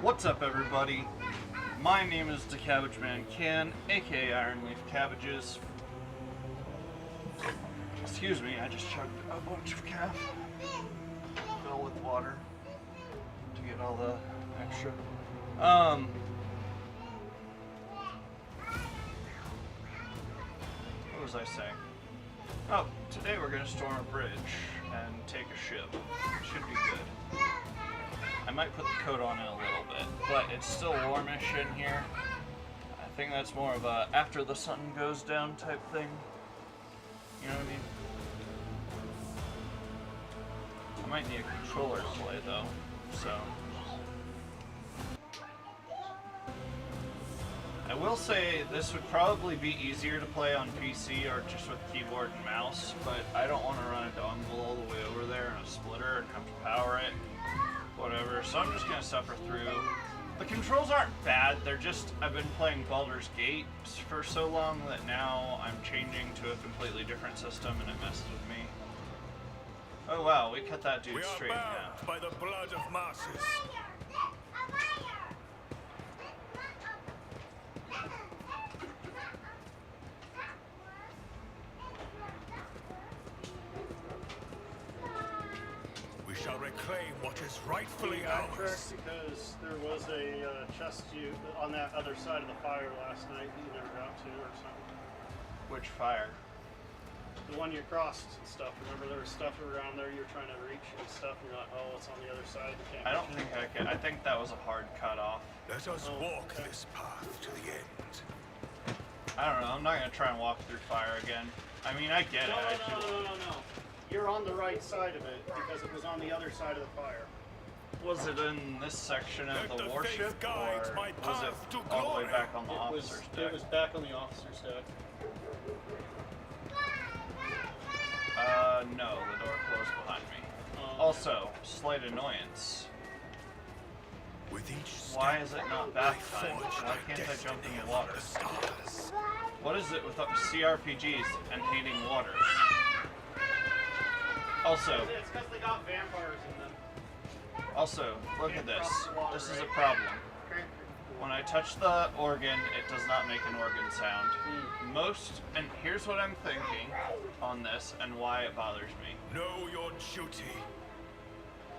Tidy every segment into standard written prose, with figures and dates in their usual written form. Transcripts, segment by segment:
What's up, everybody? My name is the Cabbage Man Can, aka Ironleaf Cabbages. Excuse me, I just chugged a bunch of caf. Fill with water to get all the extra. What was I saying? Oh, today we're gonna storm a bridge and take a ship. Should be good. I might put the coat on in a little bit, but it's still warmish in here. I think that's more of a after the sun goes down type thing. You know what I mean? I might need a controller to play though, so. I will say this would probably be easier to play on PC or just with keyboard and mouse, but I don't want to run a dongle all the way over there and a splitter and have to power it. Whatever, so I'm just gonna suffer through. The controls aren't bad, they're just, I've been playing Baldur's Gate for so long that now I'm changing to a completely different system and it messes with me. Oh wow, we cut that dude straight in half. By the blood of masses. We shall reclaim what is rightfully ours. Correct, because there was a chest on that other side of the fire last night that you never got to or something. Which fire? The one you crossed and stuff. Remember there was stuff around there you were trying to reach and stuff and you're like, oh, it's on the other side. You can't I don't reach think it. I can. I think that was a hard cut off. Let us Oh, walk okay. this path to the end. I don't know, I'm not gonna try and walk through fire again. I mean, I get it. I do. No. You're on the right side of it because it was on the other side of the fire. Was it in this section of Let the the warship, faith guide or my was it path to all the way glory. back on the officer's deck? It was back on the officer's deck. No, the door closed behind me. Um, Also, slight annoyance. With each step, Why is it not I bath time? forge Why my can't I jump in destiny the water? among the stars. What is it with CRPGs and hating water? Also, It's because they got vampires in them. look at this. This is a problem. When I touch the organ, it does not make an organ sound. And here's what I'm thinking on this and why it bothers me. Know your duty.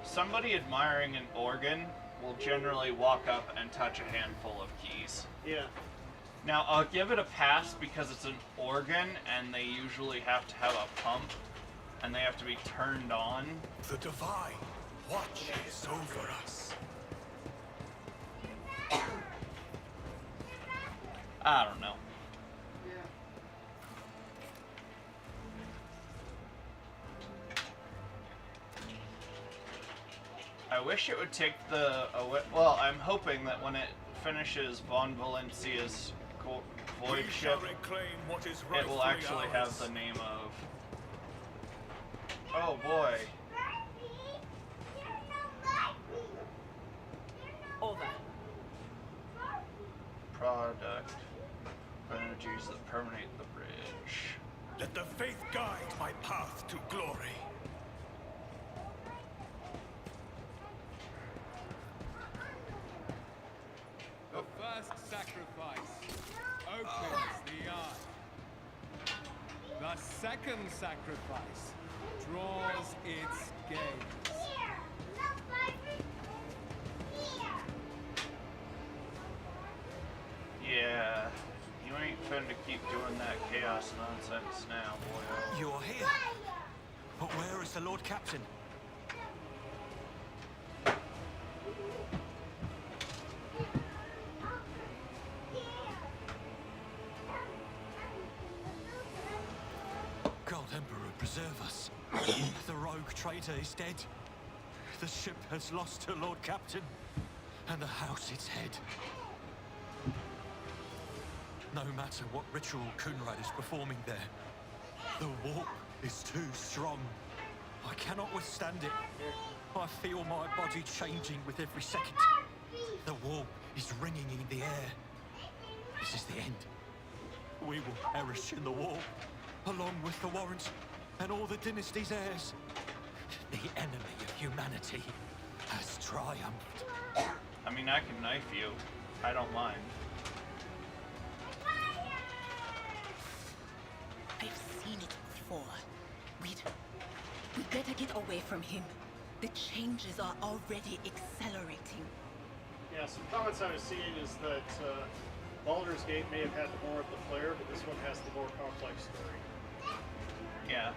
Somebody admiring an organ will generally walk up and touch a handful of keys. Yeah. Now, I'll give it a pass because it's an organ and they usually have to have a pump and they have to be turned on. The divine watches over us. I don't know. I wish it would take the... well, I'm hoping that when it finishes Von Valencia's void We shall ship, reclaim what is it will rightfully actually have ours. the name of... Oh boy. Product. Energies that permeate the bridge. Let the faith guide my path to glory. The first sacrifice opens the eye. The second sacrifice draws its gaze. Yeah, you ain't finna keep doing that chaos nonsense now, boy. You're here. But where is the Lord Captain? God Emperor, preserve us. The rogue traitor is dead. The ship has lost her Lord Captain, and the house its head. No matter what ritual Kunrad is performing there, the warp is too strong. I cannot withstand it. I feel my body changing with every second. The warp is ringing in the air. This is the end. We will perish in the warp, along with the Warrants and all the dynasty's heirs. The enemy of humanity has triumphed. I mean, I can knife you. I don't mind. I've seen it before. We'd better get away from him. The changes are already accelerating. Yeah, some comments I was seeing is that Baldur's Gate may have had more of the flair, but this one has the more complex story. Yeah.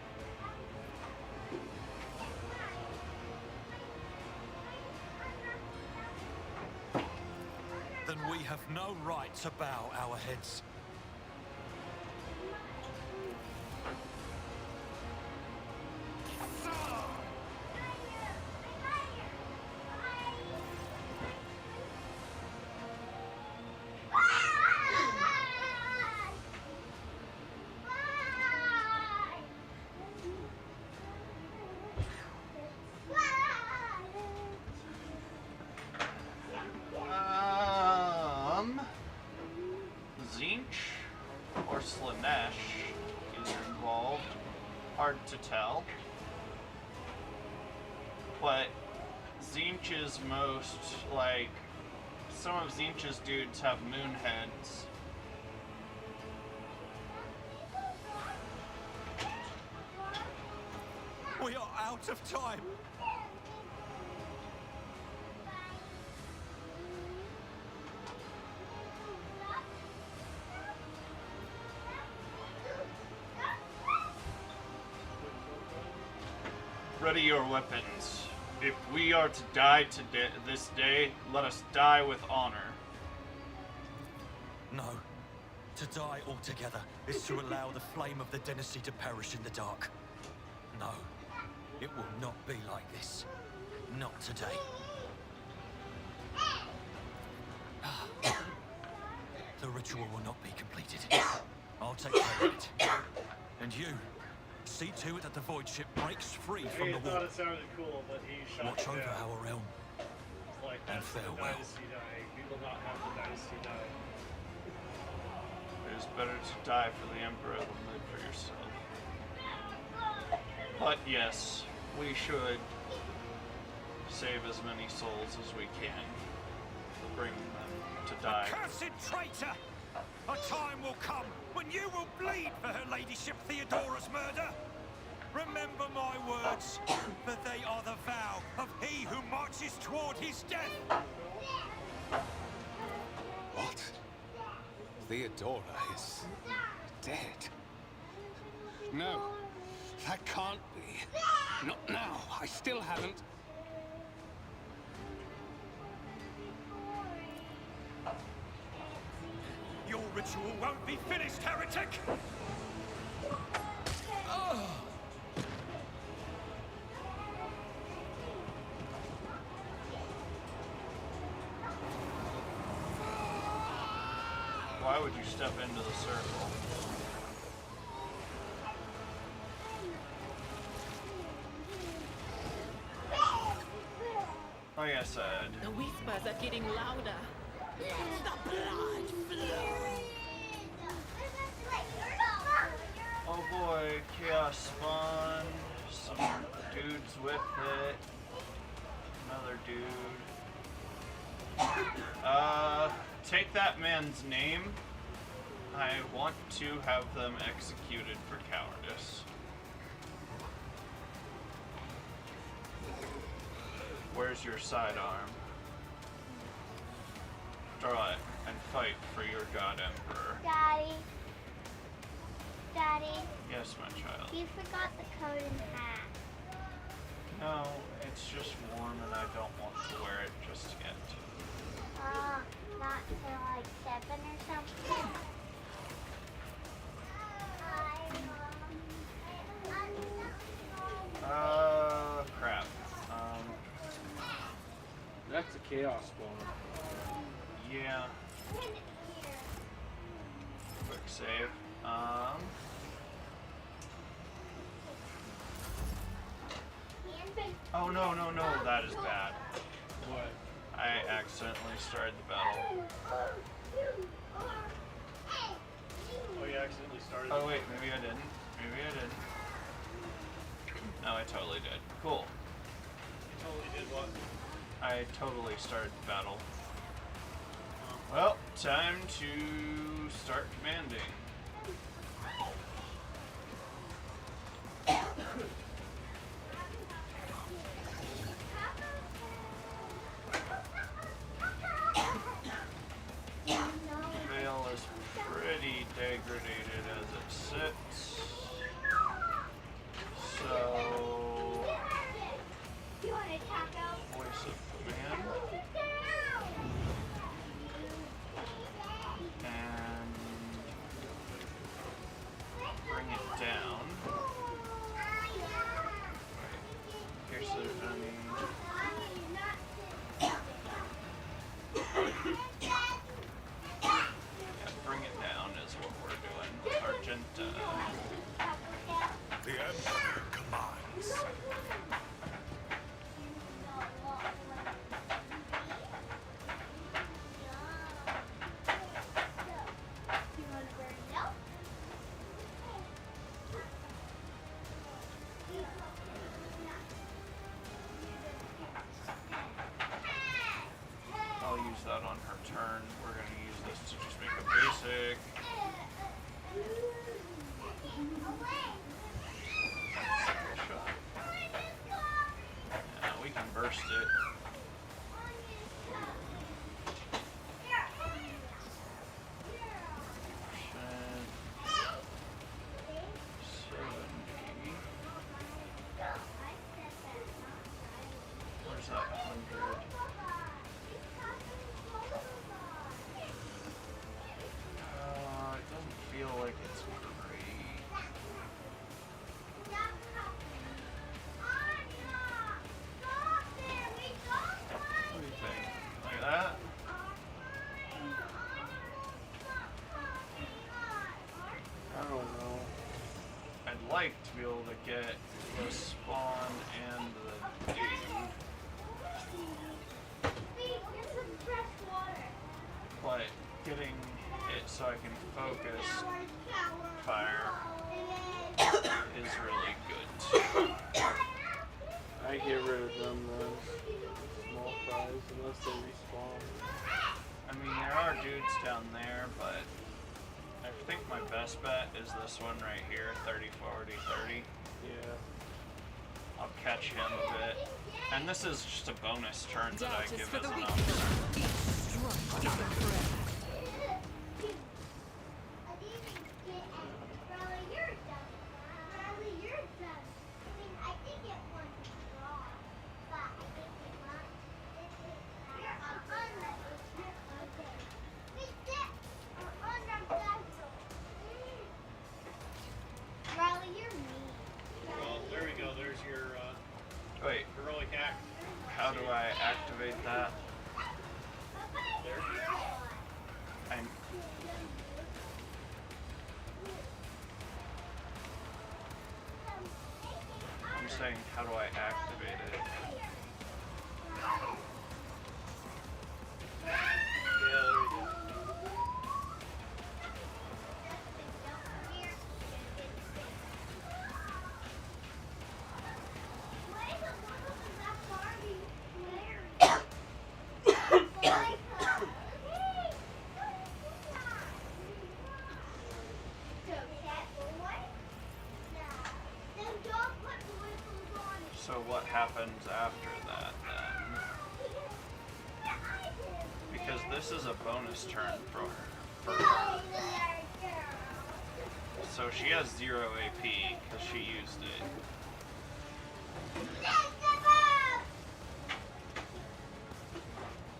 Then we have no right to bow our heads. Zinch or Slanesh is involved. Hard to tell. But Zinch is most like some of Zinch's dudes have moon heads. We are out of time. Ready your weapons. If we are to die today, this day, let us die with honor. No. To die altogether is to allow the flame of the dynasty to perish in the dark. No. It will not be like this. Not today. The ritual will not be completed. I'll take care of it. And you, see to it that the void ship breaks free from He the thought wall. it sounded cool, but he shot Watch it over down. our realm. It's like, and that's the farewell. dynasty dying. We will not have the dynasty die. It is better to die for the Emperor than live for yourself. But yes, we should save as many souls as we can. Bring them to die. Cursed traitor! A time will come when you will bleed for her ladyship Theodora's murder. Remember my words, for they are the vow of he who marches toward his death. What? Theodora is dead. No, that can't be. Not now. I still haven't. Your ritual won't be finished, heretic! Why would you step into the circle? Oh yes, Ed. The whispers are getting louder. The blood flows. Oh boy, Chaos Spawn. Some dudes with it. Another dude. Take that man's name. I want to have them executed for cowardice. Where's your sidearm? Draw it and fight for your god emperor. Daddy. Daddy, Yes, my child. you forgot the coat and hat. No, it's just warm and I don't want to wear it just yet. Not till like 7 or something. Crap. That's a chaos spawn. Yeah. Quick save. Oh no, no, no, that is bad. What? I accidentally started the battle. Oh, you accidentally started. Oh wait, maybe I didn't. Maybe I didn't. No, I totally did. Cool. You totally did what? I totally started the battle. Time to start commanding. Veil is pretty degraded as it sits. So, voice of command. And bring it down. Here's the yeah, bring it down is what we're doing. Argenta. The Emperor commands. I'll use that on her turn. We're going to use this to just make a basic. Shot. Yeah, we can burst it. Where's that 100? It doesn't feel like it's great. What do you think? Like that? I don't know. I'd like to be able to get the spawn and the dude. But getting it so I can focus fire is really good too. I get rid of them, those small fries, unless they respawn. I mean, there are dudes down there, but I think my best bet is this one right here, 30, 40, 30. Yeah. I'll catch him a bit. And this is just a bonus turn that I give as an weak. officer. Each strike is a forever. Well, there we go. There's your Wait, heroic act. how do I activate that? There. I'm saying, how do I activate it? Yeah, there we go. So what happens after that then? Because this is a bonus turn for her. So she has 0 AP because she used it.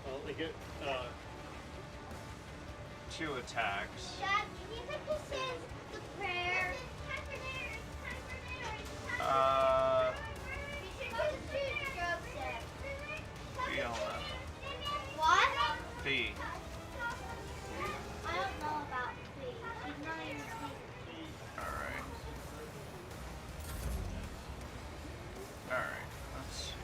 Well, they get 2 attacks. Fiona. What? Fee. I don't know about Fee. She's not even Fee. Alright. Alright, let's see.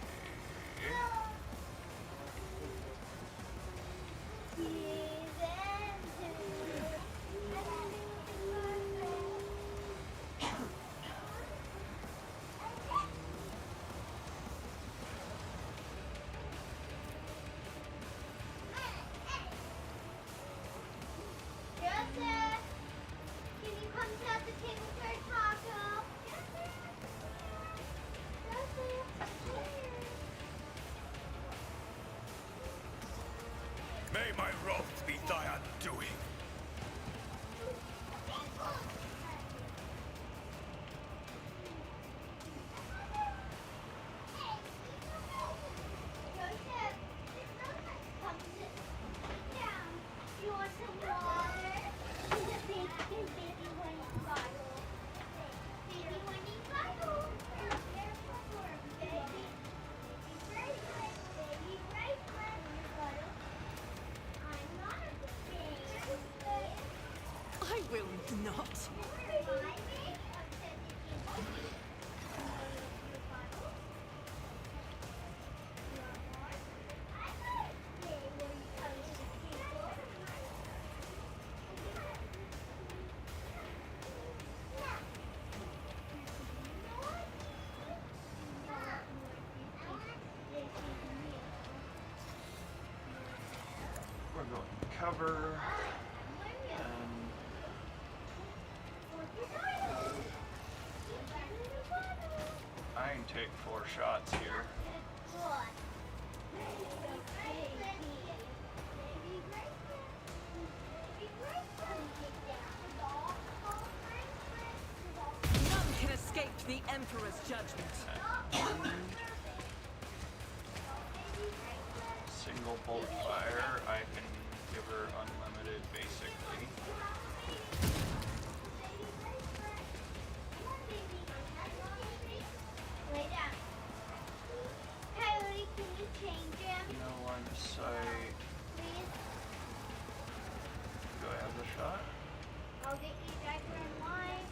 I will not. We're going to cover. And I can take 4 shots here. None can escape the Emperor's judgment. Single bolt fire, I can give her unlimited basically. Lay down. Coyote, can you change him, No line of sight. please? Do I have the shot? I'll get you diaper and wine.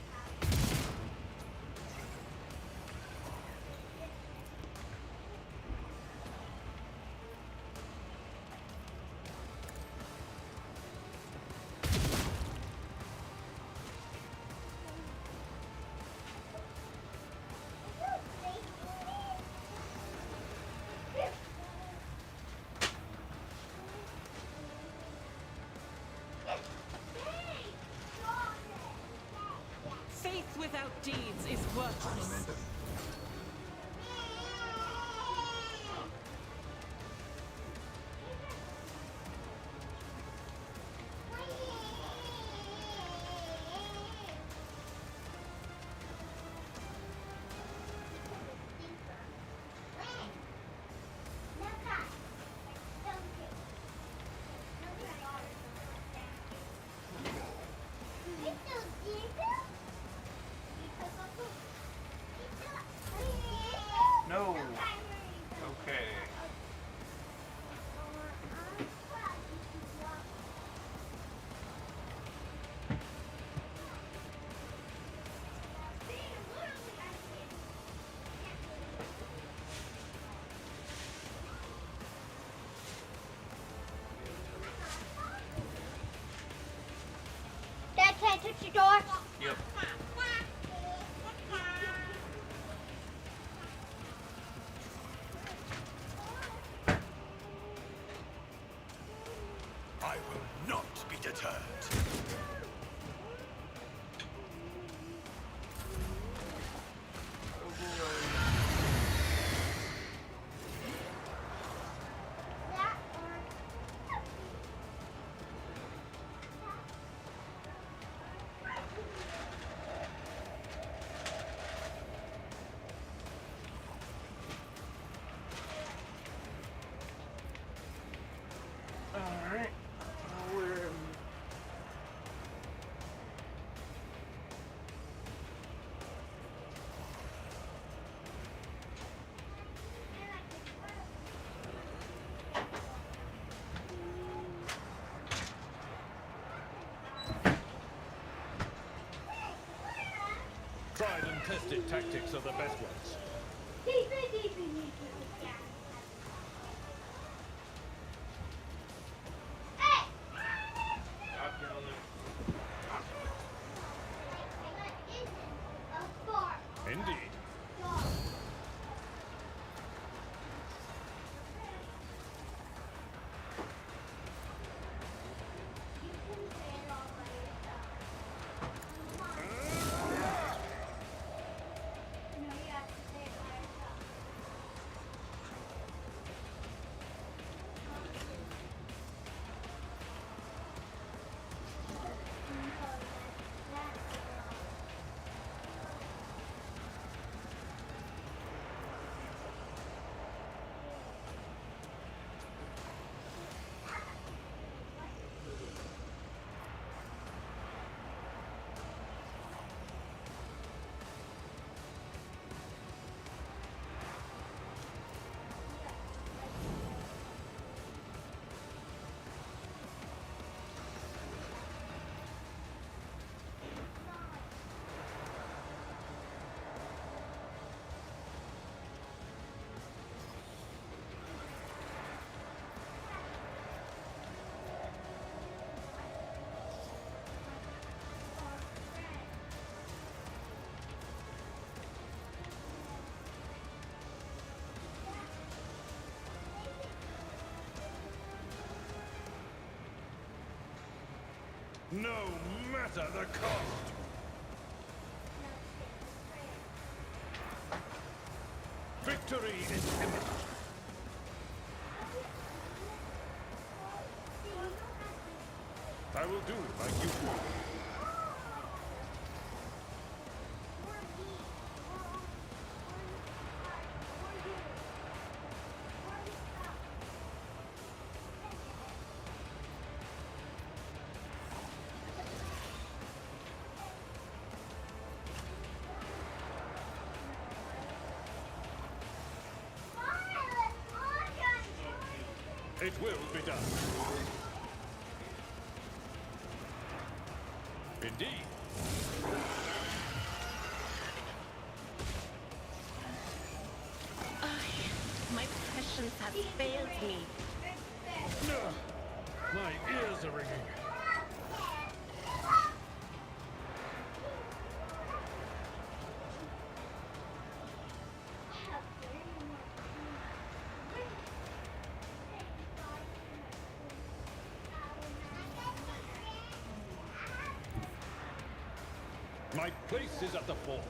Faith without deeds is worthless. No. Okay. Dad, can I touch your door? Yep. I will not be deterred. That Alright. We're in. Tried and tested tactics are the best ones. Indeed. No matter the cost. Victory is imminent. I will do like you do. It will be done. Indeed. My passions have failed me. My ears are ringing. My place is at the fore.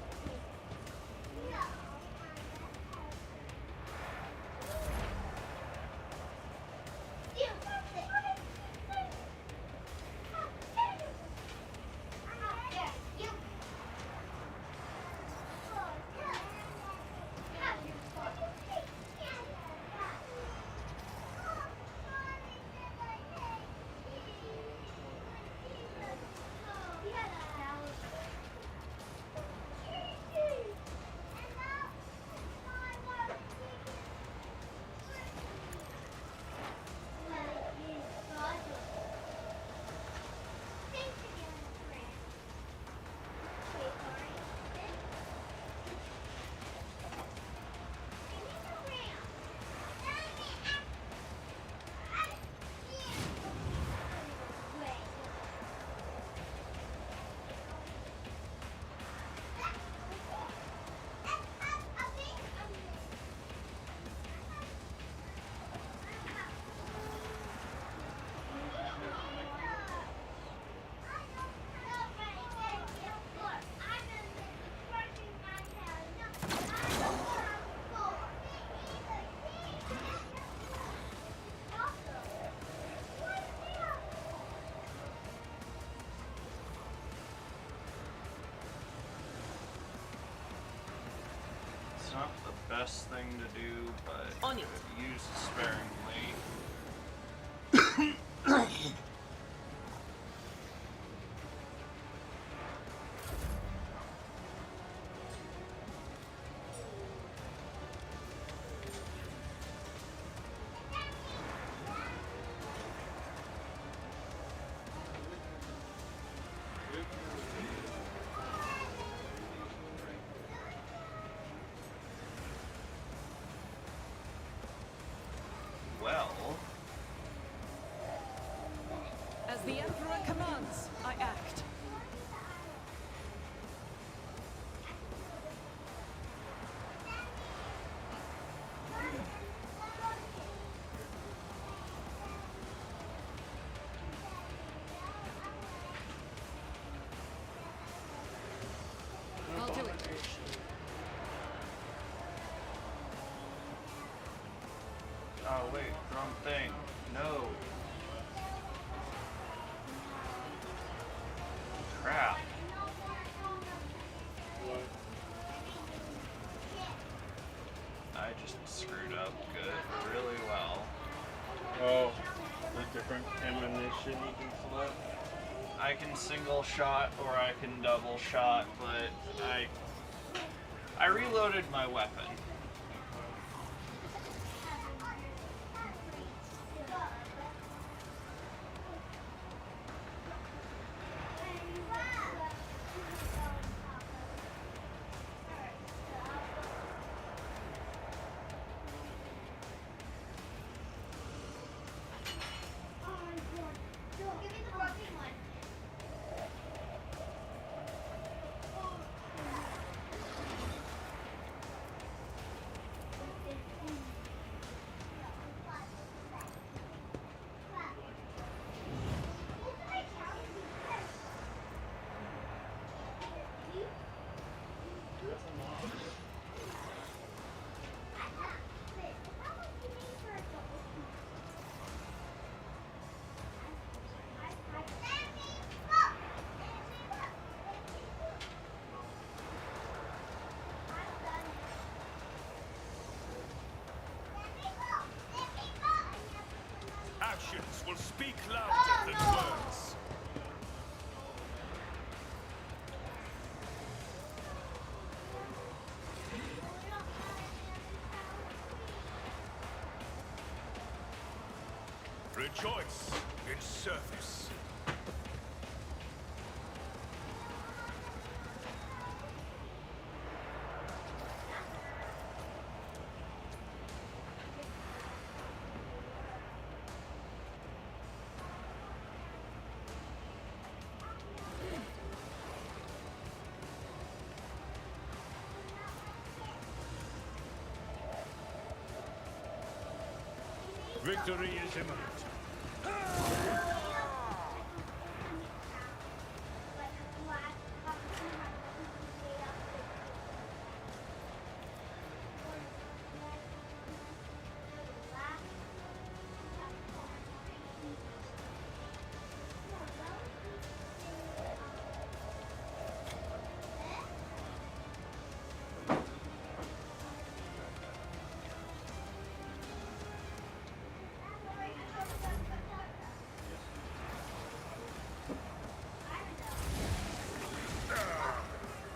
It's not the best thing to do, but On it. used sparingly. Well, As the Emperor commands, I act. I'll do it. oh wait, wrong thing. No. Crap. I just screwed up really well. Oh, the different ammunition you can select. I can single shot or I can double shot, but I reloaded my weapon. rejoice in service. Victory is imminent.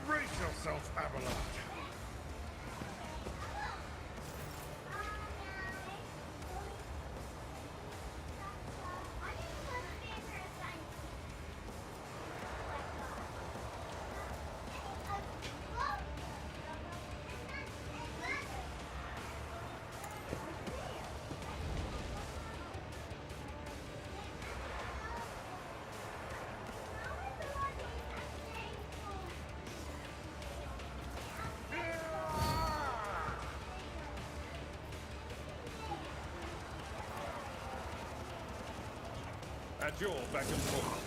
Brace yourself, Abelard. At your back and forth.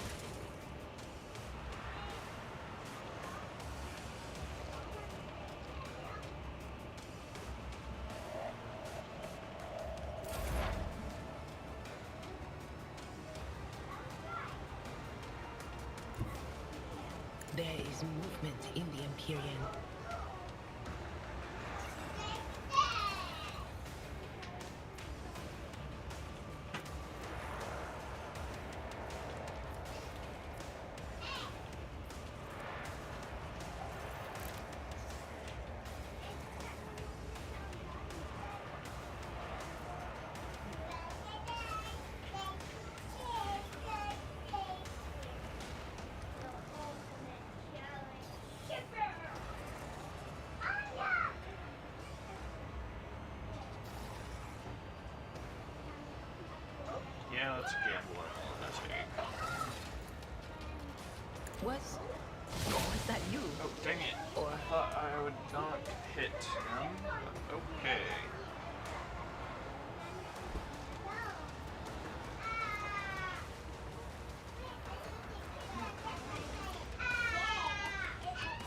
There is movement in the Empyrean. Yeah, let's gamble on this egg. Was that you? Oh, dang it. Or I thought I would not hit him, but okay.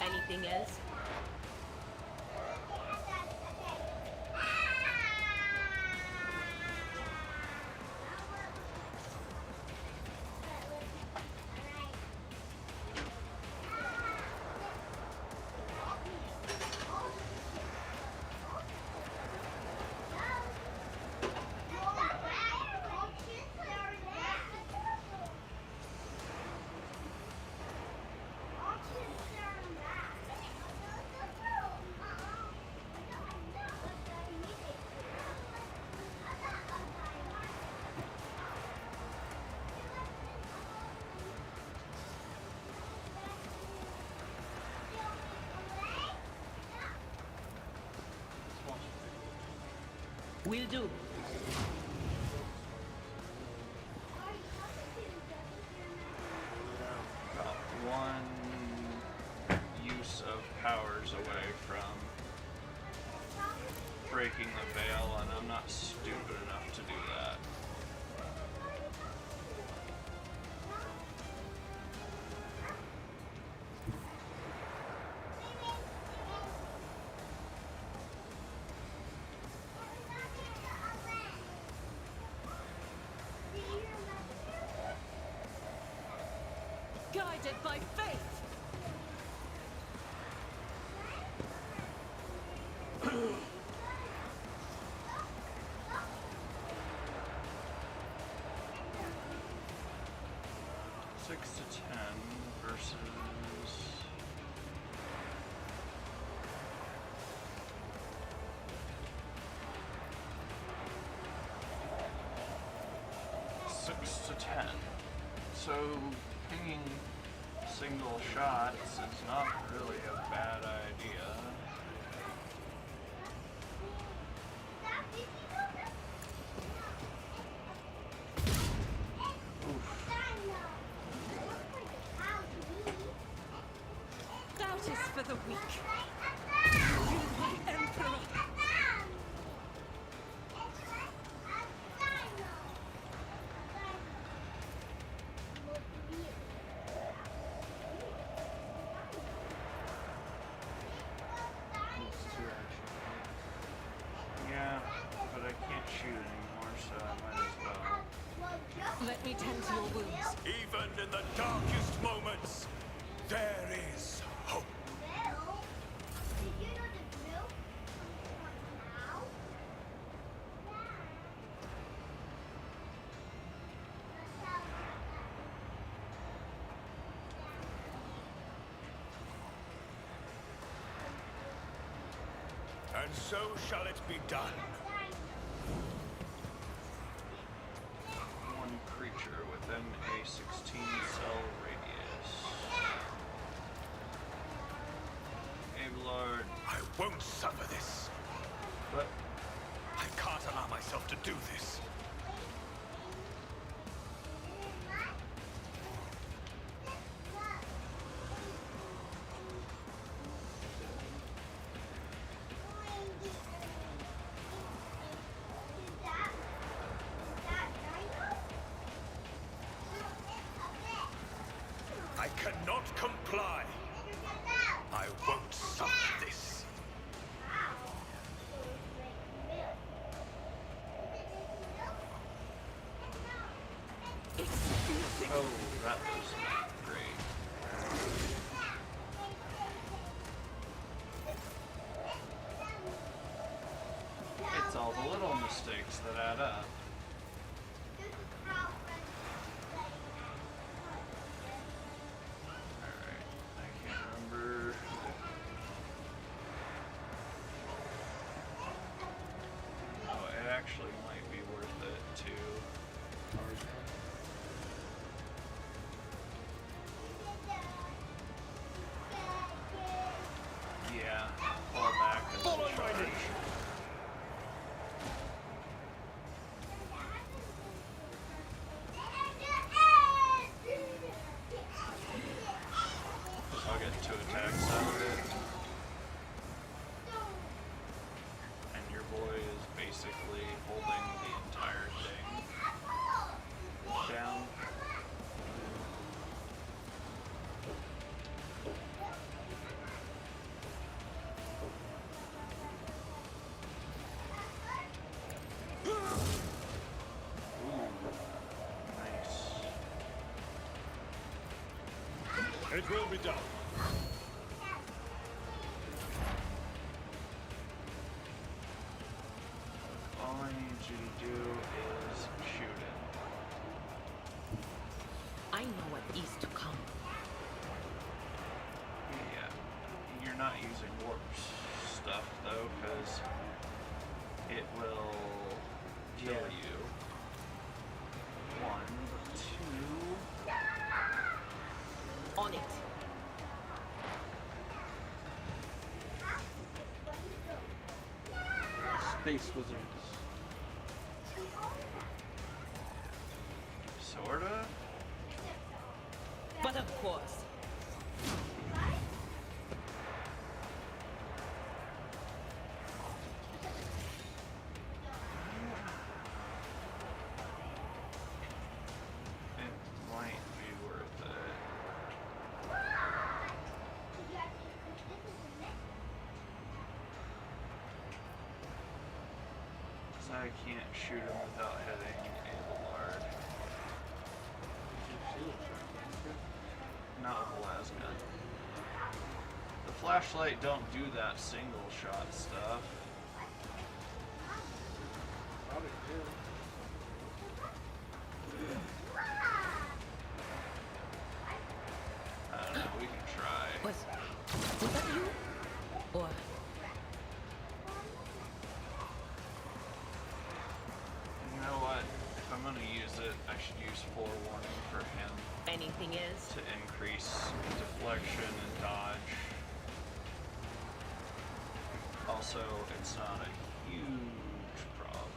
anything else? Will do. About one use of powers away from breaking the veil, and I'm not stupid enough to do that. Guided by faith. Six to 10 versus 6 10. So pinging single shots is not really a bad idea. Doubt is for the weak. Kill the Emperor. Yeah, but I can't shoot anymore, so I might as well. Let me tend to your wounds. Even in the darkest moments, there is hope. And so shall it be done. One creature within a 16 cell radius. Abelard. I won't suffer this. But I can't allow myself to do this. I cannot comply. I won't suffer this. oh, that was great. It's all the little mistakes that add up. Alright, I can't remember. Oh, it actually might be worth it too. Yeah, fall back and Follow my charge. lead. I'll get 2 attacks out of it. And your boy is basically holding the entire thing down. Ooh, nice. It will be done. All I need you to do is shoot it. I know what is to come. Yeah. You're not using warp stuff though, because it will kill you. 1, 2. On it. Space wizards. Sorta? But of course. It might be worth it. Because I can't shoot him without hitting Abelard. Not with a lasgun. The flashlight don't do that single shot stuff. Probably do. I don't know, we can try. Was that you? Or You know what? If I'm gonna use it, I should use 4 anything is. to increase deflection and dodge. Also, it's not a huge problem.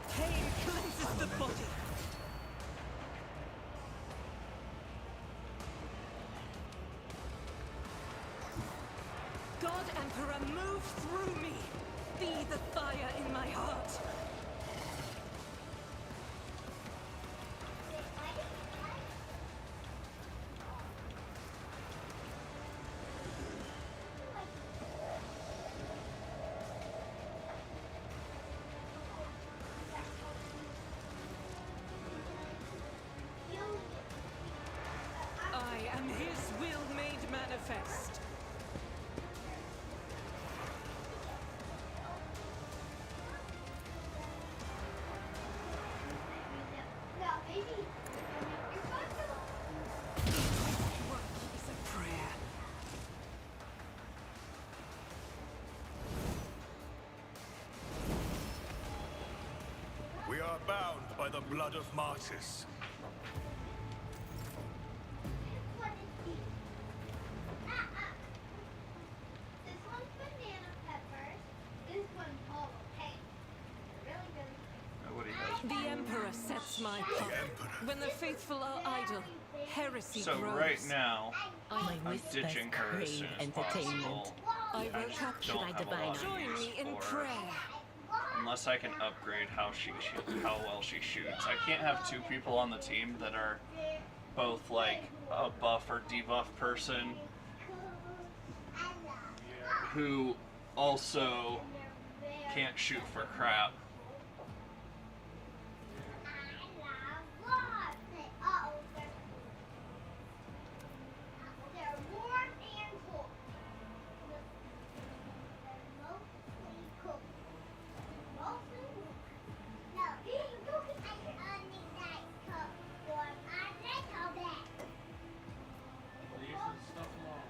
Pain cleanses the body. God Emperor, move through me. Be the fire in my heart. I am his will made manifest. Work is a prayer. We are bound by the blood of martyrs. This one's banana peppers. This one's jalapeno. Really good. Nobody has. The Emperor sets my path. When the faithful are idle, heresy So grows. right now, My I'm whispers ditching her as crave soon as entertainment. possible. I I woke just up. don't my have a divine lot of Join use me in for her. prayer. Unless I can upgrade how well she shoots. I can't have two people on the team that are both like a buff or debuff person who also can't shoot for crap. They're warm and cold. Mostly cooked. Mostly cooked. No, you can only like cook warm and little bit. Leave this stuff alone.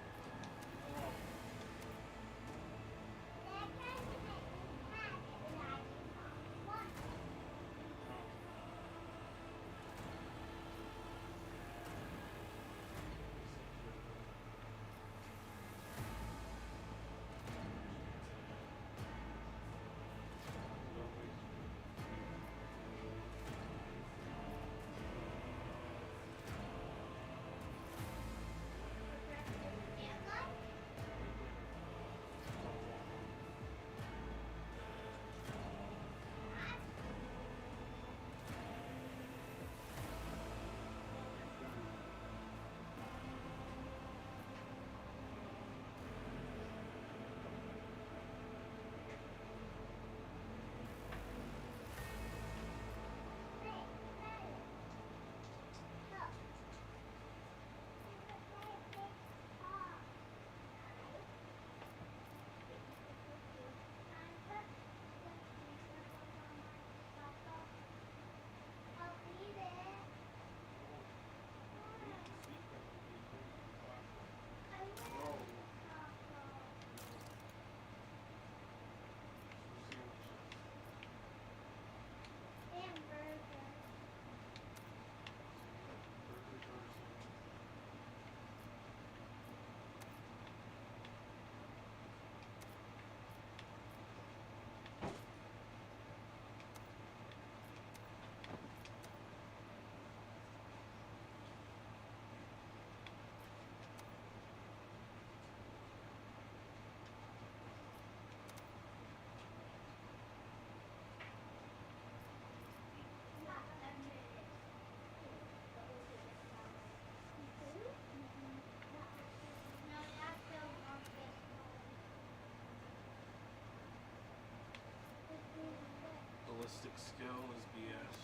Ballistic skill is BS.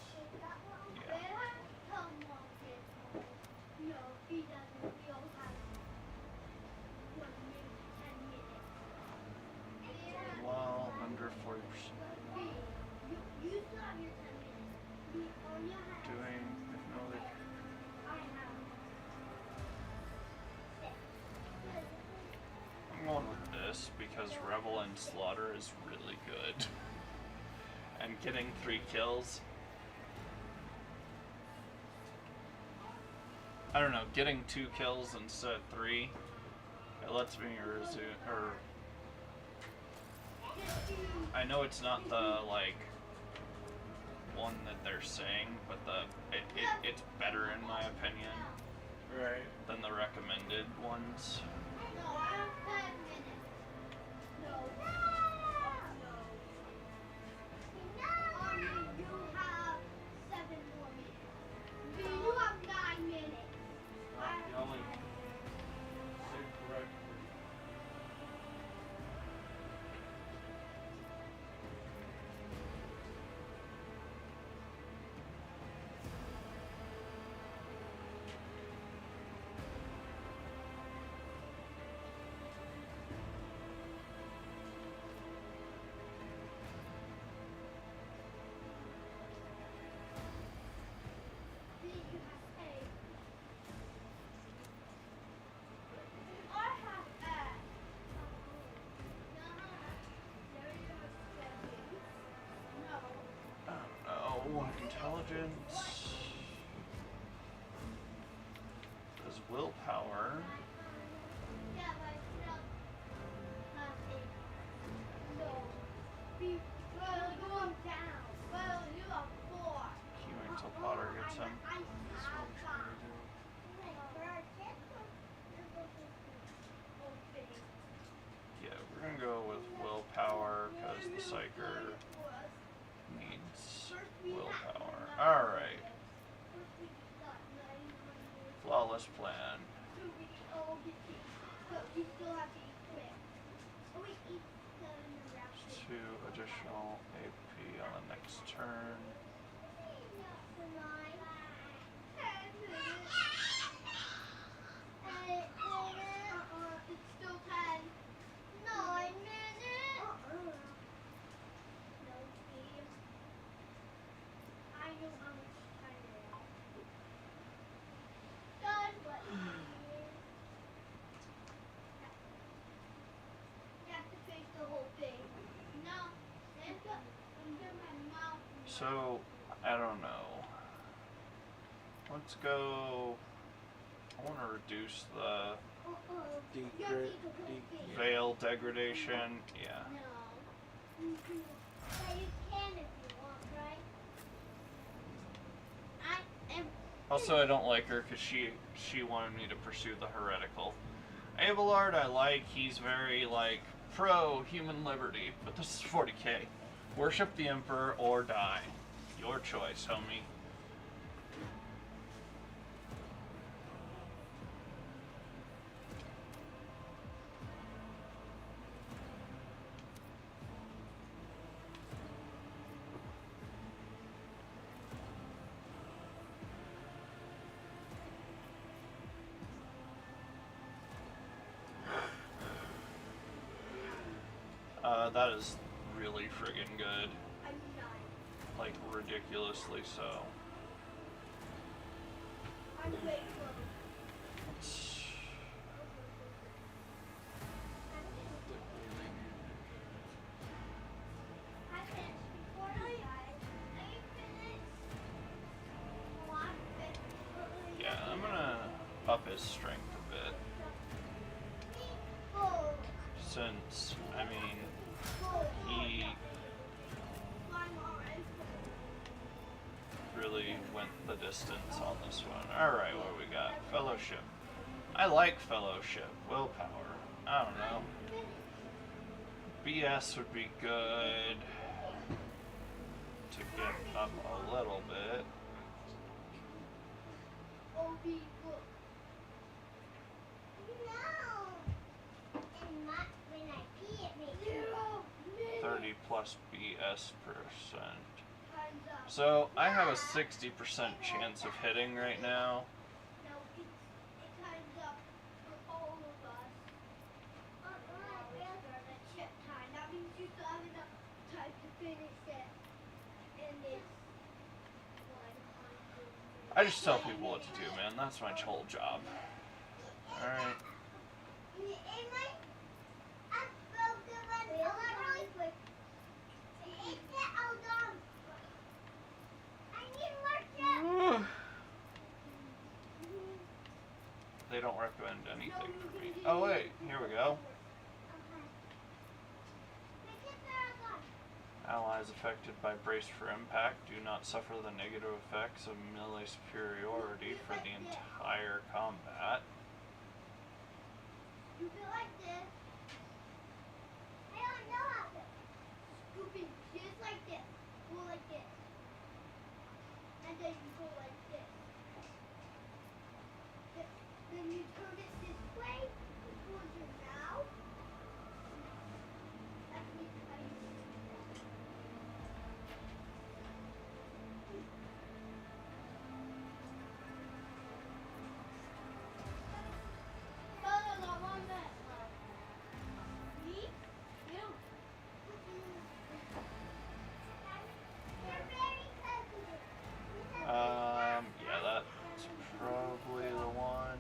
No, he doesn't. He only has 1 minute, 10 minutes. Well, under 40%. You still have your 10 minutes. We only have Doing, if no other. I have 6. I'm going with this because Revel and Slaughter is really good. And getting 3 kills I don't know, getting 2 kills instead of 3, it lets me I know it's not the, like, one that they're saying, but it's better in my opinion Right. than the recommended ones. No, I have 5 minutes. No. You have 7 more minutes. You have 9 minutes. The only said correctly. You have 8. I have 8. No. I don't know. Intelligence is willpower. Yeah, but I still have 8. No. Well, you have down. Well, you have 4. Queuing till Potter gets him. I have 5. Yeah, we're gonna go with willpower because the psyker needs willpower. Alright. Flawless plan. 2 additional AP on the next turn. It's still 10. 9 minutes. No, Steve. I know how much time it is. That's what it is. You have to face the whole thing. No, then under my mouth. So, I don't know. Let's go. I want to reduce the veil degradation. Yeah. No. But you can if you want, right? I am. Also, I don't like her because she wanted me to pursue the heretical. Abelard, I like. He's very, like, pro-human liberty. But this is 40k. Worship the Emperor or die. Your choice, homie. That is really friggin' good. I'm not. Like, ridiculously so. I'm grateful. I finished before you guys. Are you finished? Well, I'm finished. Yeah, I'm gonna up his strength a bit. Oh, Since, I mean, oh, he I'm alright. really went the distance on this one. Alright, what do we got? Fellowship. I like fellowship. Willpower. I don't know. BS would be good to get up a little bit. Oh, be good. No. And not when I pee at me. 30 plus BS percent. Time's up. So I have a 60% chance of hitting right now. No, it's time's up for all of us. It's chip time. That means you still have enough time to finish it. And it's 100. I just tell people what to do, man. That's my whole job. Alright. they don't recommend anything for me. Oh wait, here we go. Allies affected by brace for impact do not suffer the negative effects of melee superiority for the entire combat. You feel like this. I don't know how to. Scooping just like this. Go like this. And then you go like this. Then you turn it this way towards your mouth. That's me cutting. No, one minute. Me? You. You're very sensitive. Yeah, that's probably the one.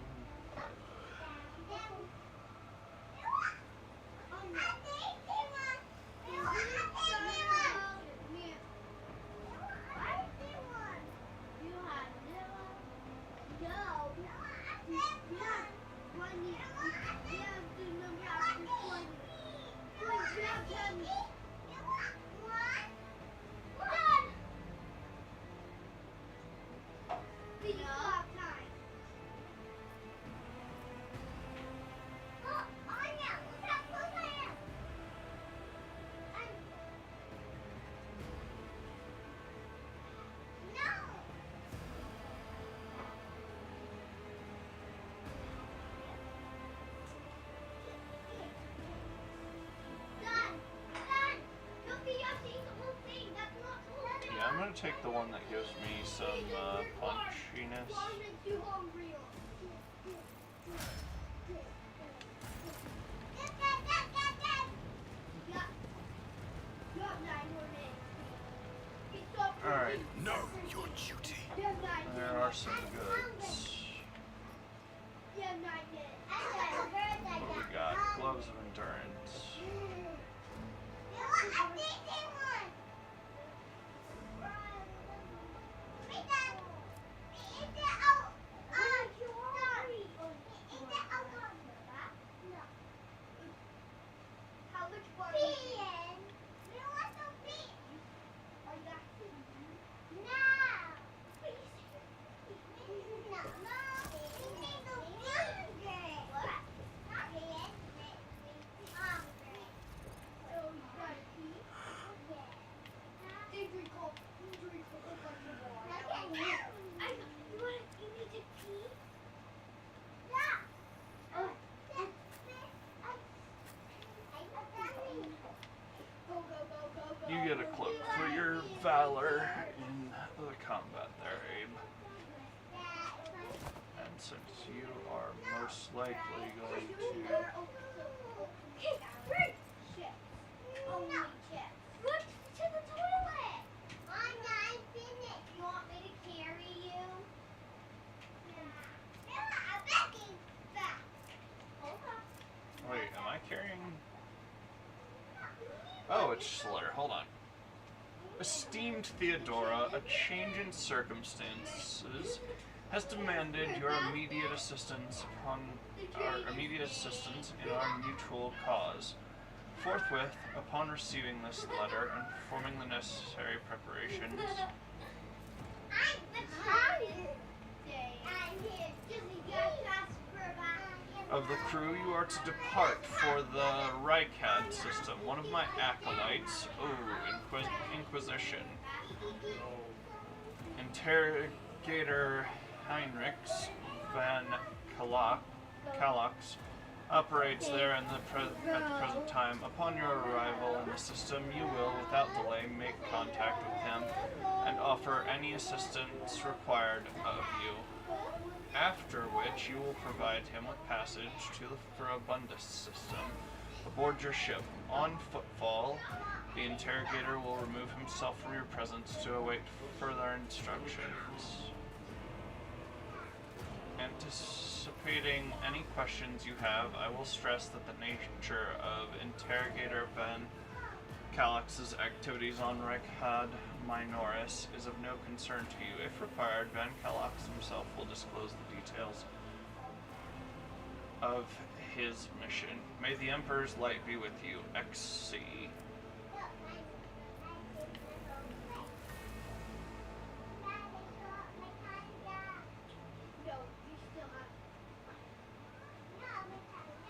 Yeah, I'm gonna take the one that gives me some punchiness. Alright, Know your duty. there are some goods. We got gloves of endurance. You get a cloak for your valor in the combat there, Abe. And since you are most likely going to... Wait, am I carrying... Oh, it's Slur. Hold on. Esteemed Theodora, a change in circumstances has demanded your immediate assistance in our mutual cause. Forthwith, upon receiving this letter and performing the necessary preparations of the crew, you are to depart for the Reichad system. One of my acolytes, Inquisition, Interrogator Heinrichs van Kalax, operates there at the present time. Upon your arrival in the system, you will, without delay, make contact with him and offer any assistance required of you. After which, you will provide him with passage to the Furabundus system aboard your ship. On footfall, the interrogator will remove himself from your presence to await further instructions. Anticipating any questions you have, I will stress that the nature of Interrogator Van Kalax's activities on Reichad Minoris is of no concern to you. If required, Van Kalax himself will disclose the details of his mission. May the Emperor's light be with you. XC.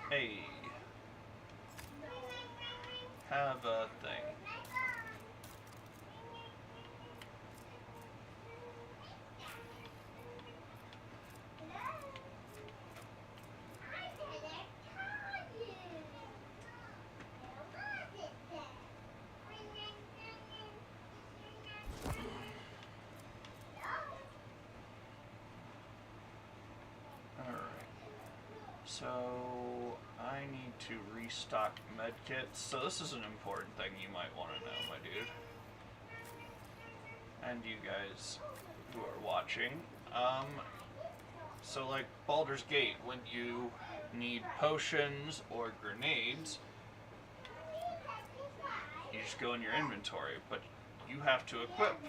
Hey. Have a thing. So I need to restock medkits. So this is an important thing you might want to know, my dude. And you guys who are watching. So like Baldur's Gate, when you need potions or grenades, you just go in your inventory, but you have to equip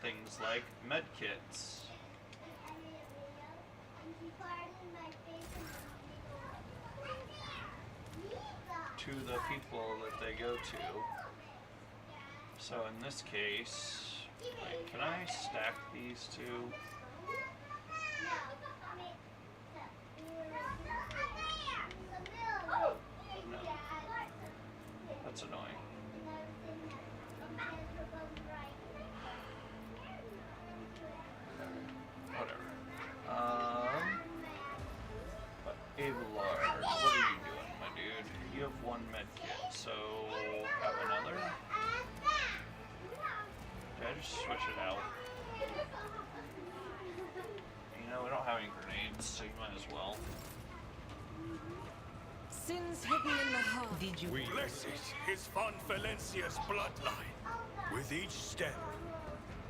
things like medkits to the people that they go to. So in this case, wait, can I stack these two? No. That's annoying. Whatever. But Abelard, what are you doing, my dude? You have one med kit, so have another? Did I just switch it out? You know, we don't have any grenades, so you might as well. Sins hidden in the heart. Did you? Blessed is Von Valencia's bloodline. With each step,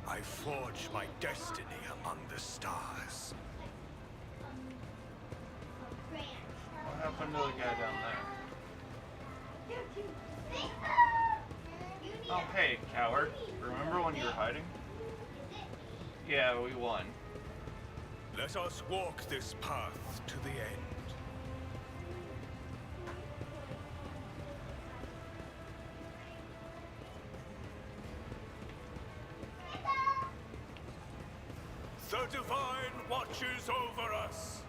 I forge my destiny among the stars. What happened to the guy down there? Oh, hey, coward. Remember when you were hiding? Yeah, we won. Let us walk this path to the end. The Divine watches over us.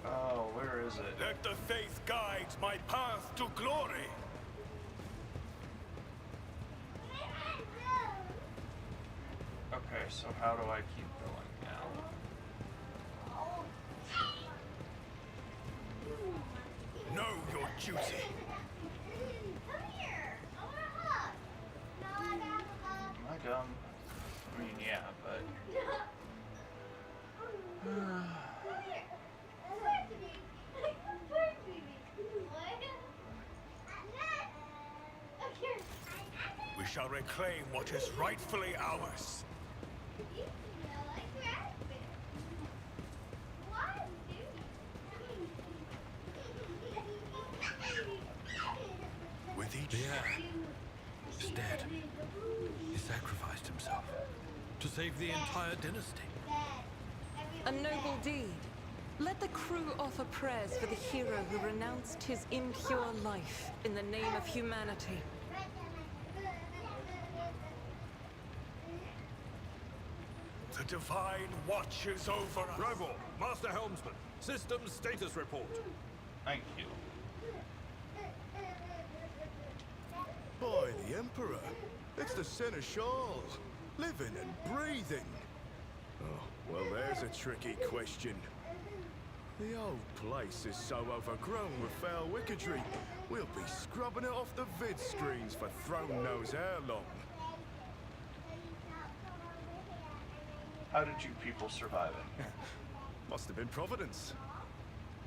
Oh, where is it? Let the faith guide my path to glory. Okay, so how do I keep going now? Know your duty. Am I dumb? I mean, yeah, but... We shall reclaim what is rightfully ours. With each The heir is dead. He sacrificed himself to save the entire dynasty. A noble deed. Let the crew offer prayers for the hero who renounced his impure life in the name of humanity. The Divine watches over us. Rival, Master Helmsman, systems status report. Thank you. By the Emperor, it's the Seneschal, living and breathing. Oh, well, there's a tricky question. The old place is so overgrown with foul wickedry, we'll be scrubbing it off the vid screens for throne knows how long. How did you people survive it? Must have been Providence.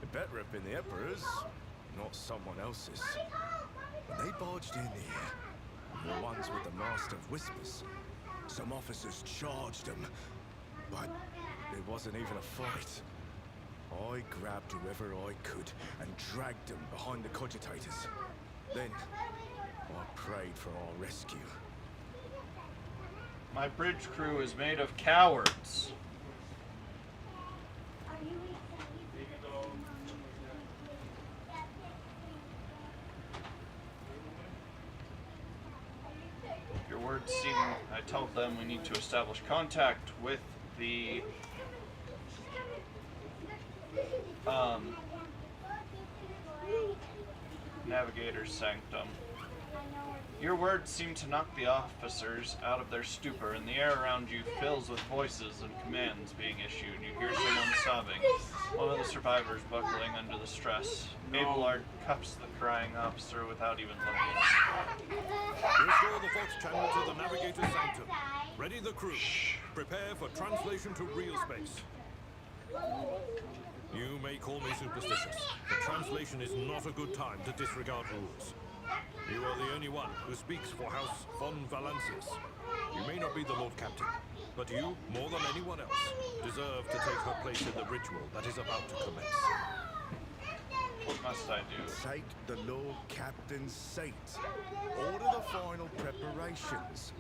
It better have been the Emperor's, not someone else's. When they barged in here, the ones with the Master of Whispers, some officers charged them, but it wasn't even a fight. I grabbed whoever I could and dragged them behind the cogitators. Then, I prayed for our rescue. My bridge crew is made of cowards. Your words seem... I told them we need to establish contact with the... Navigator's Sanctum. Your words seem to knock the officers out of their stupor, and the air around you fills with voices and commands being issued. You hear someone sobbing, one of the survivors buckling under the stress. Abelard cuffs the crying officer without even looking. Restore the Fox channel to the Navigator's Sanctum. Ready the crew. Prepare for translation to real space. You may call me superstitious, but translation is not a good time to disregard rules. You are the only one who speaks for House von Valancius. You may not be the Lord Captain, but you, more than anyone else, deserve to take her place in the ritual that is about to commence. What must I do? Take the Lord Captain's seat. Order the final preparations.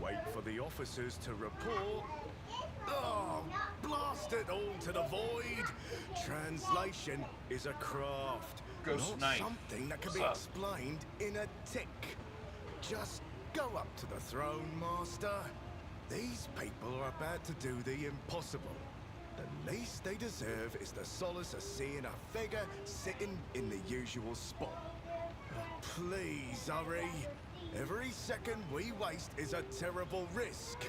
Wait for the officers to report. Oh, blast it all to the void! Translation is a craft, Ghost not Knight. something that can be What's up? explained in a tick. Just go up to the throne, Master. These people are about to do the impossible. The least they deserve is the solace of seeing a figure sitting in the usual spot. Please hurry. Every second we waste is a terrible risk.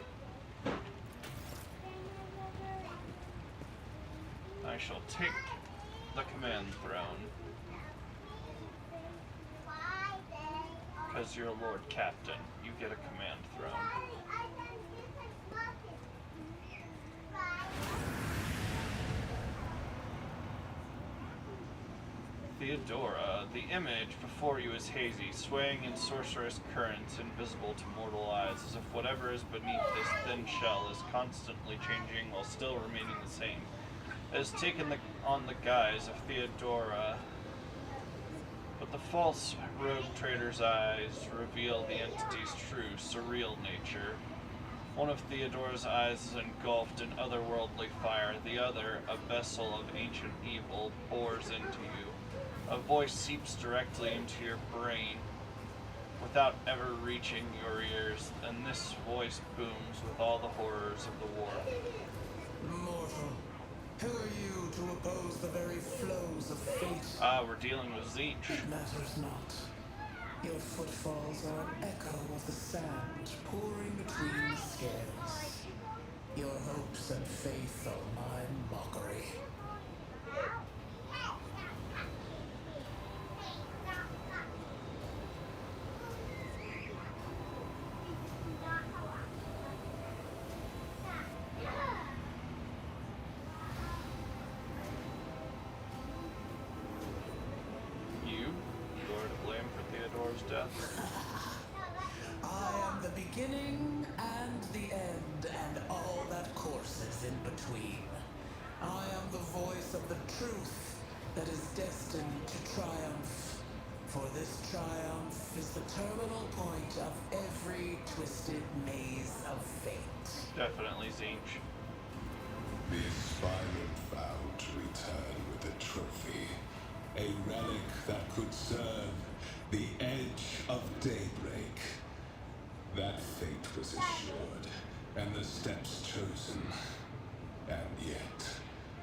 I shall take the command throne. Because you're a Lord Captain, you get a command throne. Theodora, the image before you is hazy, swaying in sorcerous currents invisible to mortal eyes, as if whatever is beneath this thin shell is constantly changing while still remaining the same. It has taken on the guise of Theodora, but the false rogue trader's eyes reveal the entity's true, surreal nature. One of Theodora's eyes is engulfed in otherworldly fire, the other, a vessel of ancient evil, bores into you. A voice seeps directly into your brain without ever reaching your ears, and this voice booms with all the horrors of the war. Mortal, who are you to oppose the very flows of fate? Ah, we're dealing with Zeech. It matters not. Your footfalls are an echo of the sand pouring between the scales. Your hopes and faith are my mockery. Death. I am the beginning and the end, and all that courses in between. I am the voice of the truth that is destined to triumph. For this triumph is the terminal point of every twisted maze of fate. Definitely Zeech. The aspirant vowed to return with a trophy, a relic that could serve the edge of daybreak. That fate was assured, and the steps chosen. And yet,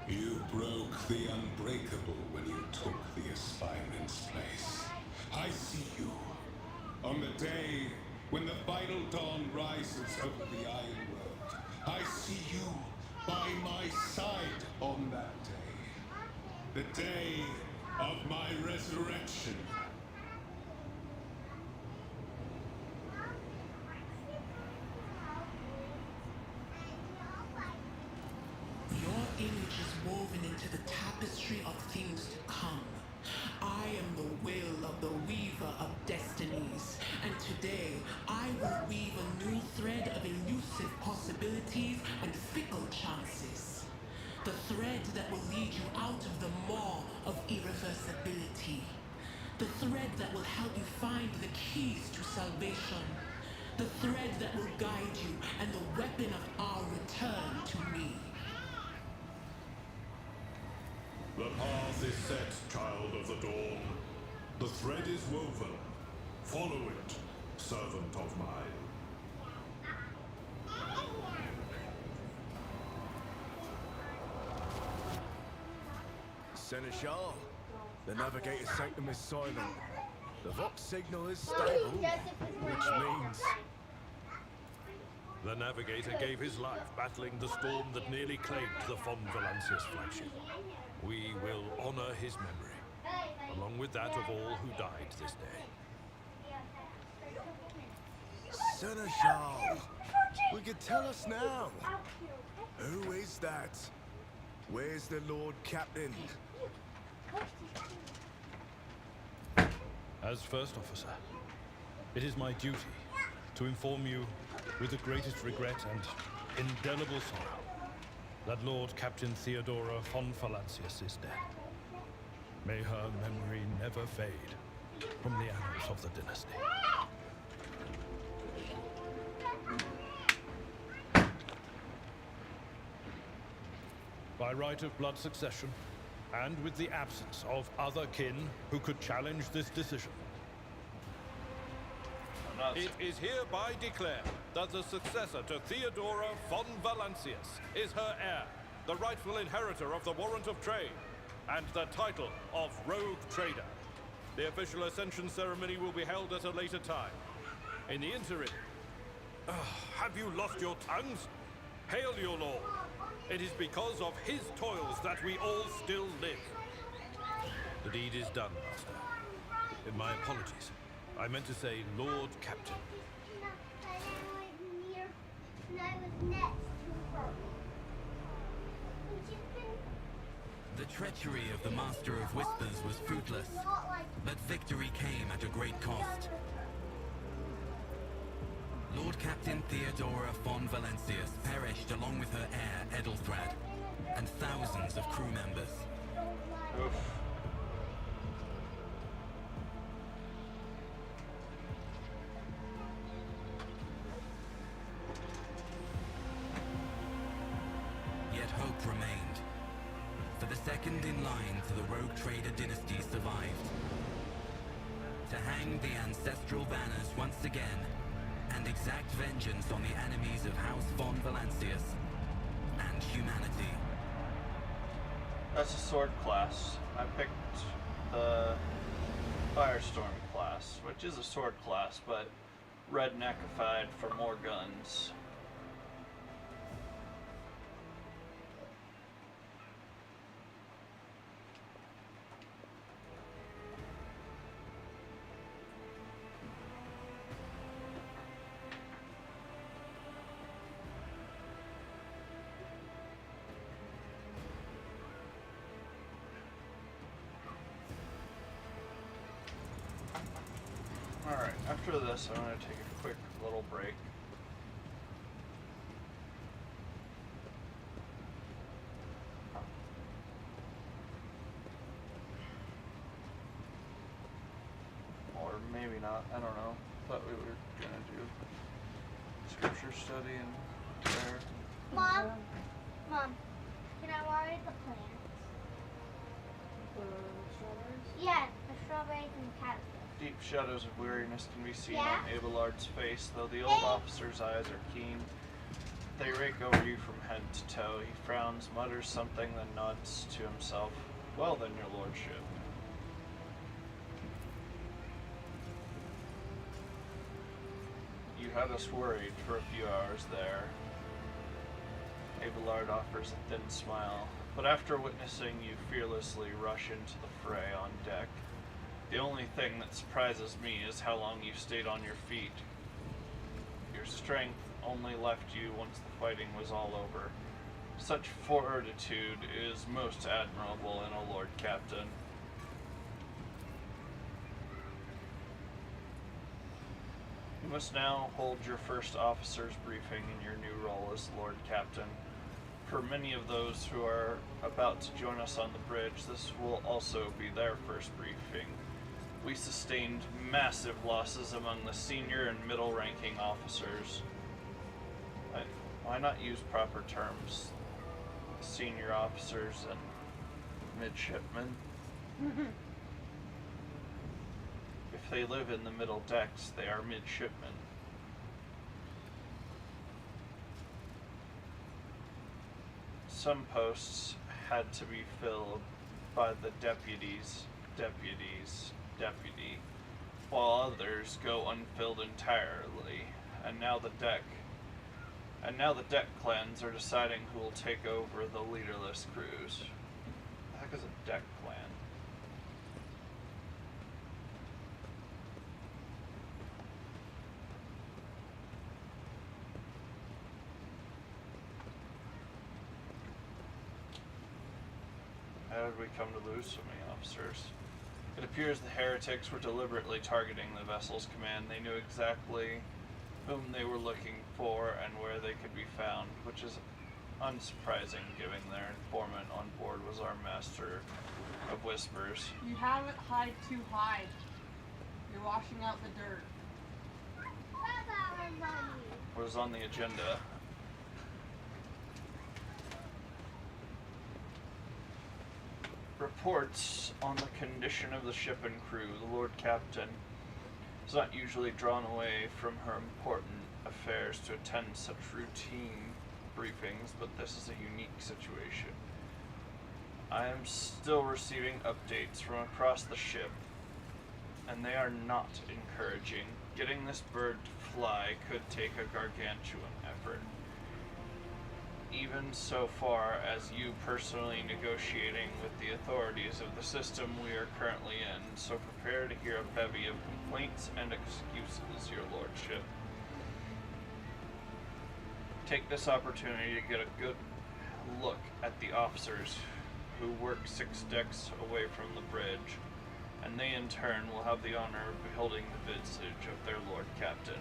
you broke the unbreakable when you took the aspirant's place. I see you. On the day when the final dawn rises over the Iron World, I see you by my side on that day. The day of my resurrection. Your image is woven into the tapestry of things to come. I am the will of the weaver of destinies, and today I will weave a new thread of elusive possibilities and fickle chances. The thread that will lead you out of the maw of irreversibility. The thread that will help you find the keys to salvation. the thread that will guide you, and the weapon of our return to me. The path is set, child of the dawn. The thread is woven. Follow it, servant of mine. Seneschal, the navigator's sanctum is silent. The Vox signal is stable, which means... The navigator gave his life battling the storm that nearly claimed the Von Valancius flagship. We will honor his memory, along with that of all who died this day. Seneschal, we could tell us now. Who is that? Where's the Lord Captain? As First Officer, it is my duty to inform you with the greatest regret and indelible sorrow that Lord Captain Theodora von Valancius is dead. May her memory never fade from the annals of the dynasty. By right of blood succession, and with the absence of other kin who could challenge this decision, it is hereby declared that the successor to Theodora von Valancius is her heir, the rightful inheritor of the warrant of trade, and the title of Rogue Trader. The official ascension ceremony will be held at a later time. In the interim, have you lost your tongues? Hail your lord. It is because of his toils that we all still live. The deed is done, Master. My apologies. I meant to say Lord Captain. The treachery of the Master of Whispers was fruitless, but victory came at a great cost. Lord Captain Theodora von Valancius perished along with her heir, Edelthrad, and thousands of crew members. Oof. Yet hope remained. For the second in line to the Rogue Trader dynasty survived. To hang the ancestral banners once again, and exact vengeance on the enemies of House von Valancius and humanity. That's a sword class. I picked the Firestorm class, which is a sword class, but redneckified for more guns. Alright, after this I'm going to take a quick little break. Or maybe not, I don't know. Thought we were going to do scripture study and prayer. Mom, can I water the plants? The strawberries? Yeah, the strawberries and the cabbage. Deep shadows of weariness can be seen Yeah? on Abelard's face, though the old officer's eyes are keen. They rake over you from head to toe. He frowns, mutters something, then nods to himself. Well then, your lordship. You had us worried for a few hours there. Abelard offers a thin smile, but after witnessing you fearlessly rush into the fray on deck, the only thing that surprises me is how long you stayed on your feet. Your strength only left you once the fighting was all over. Such fortitude is most admirable in a Lord Captain. You must now hold your first officer's briefing in your new role as Lord Captain. For many of those who are about to join us on the bridge, this will also be their first briefing. We sustained massive losses among the senior and middle-ranking officers. Why not use proper terms? Senior officers and midshipmen. If they live in the middle decks, they are midshipmen. Some posts had to be filled by the deputy, while others go unfilled entirely, and now the deck clans are deciding who will take over the leaderless crews. What the heck is a deck clan? How did we come to lose so many officers? It appears the heretics were deliberately targeting the vessel's command. They knew exactly whom they were looking for and where they could be found, which is unsurprising given their informant on board was our master of whispers. You have it hide too high. You're washing out the dirt. What is on the agenda? Reports on the condition of the ship and crew. The Lord Captain is not usually drawn away from her important affairs to attend such routine briefings, but this is a unique situation. I am still receiving updates from across the ship, and they are not encouraging. Getting this bird to fly could take a gargantuan effort. Even so far as you personally negotiating with the authorities of the system we are currently in, so prepare to hear a bevy of complaints and excuses, your lordship. Take this opportunity to get a good look at the officers who work 6 decks away from the bridge, and they in turn will have the honor of beholding the visage of their Lord Captain.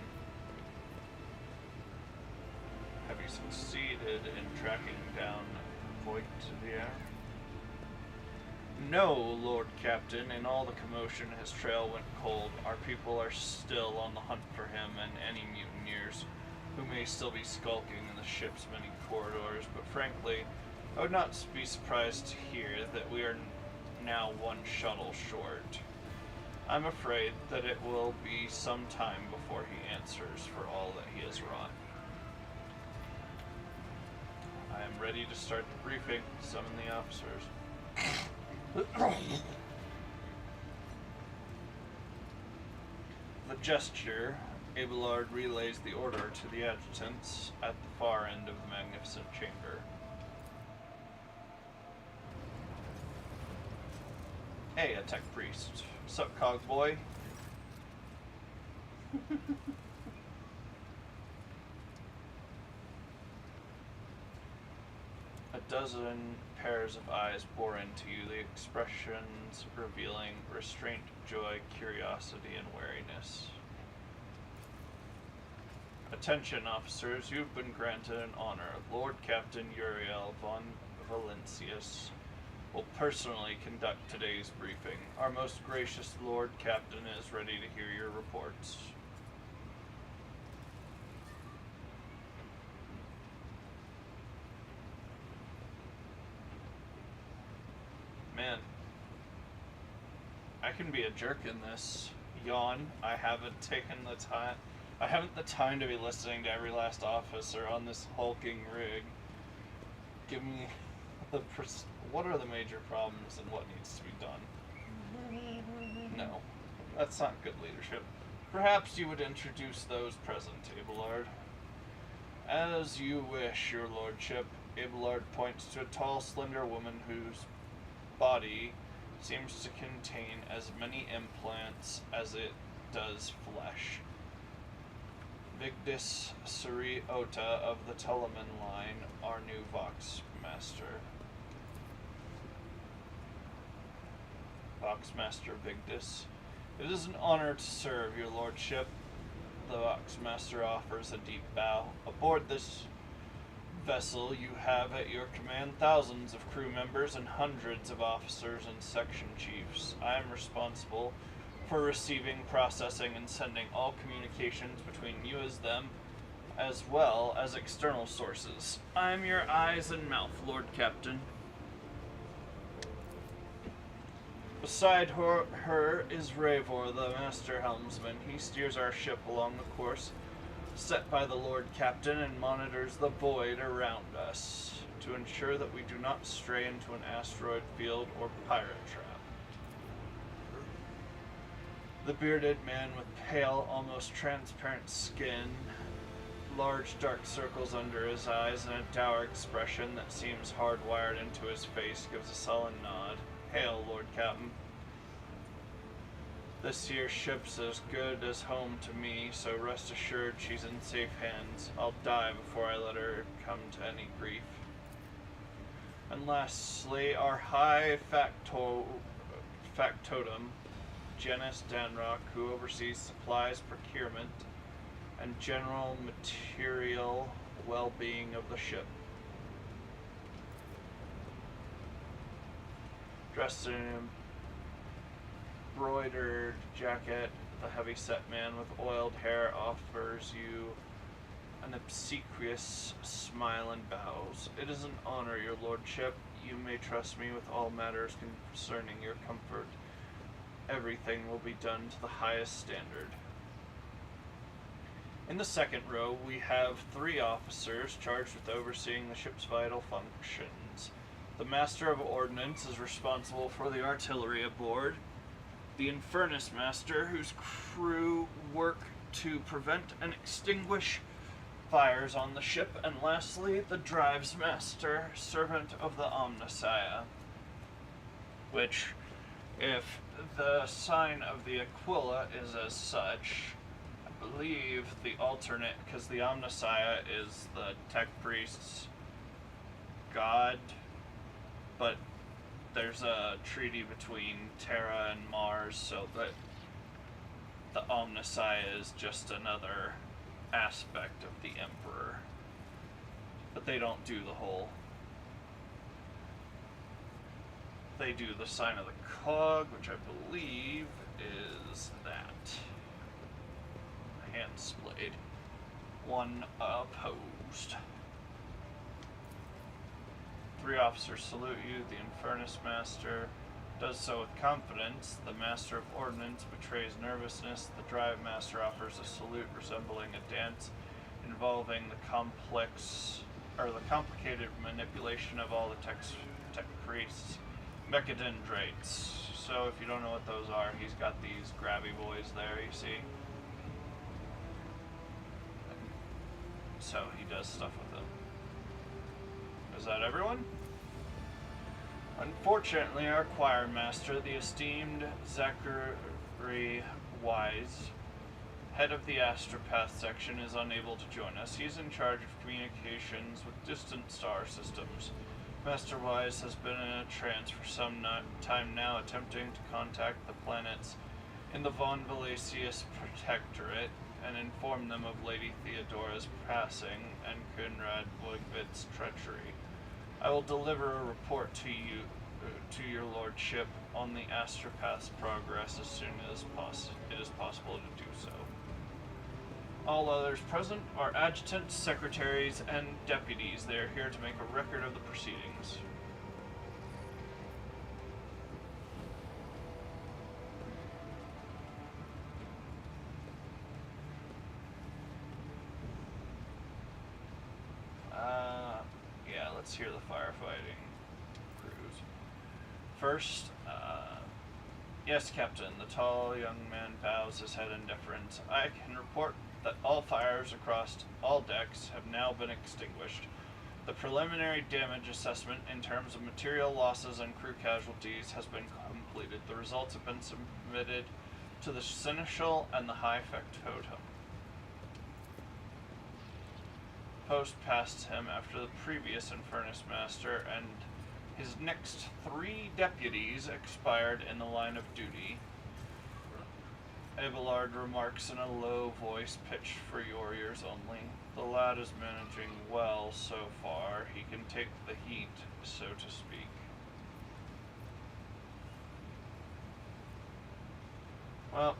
Have you succeeded in tracking down Voitivier? No, Lord Captain. In all the commotion, his trail went cold. Our people are still on the hunt for him and any mutineers who may still be skulking in the ship's many corridors, but frankly, I would not be surprised to hear that we are now 1 shuttle short. I'm afraid that it will be some time before he answers for all that he has wrought. I am ready to start the briefing. Summon the officers. The gesture, Abelard relays the order to the adjutants at the far end of the magnificent chamber. Hey, a tech priest. Sup, cog boy? A dozen pairs of eyes bore into you, the expressions revealing restraint, joy, curiosity, and wariness. Attention, officers, you've been granted an honor. Lord Captain Uriel von Valancius will personally conduct today's briefing. Our most gracious Lord Captain is ready to hear your reports. Man, I can be a jerk in this. Yawn. I haven't the time to be listening to every last officer on this hulking rig. Give me what are the major problems and what needs to be done? No, that's not good leadership. Perhaps you would introduce those present, Abelard. As you wish, your lordship. Abelard points to a tall, slender woman whose body seems to contain as many implants as it does flesh. Vigdis Suriota of the Telemann line, our new Vox Master. Vox Master Vigdis. It is an honor to serve, your lordship. The Vox Master offers a deep bow. Aboard this vessel, you have at your command thousands of crew members and hundreds of officers and section chiefs. I am responsible for receiving, processing, and sending all communications between you as them, as well as external sources. I am your eyes and mouth, Lord Captain. Beside her is Ravor, the master helmsman. He steers our ship along the course set by the Lord Captain and monitors the void around us to ensure that we do not stray into an asteroid field or pirate trap. The bearded man with pale, almost transparent skin, large dark circles under his eyes, and a dour expression that seems hardwired into his face gives a sullen nod. Hail, Lord Captain. This here ship's as good as home to me, so rest assured she's in safe hands. I'll die before I let her come to any grief. And lastly, our high factotum, Janice Danrock, who oversees supplies, procurement, and general material well-being of the ship. Dressed in an embroidered jacket, the heavy-set man with oiled hair offers you an obsequious smile and bows. It is an honor, your lordship. You may trust me with all matters concerning your comfort. Everything will be done to the highest standard. In the second row, we have 3 officers charged with overseeing the ship's vital functions. The Master of Ordnance is responsible for the artillery aboard. The Infernus Master, whose crew work to prevent and extinguish fires on the ship. And lastly, the Drives Master, servant of the Omnissiah, which, if the sign of the Aquila is as such, I believe the alternate, because the Omnissiah is the tech priest's god, but there's a treaty between Terra and Mars, so that the Omnissiah is just another aspect of the Emperor. But they don't do the whole. They do the sign of the cog, which I believe is that. Hand splayed. One opposed. 3 officers salute you. The Infernus Master does so with confidence. The Master of Ordnance betrays nervousness. The Drive Master offers a salute resembling a dance involving the complicated manipulation of all the tech priests. Mechadendrites. So if you don't know what those are, he's got these grabby boys there, you see. So he does stuff with them. Is that everyone? Unfortunately, our choir master, the esteemed Zachary Wise, head of the Astropath section, is unable to join us. He's in charge of communications with distant star systems. Master Wise has been in a trance for some time now, attempting to contact the planets in the Von Valesius Protectorate and inform them of Lady Theodora's passing and Kunrad Voigt's treachery. I will deliver a report to you, to your lordship, on the Astropath's progress as soon as it is possible to do so. All others present are adjutants, secretaries, and deputies. They are here to make a record of the proceedings. Yeah, let's hear the firefighting crews. First, yes, Captain. The tall young man bows his head in deference. I can report that all fires across all decks have now been extinguished. The preliminary damage assessment in terms of material losses and crew casualties has been completed. The results have been submitted to the Seneschal and the High Factotum. Post passed him after the previous Infernus Master and his next 3 deputies expired in the line of duty. Abelard remarks in a low voice pitched for your ears only. The lad is managing well so far. He can take the heat, so to speak. Well,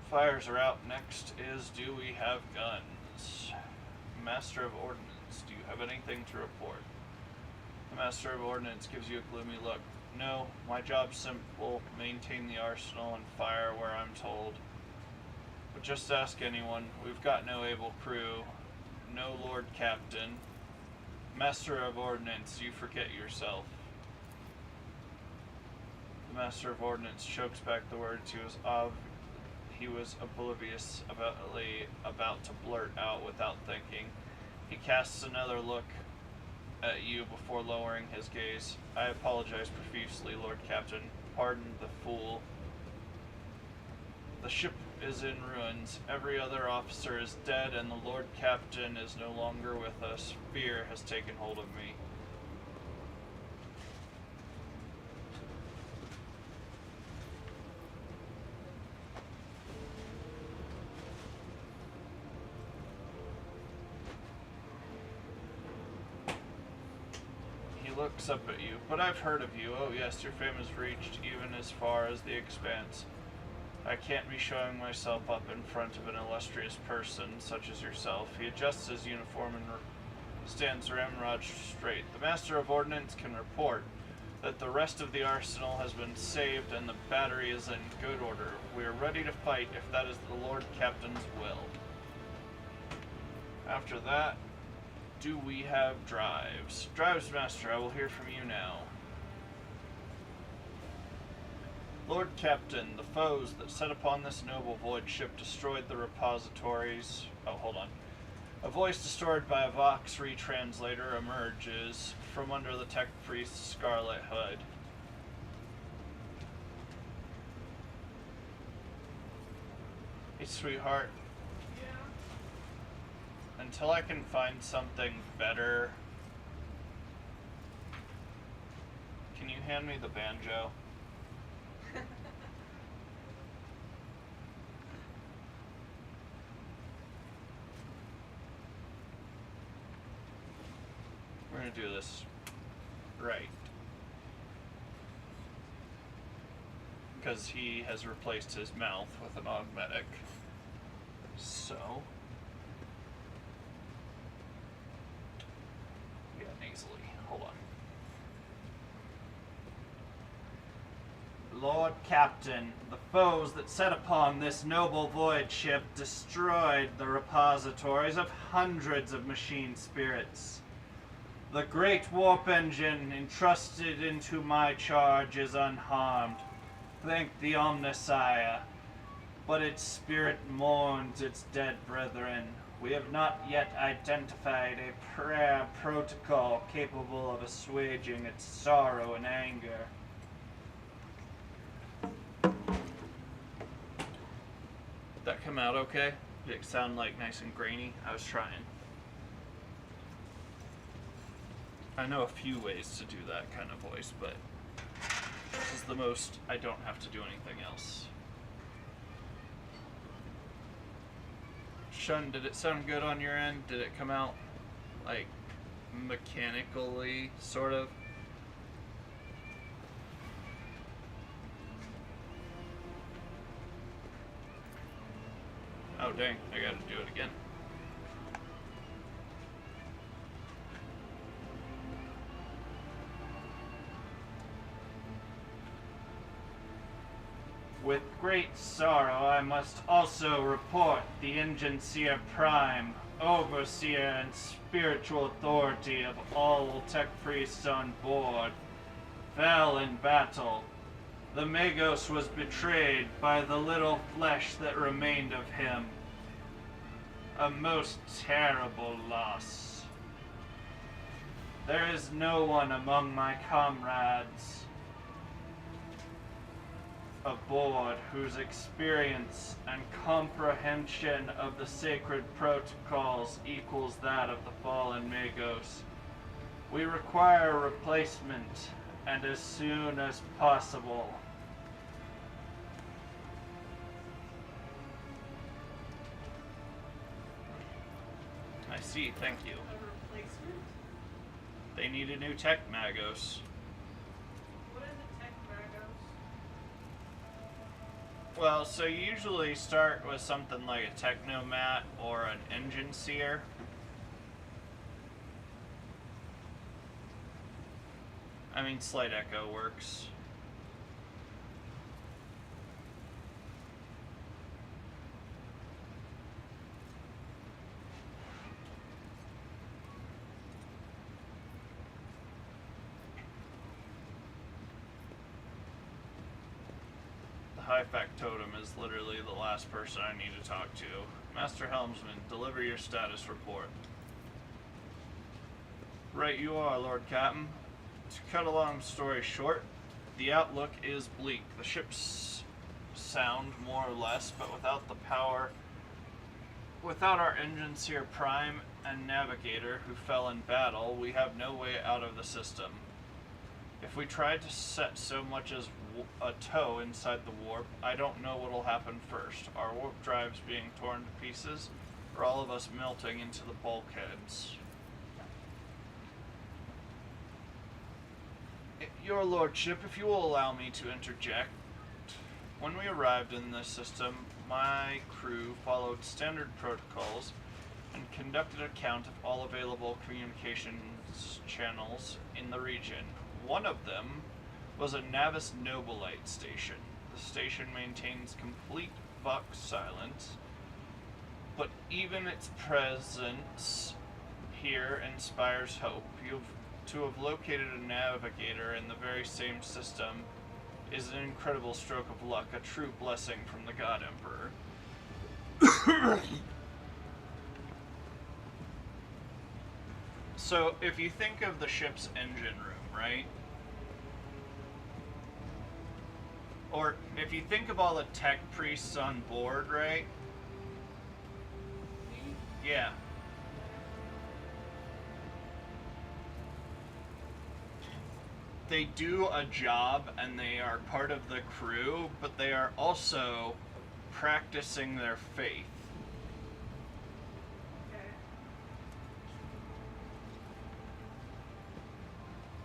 fires are out. Next is, do we have guns? Master of Ordnance, do you have anything to report? The Master of Ordnance gives you a gloomy look. No, my job's simple. Maintain the arsenal and fire where I'm told. But just ask anyone. We've got no able crew. No Lord Captain. Master of Ordnance, you forget yourself. The Master of Ordnance chokes back the words he was oblivious about to blurt out without thinking. He casts another look at you before lowering his gaze. I apologize profusely, Lord Captain. Pardon the fool. The ship is in ruins. Every other officer is dead, and the Lord Captain is no longer with us. Fear has taken hold of me. Looks up at you. But I've heard of you. Oh yes, your fame has reached even as far as the expanse. I can't be showing myself up in front of an illustrious person such as yourself. He adjusts his uniform and stands ramrod straight. The Master of Ordnance can report that the rest of the arsenal has been saved and the battery is in good order. We are ready to fight if that is the Lord Captain's will. After that, do we have drives? Drives, Master, I will hear from you now. Lord Captain, the foes that set upon this noble void ship destroyed the repositories. Oh, hold on. A voice distorted by a Vox retranslator emerges from under the tech priest's scarlet hood. Hey, sweetheart. Until I can find something better, can you hand me the banjo? We're gonna do this right. Because he has replaced his mouth with an augmetic. So... easily. Hold on. Lord Captain, the foes that set upon this noble void ship destroyed the repositories of hundreds of machine spirits. The great warp engine entrusted into my charge is unharmed. Thank the Omnissiah. But its spirit mourns its dead brethren. We have not yet identified a prayer protocol capable of assuaging its sorrow and anger. Did that come out okay? Did it sound like nice and grainy? I was trying. I know a few ways to do that kind of voice, but this is the most I don't have to do anything else. Shun, did it sound good on your end? Did it come out, like, mechanically, sort of? Oh, dang, I gotta do it again. With great sorrow, I must also report the Enginseer Prime, overseer and spiritual authority of all tech priests on board, fell in battle. The Magos was betrayed by the little flesh that remained of him. A most terrible loss. There is no one among my comrades aboard whose experience and comprehension of the sacred protocols equals that of the fallen Magos. We require a replacement, and as soon as possible. I see, thank you. A replacement? They need a new tech Magos. What is a tech Magos? Well, so you usually start with something like a Technomat or an Engine Seer. I mean, Slight Echo works. High Factotum is literally the last person I need to talk to. Master Helmsman, deliver your status report. Right you are, Lord Captain. To cut a long story short, the outlook is bleak. The ships sound more or less, but without the power, without our Engine Seer Prime and Navigator who fell in battle, we have no way out of the system. If we tried to set so much as a toe inside the warp, I don't know what'll happen first. Our warp drives being torn to pieces, or all of us melting into the bulkheads. Your Lordship, if you will allow me to interject. When we arrived in this system, my crew followed standard protocols and conducted a count of all available communications channels in the region. One of them was a Navis Nobilite station. The station maintains complete Vox silence, but even its presence here inspires hope. To have located a navigator in the very same system is an incredible stroke of luck, a true blessing from the God Emperor. So, if you think of the ship's engine room, right? Or if you think of all the tech priests on board, right? Yeah. They do a job and they are part of the crew, but they are also practicing their faith.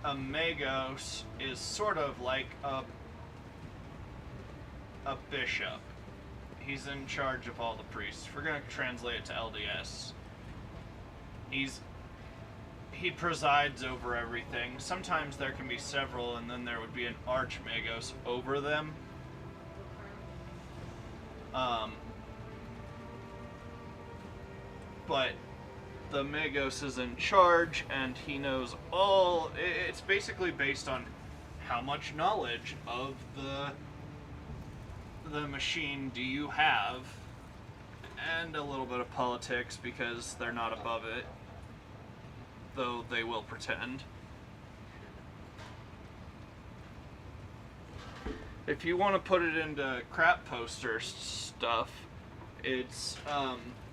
A Magos is sort of like a bishop. He's in charge of all the priests. If we're going to translate it to LDS, he presides over everything. Sometimes there can be several, and then there would be an Archmagos over them. But the Magos is in charge, and he knows all. It's basically based on how much knowledge of the machine do you have, and a little bit of politics because they're not above it, though they will pretend. If you want to put it into crap poster stuff, it's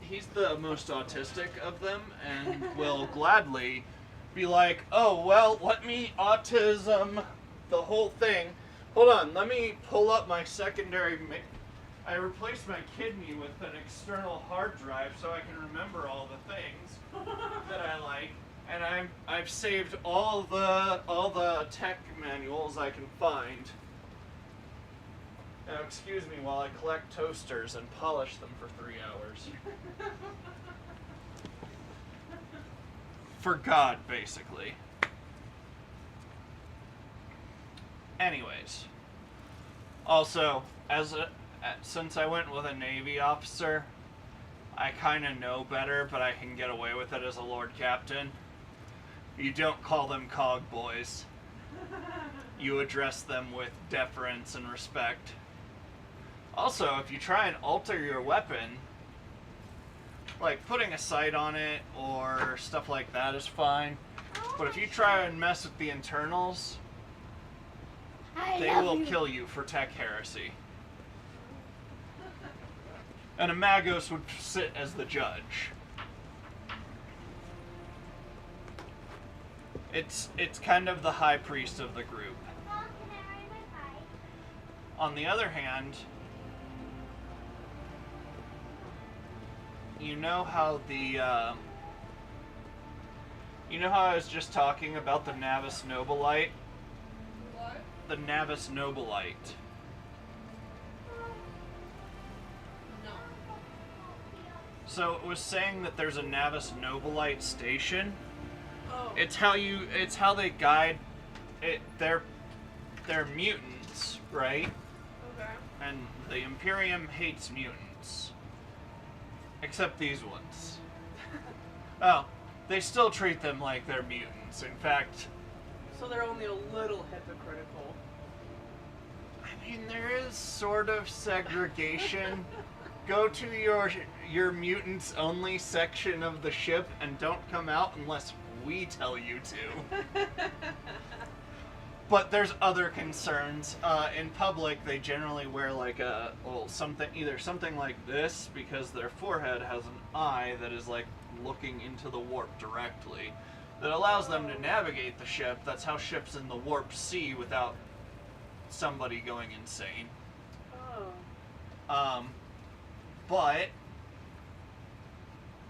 he's the most autistic of them and will gladly be like, oh well, let me autism the whole thing. Hold on, let me pull up my secondary. I replaced my kidney with an external hard drive so I can remember all the things that I like, and I've saved all the tech manuals I can find. Now excuse me while I collect toasters and polish them for 3 hours. For God, basically. Anyways, also, since I went with a Navy officer, I kind of know better, but I can get away with it as a Lord Captain. You don't call them cog boys. You address them with deference and respect. Also, if you try and alter your weapon, like putting a sight on it or stuff like that is fine, but if you try and mess with the internals, they will kill you for tech heresy. And a Magos would sit as the judge. It's kind of the high priest of the group. On the other hand, you know how you know how I was just talking about the Navis Nobilite? What? The Navis Nobilite. So it was saying that there's a Navis Nobilite station. Oh. It's how they guide it. They're mutants, right? Okay. And the Imperium hates mutants. Except these ones. Oh, they still treat them like they're mutants. In fact, So they're only a little hypocritical. I mean, there is sort of segregation. Go to your mutants only section of the ship and don't come out unless we tell you to. But there's other concerns. In public, they generally wear like either something like this, because their forehead has an eye that is like looking into the warp directly, that allows them to navigate the ship. That's how ships in the warp see without somebody going insane. Oh. But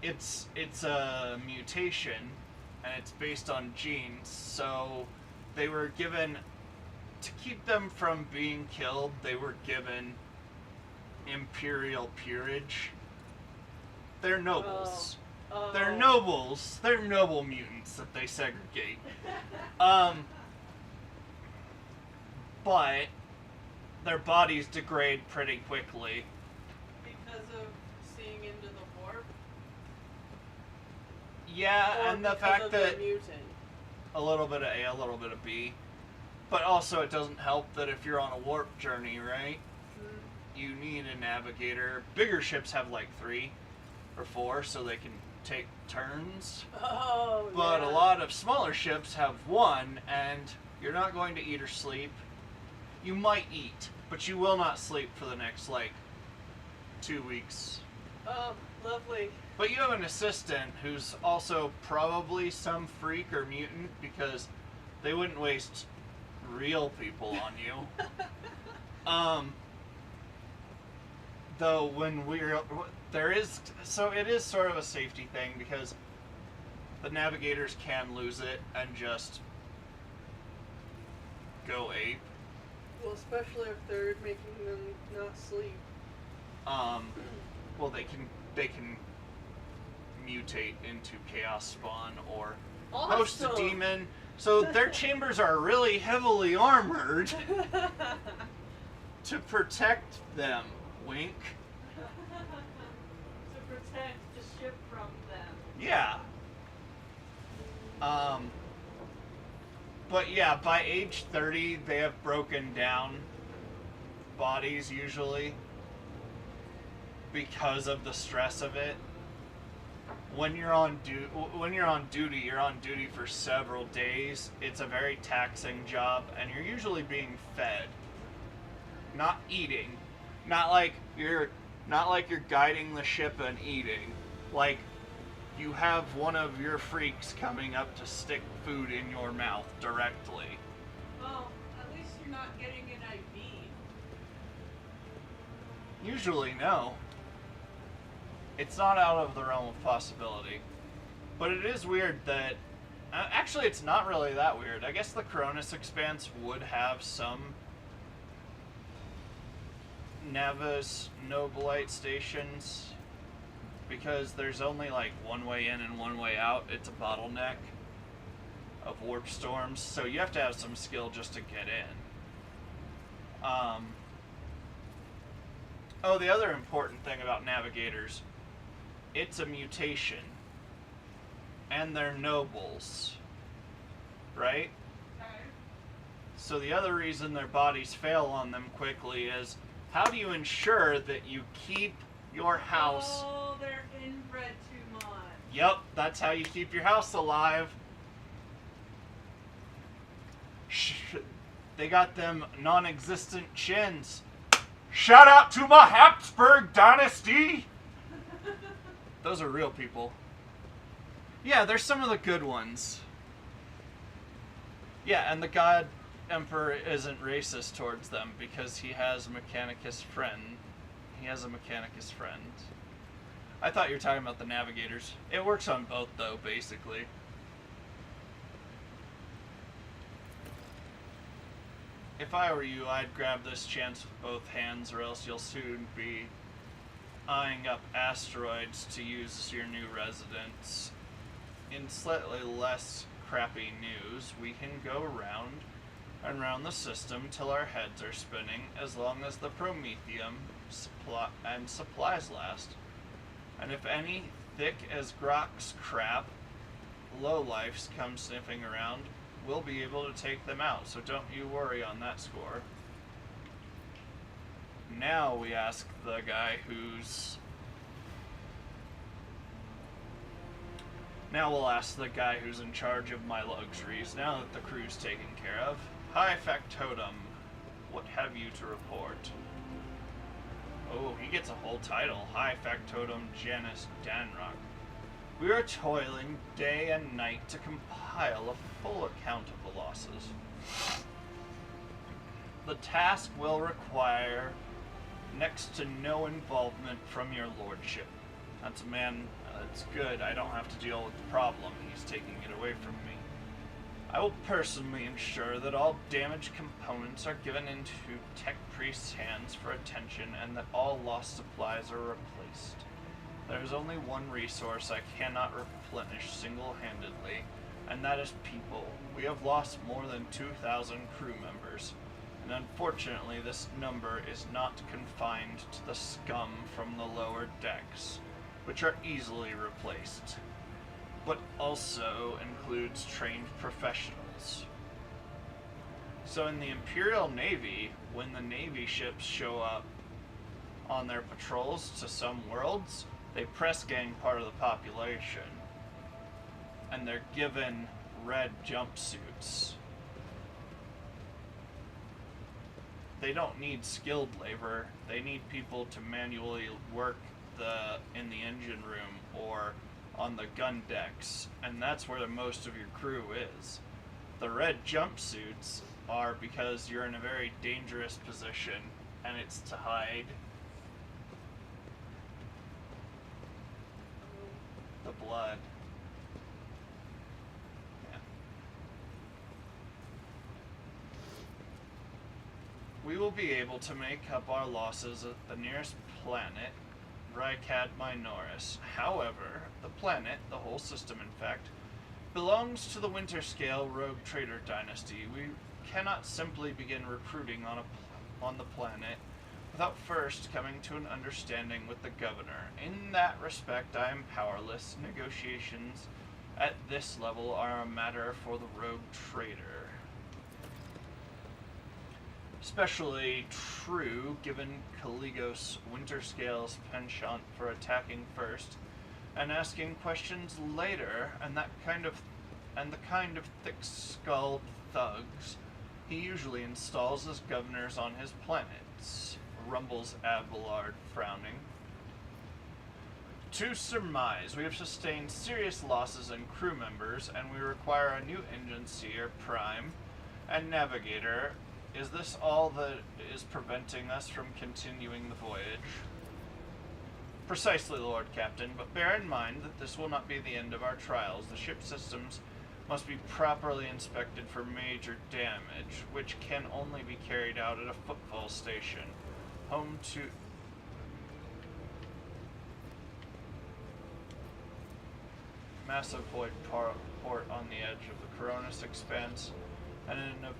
it's a mutation, and it's based on genes, so they were given, to keep them from being killed, they were given imperial peerage. They're nobles. Oh. They're nobles. They're noble mutants that they segregate. But their bodies degrade pretty quickly. Because of seeing into the warp? Yeah, Or and the because fact of that the mutant? a little bit of A, a little bit of B. But also it doesn't help that if you're on a warp journey, right? You need a navigator. Bigger ships have like 3 or 4, so they can take turns. Oh, But yeah. a lot of smaller ships have 1, and you're not going to eat or sleep. You might eat, but you will not sleep for the next, like, 2 weeks. Oh, lovely. But you have an assistant who's also probably some freak or mutant, because they wouldn't waste real people on you. Though when it is sort of a safety thing, because the navigators can lose it and just go ape. Well, especially if they're making them not sleep. Well, they can mutate into Chaos Spawn or Host a Awesome. Demon. So their chambers are really heavily armored to protect them. Wink. To protect the ship from them. Yeah. But yeah, by age 30, they have broken down bodies usually because of the stress of it. When you're on duty, you're on duty for several days. It's a very taxing job, and you're usually being fed, not eating. Not like you're guiding the ship and eating. Like, you have one of your freaks coming up to stick food in your mouth directly. Well, at least you're not getting an IV. Usually, no. It's not out of the realm of possibility. But it is weird that... actually, it's not really that weird. I guess the Cronus Expanse would have some Navis Nobilite stations, because there's only like one way in and one way out. It's a bottleneck of warp storms, so you have to have some skill just to get in. Oh, the other important thing about navigators, it's a mutation, and they're nobles, right? Okay. So the other reason their bodies fail on them quickly is, how do you ensure that you keep your house... Oh, they're inbred too much. Yep, that's how you keep your house alive. They got them non-existent chins. Shout out to my Habsburg dynasty! Those are real people. Yeah, there's some of the good ones. Yeah, and the God Emperor isn't racist towards them because he has a Mechanicus friend. He has a Mechanicus friend. I thought you were talking about the navigators. It works on both, though, basically. If I were you, I'd grab this chance with both hands, or else you'll soon be eyeing up asteroids to use as your new residence. In slightly less crappy news, we can go round and round the system till our heads are spinning, as long as the promethium supplies last. And if any thick as Grok's crap lowlifes come sniffing around, we'll be able to take them out, so don't you worry on that score. Now we ask the guy who's... Now we'll ask the guy who's in charge of my luxuries, now that the crew's taken care of. Hi, Factotum. What have you to report? Oh, he gets a whole title. Hi, Factotum Janus Danrock. We are toiling day and night to compile a full account of the losses. The task will require next to no involvement from your lordship. That's a man, it's good. I don't have to deal with the problem. He's taking it away from me. I will personally ensure that all damaged components are given into tech priests' hands for attention and that all lost supplies are replaced. There is only one resource I cannot replenish single-handedly, and that is people. We have lost more than 2,000 crew members, and unfortunately this number is not confined to the scum from the lower decks, which are easily replaced, but also includes trained professionals. So in the Imperial Navy, when the Navy ships show up on their patrols to some worlds, they press gang part of the population, and they're given red jumpsuits. They don't need skilled labor, they need people to manually work in the engine room or on the gun decks, and that's where most of your crew is. The red jumpsuits are because you're in a very dangerous position, and it's to hide the blood. Yeah. We will be able to make up our losses at the nearest planet, Rykad Minoris. However, the planet, the whole system in fact, belongs to the Winterscale Rogue Trader Dynasty. We cannot simply begin recruiting on the planet without first coming to an understanding with the governor. In that respect, I am powerless. Negotiations at this level are a matter for the Rogue Trader. Especially true given Caligos Winterscale's penchant for attacking first and asking questions later, and the kind of thick-skulled thugs he usually installs as governors on his planets, rumbles Abelard, frowning. To surmise, we have sustained serious losses in crew members, and we require a new engine seer, prime, and navigator. Is this all that is preventing us from continuing the voyage? Precisely, Lord Captain, but bear in mind that this will not be the end of our trials. The ship systems must be properly inspected for major damage, which can only be carried out at a footfall station. Home to... massive void port on the edge of the Coronis Expanse, and in a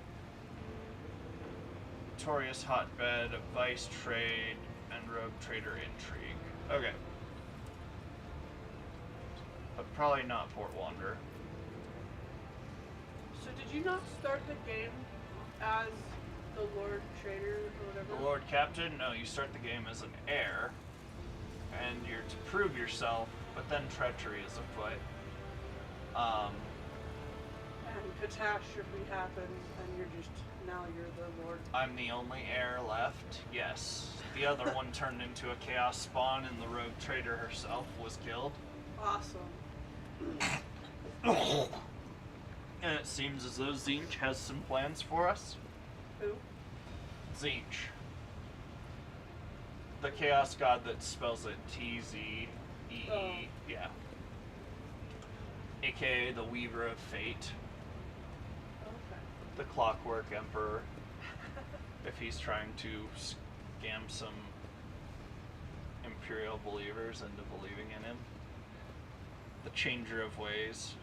notorious hotbed of vice trade and rogue trader intrigue. Okay. But probably not Port Wander. So did you not start the game as the Lord Trader or whatever? The Lord Captain? No, you start the game as an heir, and you're to prove yourself, but then treachery is afoot. And catastrophe happens, and now you're the Lord. I'm the only heir left, yes. The other one turned into a chaos spawn, and the rogue trader herself was killed. Awesome. And it seems as though Zinch has some plans for us. Who? Zinch. The chaos god that spells it T-Z-E-E. Oh. Yeah. AKA the Weaver of Fate. Okay. The Clockwork Emperor. If he's trying to scam some Imperial believers into believing in him. The changer of ways.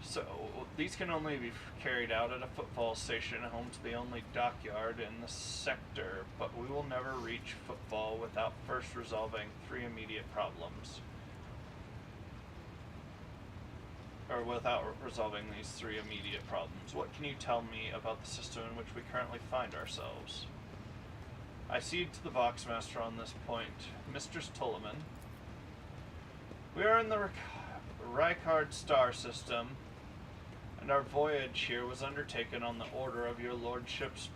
So, these can only be carried out at a football station home to the only dockyard in the sector, but we will never reach football without first resolving 3 immediate problems. Or without resolving these 3 immediate problems. What can you tell me about the system in which we currently find ourselves? I cede to the Voxmaster on this point. Mistress Tulaman, we are in the Rykard star system, and our voyage here was undertaken on the order of your lordship's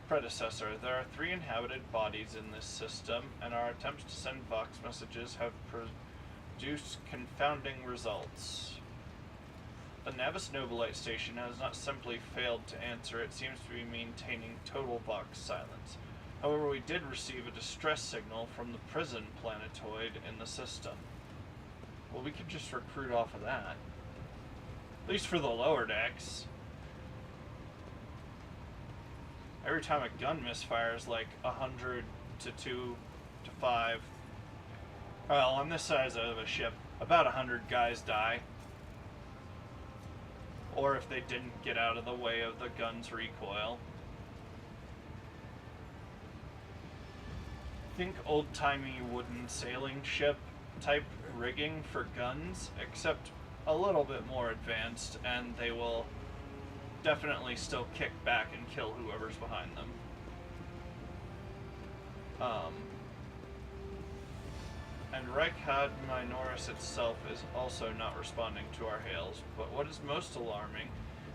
predecessor. There are 3 inhabited bodies in this system, and our attempts to send Vox messages have produced confounding results. The Navis Nobilite station has not simply failed to answer, it seems to be maintaining total Vox silence. However, we did receive a distress signal from the prison planetoid in the system. Well, we could just recruit off of that. At least for the lower decks. Every time a gun misfires, like 100 to 2 to 5. Well, on this size of a ship, about 100 guys die. Or if they didn't get out of the way of the gun's recoil. Think old-timey wooden sailing ship type rigging for guns, except a little bit more advanced, and they will definitely still kick back and kill whoever's behind them. And Reichad Minoris itself is also not responding to our hails, but what is most alarming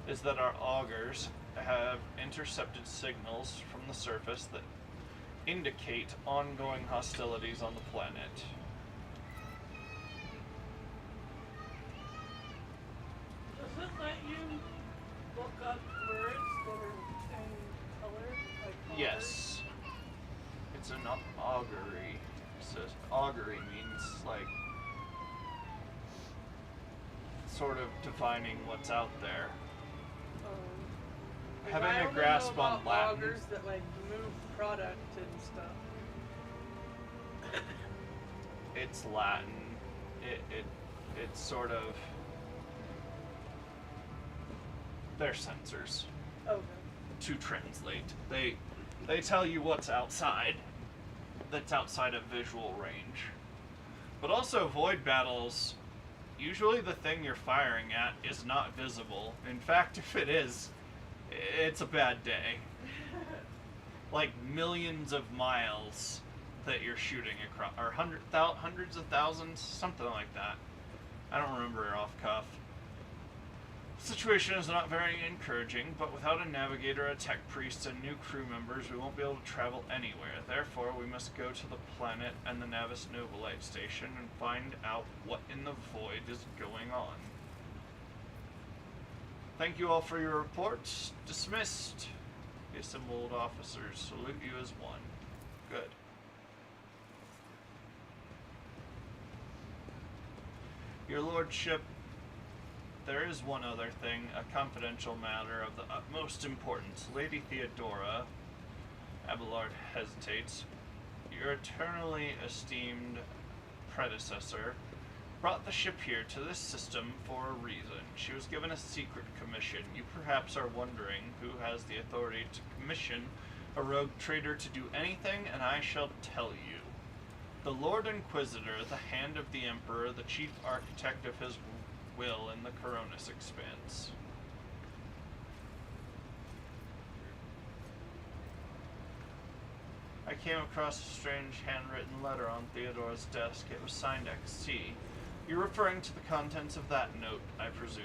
is that our augurs have intercepted signals from the surface that indicate ongoing hostilities on the planet. Does it let you look up words that are in color? Like colors? Yes. It's an augury. So augury means, like, sort of defining what's out there. Like Having I a only grasp know on about Latin. augurs that like move product and stuff. It's Latin. It's sort of, they're sensors Okay. to translate. They tell you what's outside. That's outside of visual range. But also void battles, usually the thing you're firing at is not visible. In fact, if it is, it's a bad day. Like millions of miles that you're shooting across, or hundreds of thousands, something like that. I don't remember off cuff. The situation is not very encouraging, but without a navigator, a tech priest, and new crew members, we won't be able to travel anywhere. Therefore, we must go to the planet and the Navis Nobilite station and find out what in the void is going on. Thank you all for your reports. Dismissed. The assembled officers salute you as one. Good. Your lordship, there is one other thing, a confidential matter of the utmost importance. Lady Theodora, Abelard hesitates, your eternally esteemed predecessor, brought the ship here to this system for a reason. She was given a secret commission. You perhaps are wondering who has the authority to commission a rogue trader to do anything, and I shall tell you. The Lord Inquisitor, the hand of the Emperor, the chief architect of his will in the Coronis expanse. I came across a strange handwritten letter on Theodora's desk. It was signed XC. You're referring to the contents of that note, I presume?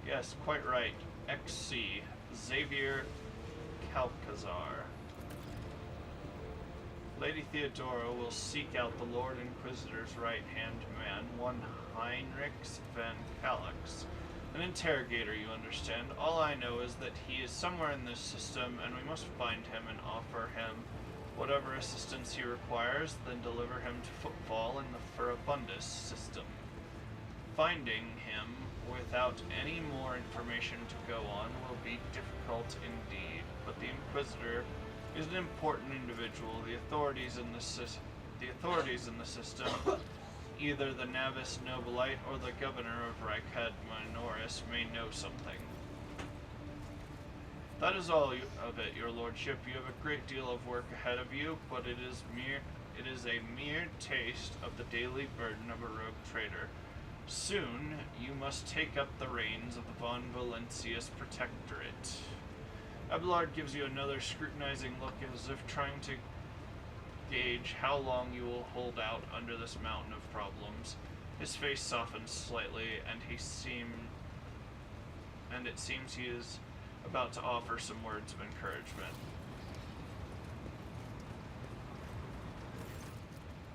Yes, quite right. XC. Xavier Calcazar. Lady Theodora will seek out the Lord Inquisitor's right-hand man, one Heinrich van Calix, An interrogator, you understand. All I know is that he is somewhere in this system, and we must find him and offer him whatever assistance he requires, then deliver him to Footfall in the Furibundus system. Finding him without any more information to go on will be difficult indeed, but the Inquisitor is an important individual. The authorities in the system, either the Navis Nobilite or the governor of Reichad Minoris, may know something. That is all of it, your lordship. You have a great deal of work ahead of you, but it is a mere taste of the daily burden of a rogue trader. Soon, you must take up the reins of the Von Valancius Protectorate. Abelard gives you another scrutinizing look as if trying to gauge how long you will hold out under this mountain of problems. His face softens slightly, and it seems he is about to offer some words of encouragement.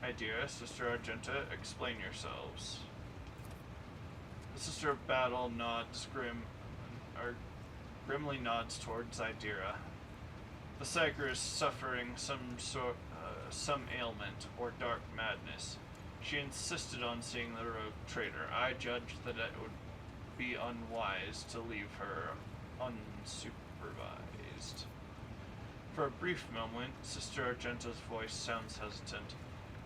Idea, Sister Argenta, explain yourselves. The Sister of Battle grimly nods towards Idira. The Psyker is suffering some ailment or dark madness. She insisted on seeing the rogue trader. I judged that it would be unwise to leave her unsupervised. For a brief moment, Sister Argenta's voice sounds hesitant.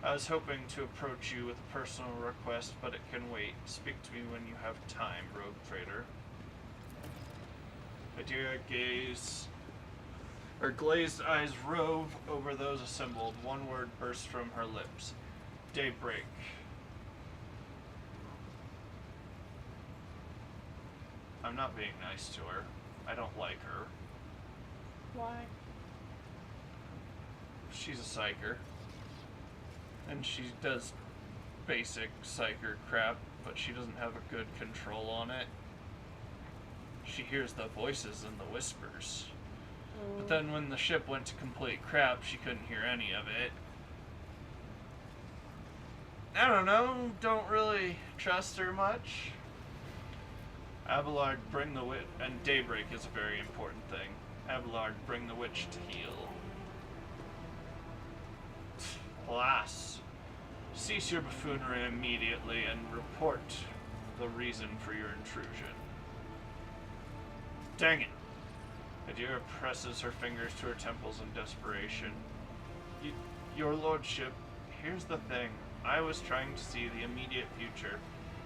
I was hoping to approach you with a personal request, but it can wait. Speak to me when you have time, rogue trader. Idira glazed eyes rove over those assembled. One word bursts from her lips. Daybreak. I'm not being nice to her. I don't like her. Why? She's a psyker. And she does basic psyker crap, but she doesn't have a good control on it. She hears the voices and the whispers. But then when the ship went to complete crap, she couldn't hear any of it. I don't know, don't really trust her much. Abelard, bring the witch, and daybreak is a very important thing. Abelard, bring the witch to heal. Alas, cease your buffoonery immediately and report the reason for your intrusion. Dang it! Idira presses her fingers to her temples in desperation. Your lordship, here's the thing. I was trying to see the immediate future,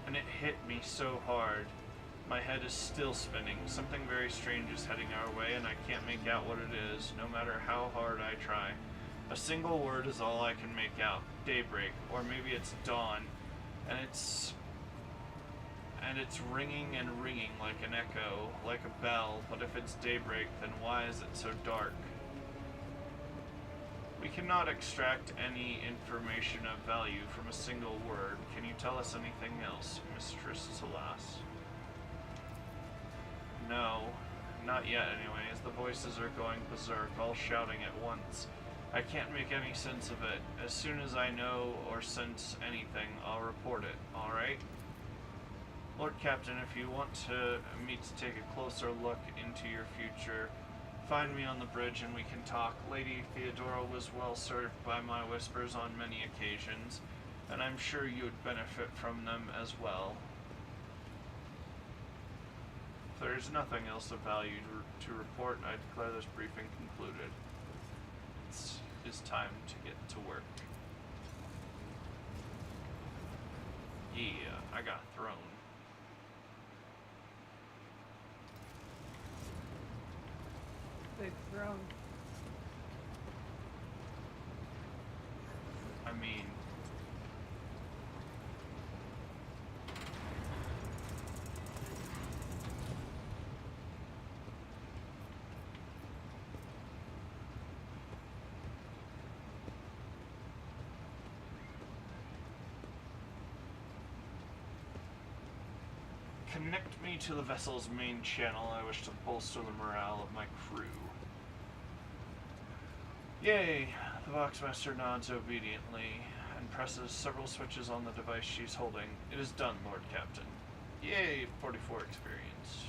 and it hit me so hard. My head is still spinning. Something very strange is heading our way, and I can't make out what it is, no matter how hard I try. A single word is all I can make out. Daybreak, or maybe it's dawn, and it's ringing and ringing like an echo, like a bell, but if it's daybreak, then why is it so dark? We cannot extract any information of value from a single word. Can you tell us anything else, Mistress Salas? No, not yet anyways. The voices are going berserk, all shouting at once. I can't make any sense of it. As soon as I know or sense anything, I'll report it, alright? Lord Captain, if you want me to take a closer look into your future, find me on the bridge and we can talk. Lady Theodora was well served by my whispers on many occasions, and I'm sure you would benefit from them as well. If there is nothing else of value to report, I declare this briefing concluded. It's time to get to work. Yeah, I got a throne. Big throne. I mean, connect me to the vessel's main channel. I wish to bolster the morale of my crew. Yay! The Voxmaster nods obediently and presses several switches on the device she's holding. It is done, Lord Captain. Yay, 44 experience.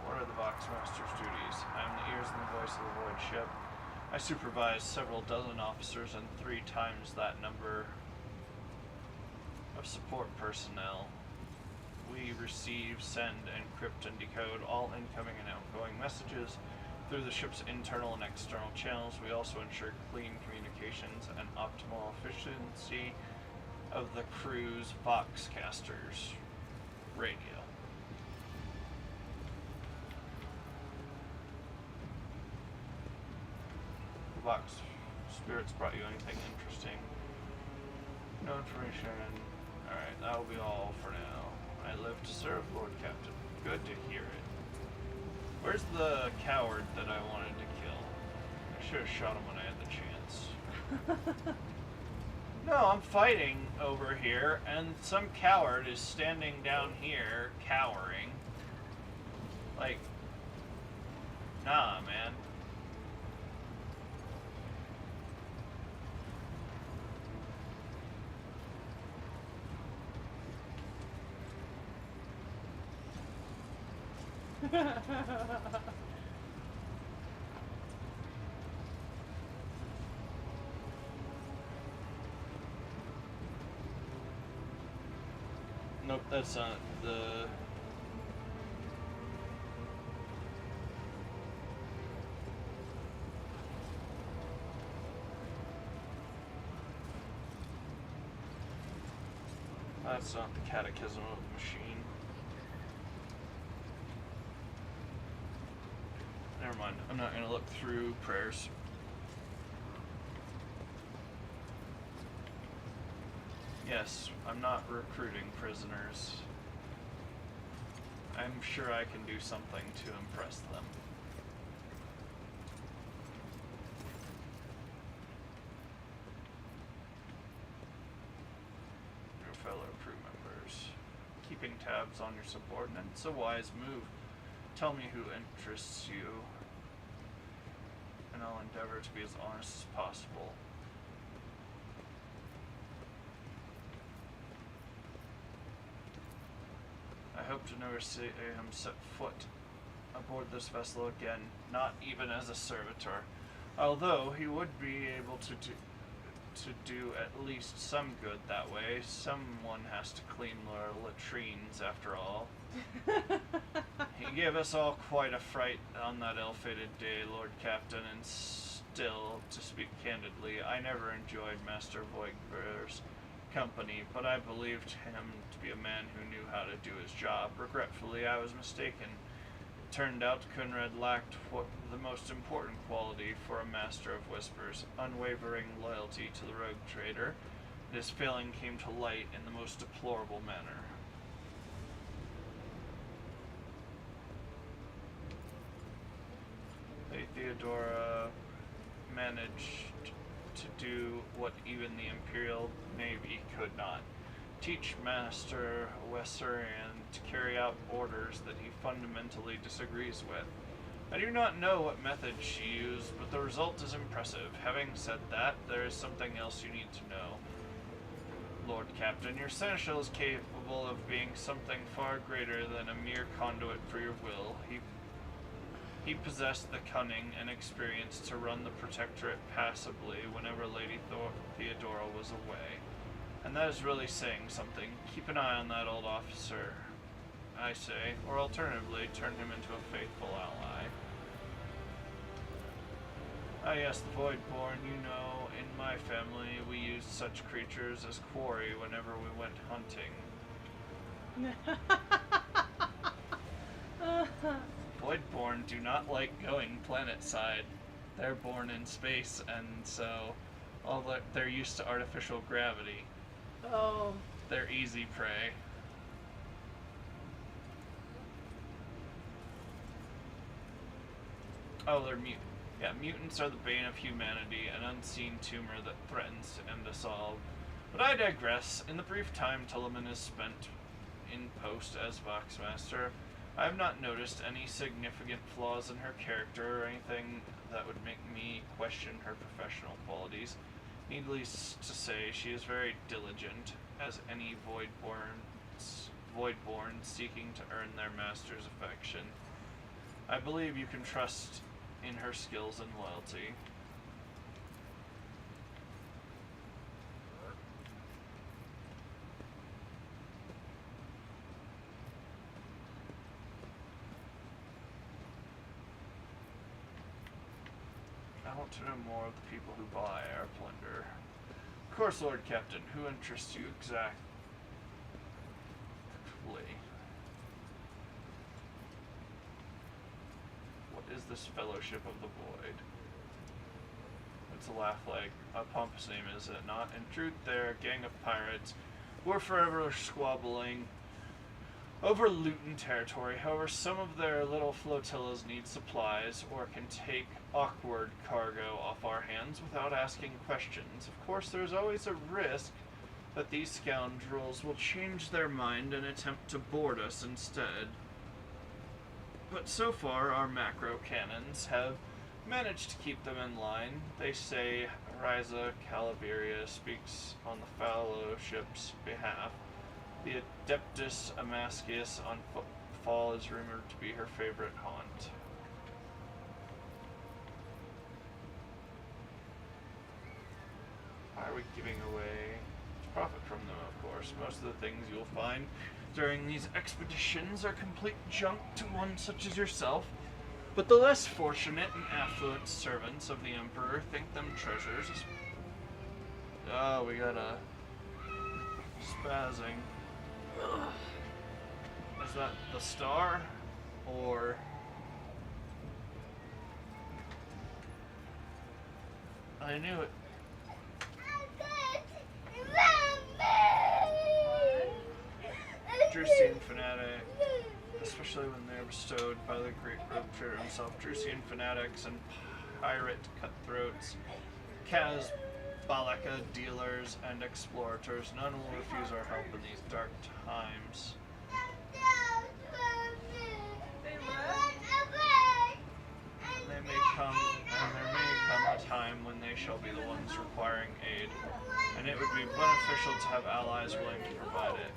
What are the Boxmaster's duties? I am the ears and the voice of the void ship. I supervise several dozen officers and 3 times that number of support personnel. We receive, send, encrypt, and decode all incoming and outgoing messages through the ship's internal and external channels. We also ensure clean communications and optimal efficiency of the crew's Voxcaster's radio. Vox spirits brought you anything interesting? No information. Alright, that'll be all for now. I live to serve, Lord Captain. Good to hear it. Where's the coward that I wanted to kill? I should have shot him when I had the chance. No, I'm fighting over here, and some coward is standing down here, cowering. Like, nah, man. Nope, that's not the... That's not the Catechism of the Machine. Never mind, I'm not gonna look through prayers. Yes, I'm not recruiting prisoners. I'm sure I can do something to impress them. Your fellow crew members. Keeping tabs on your subordinates, a wise move. Tell me who interests you, and I'll endeavor to be as honest as possible. I hope to never see him set foot aboard this vessel again, not even as a servitor, although he would be able to do at least some good that way. Someone has to clean our latrines, after all. He gave us all quite a fright on that ill-fated day, Lord Captain, and still, to speak candidly, I never enjoyed Master Voigtberg's company, but I believed him to be a man who knew how to do his job. Regretfully, I was mistaken. It turned out Kunrad lacked what the most important quality for a Master of Whispers, unwavering loyalty to the rogue trader. His failing came to light in the most deplorable manner. Lady Theodora managed to do what even the Imperial Navy could not. Teach Master Wesserian to carry out orders that he fundamentally disagrees with. I do not know what method she used, but the result is impressive. Having said that, there is something else you need to know. Lord Captain, your seneschal is capable of being something far greater than a mere conduit for your will. He possessed the cunning and experience to run the Protectorate passably whenever Lady Theodora was away. And that is really saying something. Keep an eye on that old officer, I say, or alternatively, turn him into a faithful ally. Ah yes, the Voidborn, you know, in my family we used such creatures as quarry whenever we went hunting. Voidborn do not like going planet-side. They're born in space, and so they're used to artificial gravity. Oh. They're easy prey. Oh, they're mutant. Yeah, mutants are the bane of humanity, an unseen tumor that threatens to end us all. But I digress. In the brief time Tillman is spent in post as Voxmaster, I have not noticed any significant flaws in her character or anything that would make me question her professional qualities. Needless to say, she is very diligent, as any voidborn seeking to earn their master's affection. I believe you can trust in her skills and loyalty. I want to know more of the people who buy our plunder. Of course, Lord Captain, who interests you exactly? What is this Fellowship of the Void? It's a laugh like a pompous name, is it not? In truth, they're a gang of pirates who are forever squabbling over Luton territory. However, some of their little flotillas need supplies or can take awkward cargo off our hands without asking questions. Of course, there's always a risk that these scoundrels will change their mind and attempt to board us instead. But so far, our macro cannons have managed to keep them in line. They say Ryza Calaveria speaks on the Fellowship's behalf. The Adeptus Amascius on footfall is rumored to be her favorite haunt. Why are we giving away profit from them, of course? Most of the things you'll find during these expeditions are complete junk to one such as yourself, but the less fortunate and affluent servants of the Emperor think them treasures. Oh, we got a spazzing. Ugh. Is that the star? Or... I knew it. Drusian fanatic, especially when they're bestowed by the great rogue trader himself. Drusian fanatics and pirate cutthroats, Balaka dealers and explorators, none will refuse our help in these dark times. There may come a time when they shall be the ones requiring aid, and it would be beneficial to have allies willing to provide it.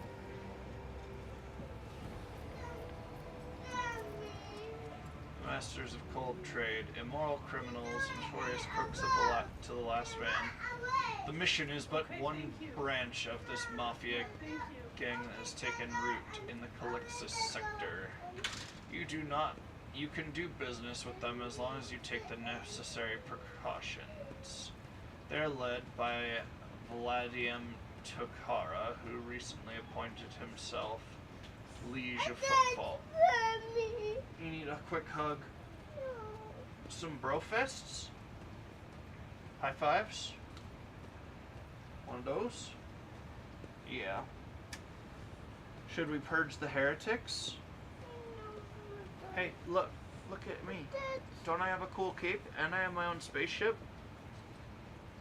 Masters of cold trade, immoral criminals, notorious crooks to the last man. The mission is but one branch of this mafia gang that has taken root in the Calixus sector. You can do business with them as long as you take the necessary precautions. They're led by Vladium Tokhara, who recently appointed himself Liege of Footfall. You need a quick hug? Some bro fists? High fives? One of those? Yeah. Should we purge the heretics? Hey, look at me. Don't I have a cool cape and I have my own spaceship?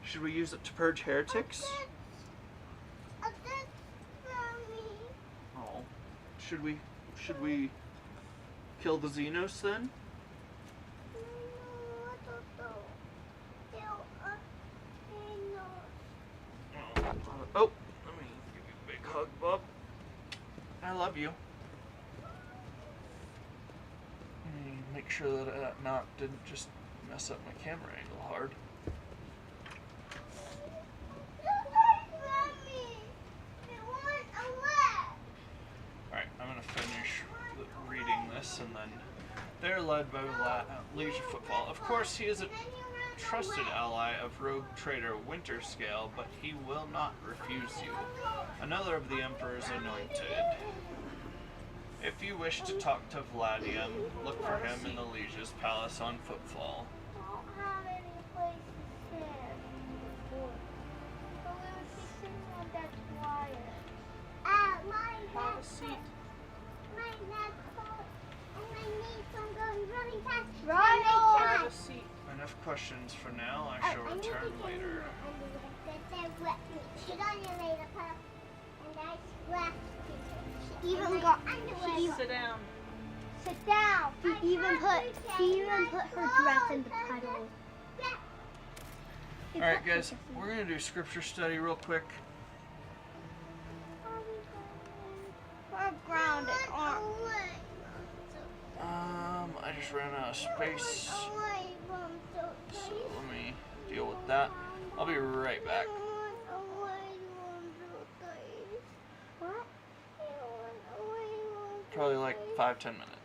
Should we use it to purge heretics? Oh. Should we kill the Xenos then? Oh, let me give you a big hug, bub. I love you. Make sure that that knot didn't just mess up my camera angle hard. Alright, I'm going to finish reading this, and then they're led by Liege of Footfall. Of course, he is a trusted ally of rogue trader Winterscale, but he will not refuse you. Another of the Emperor's anointed. If you wish to talk to Vladium, look for him in the Liege's palace on Footfall. Have a seat. Have a seat. Enough questions for now. I shall return later. Sit down. Sit down. She even put her dress in the puddle. Alright, guys, we're going to do scripture study real quick. We're grounded, aren't we? I just ran out of space. So let me deal with that. I'll be right back. Probably like 5-10 minutes.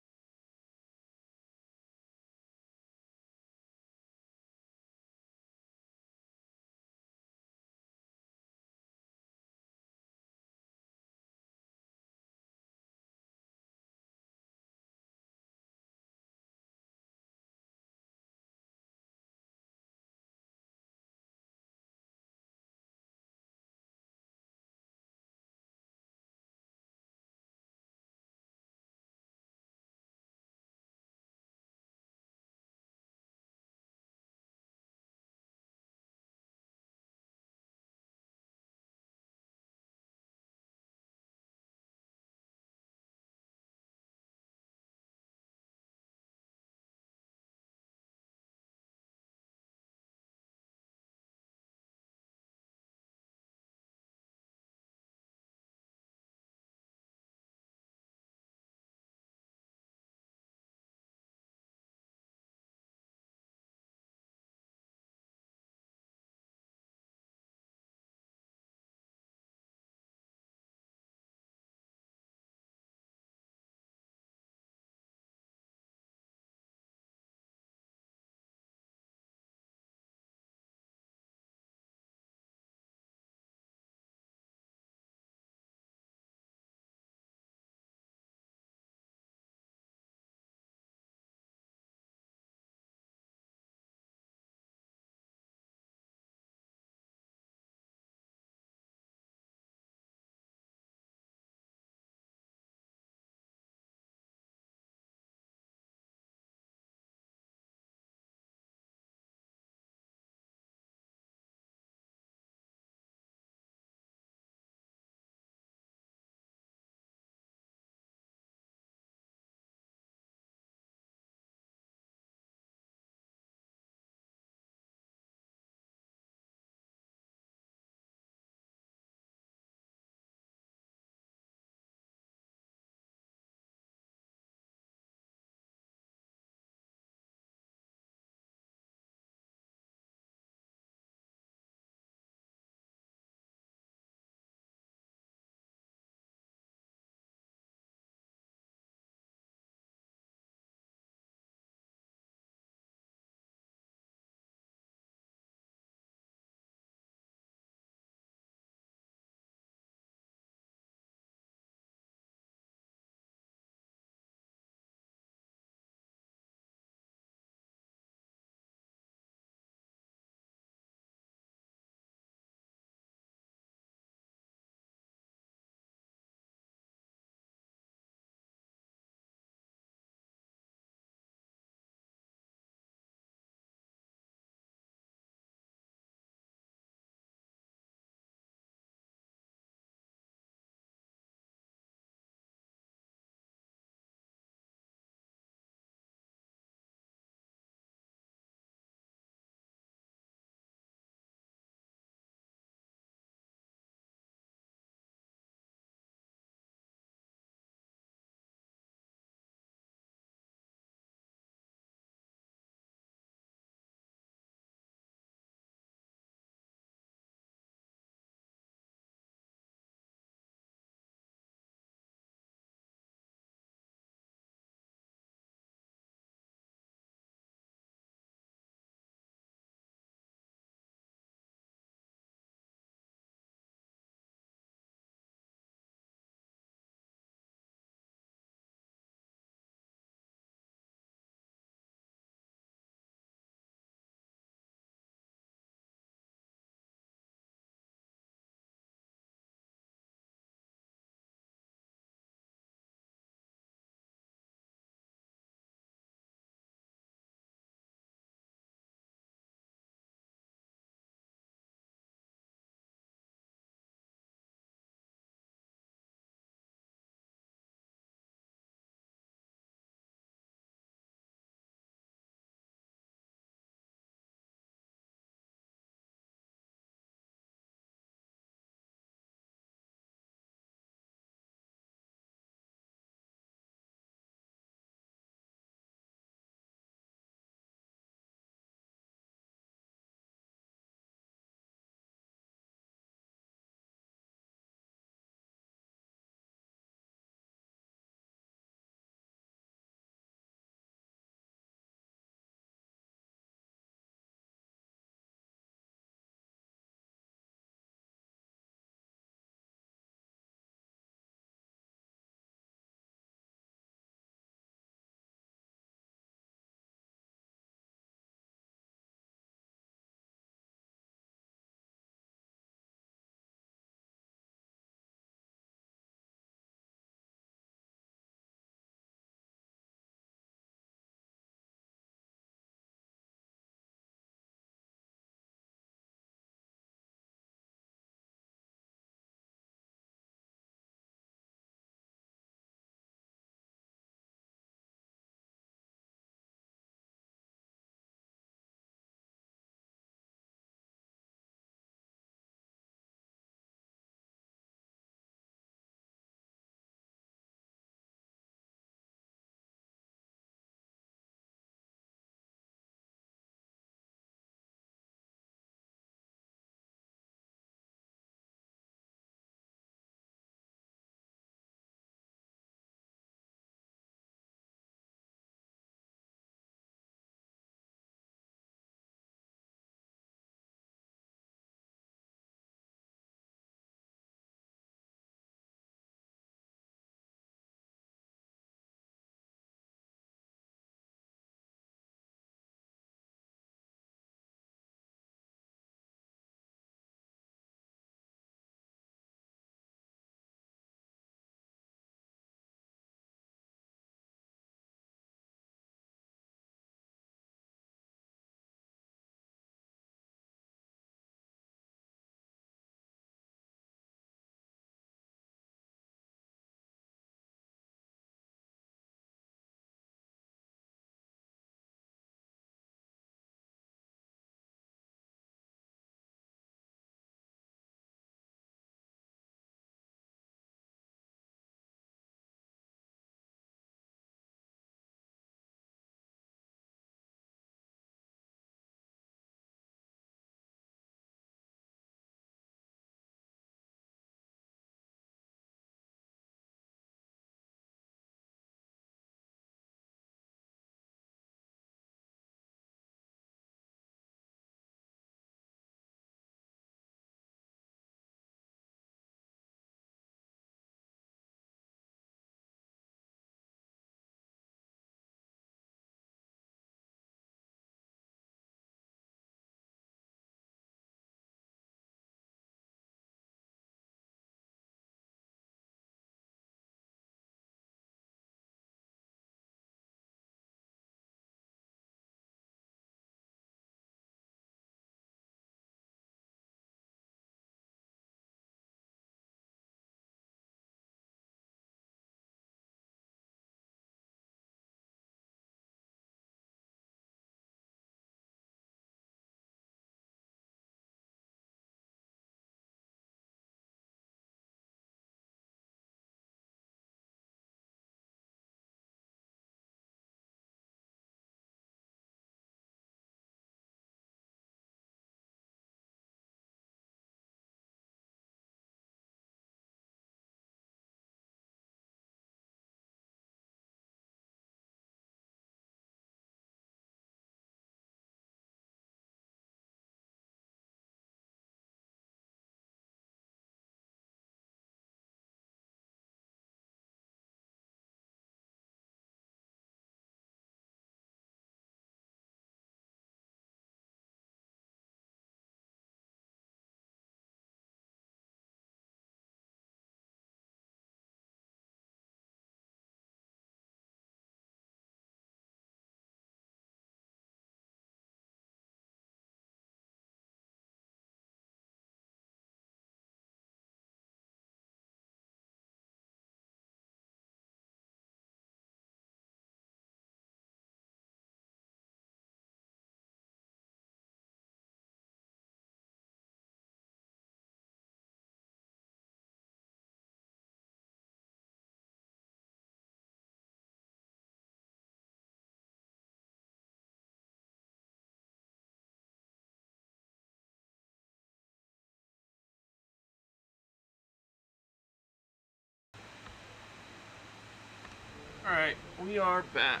Alright, we are back.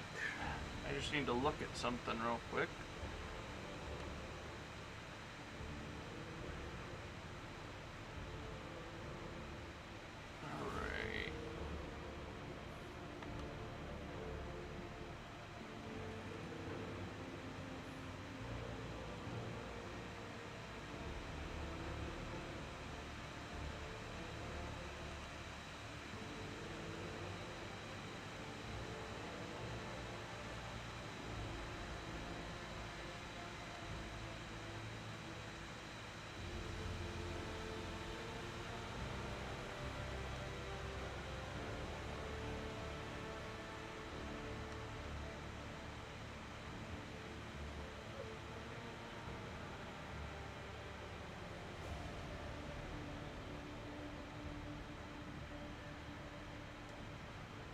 I just need to look at something real quick. Alright.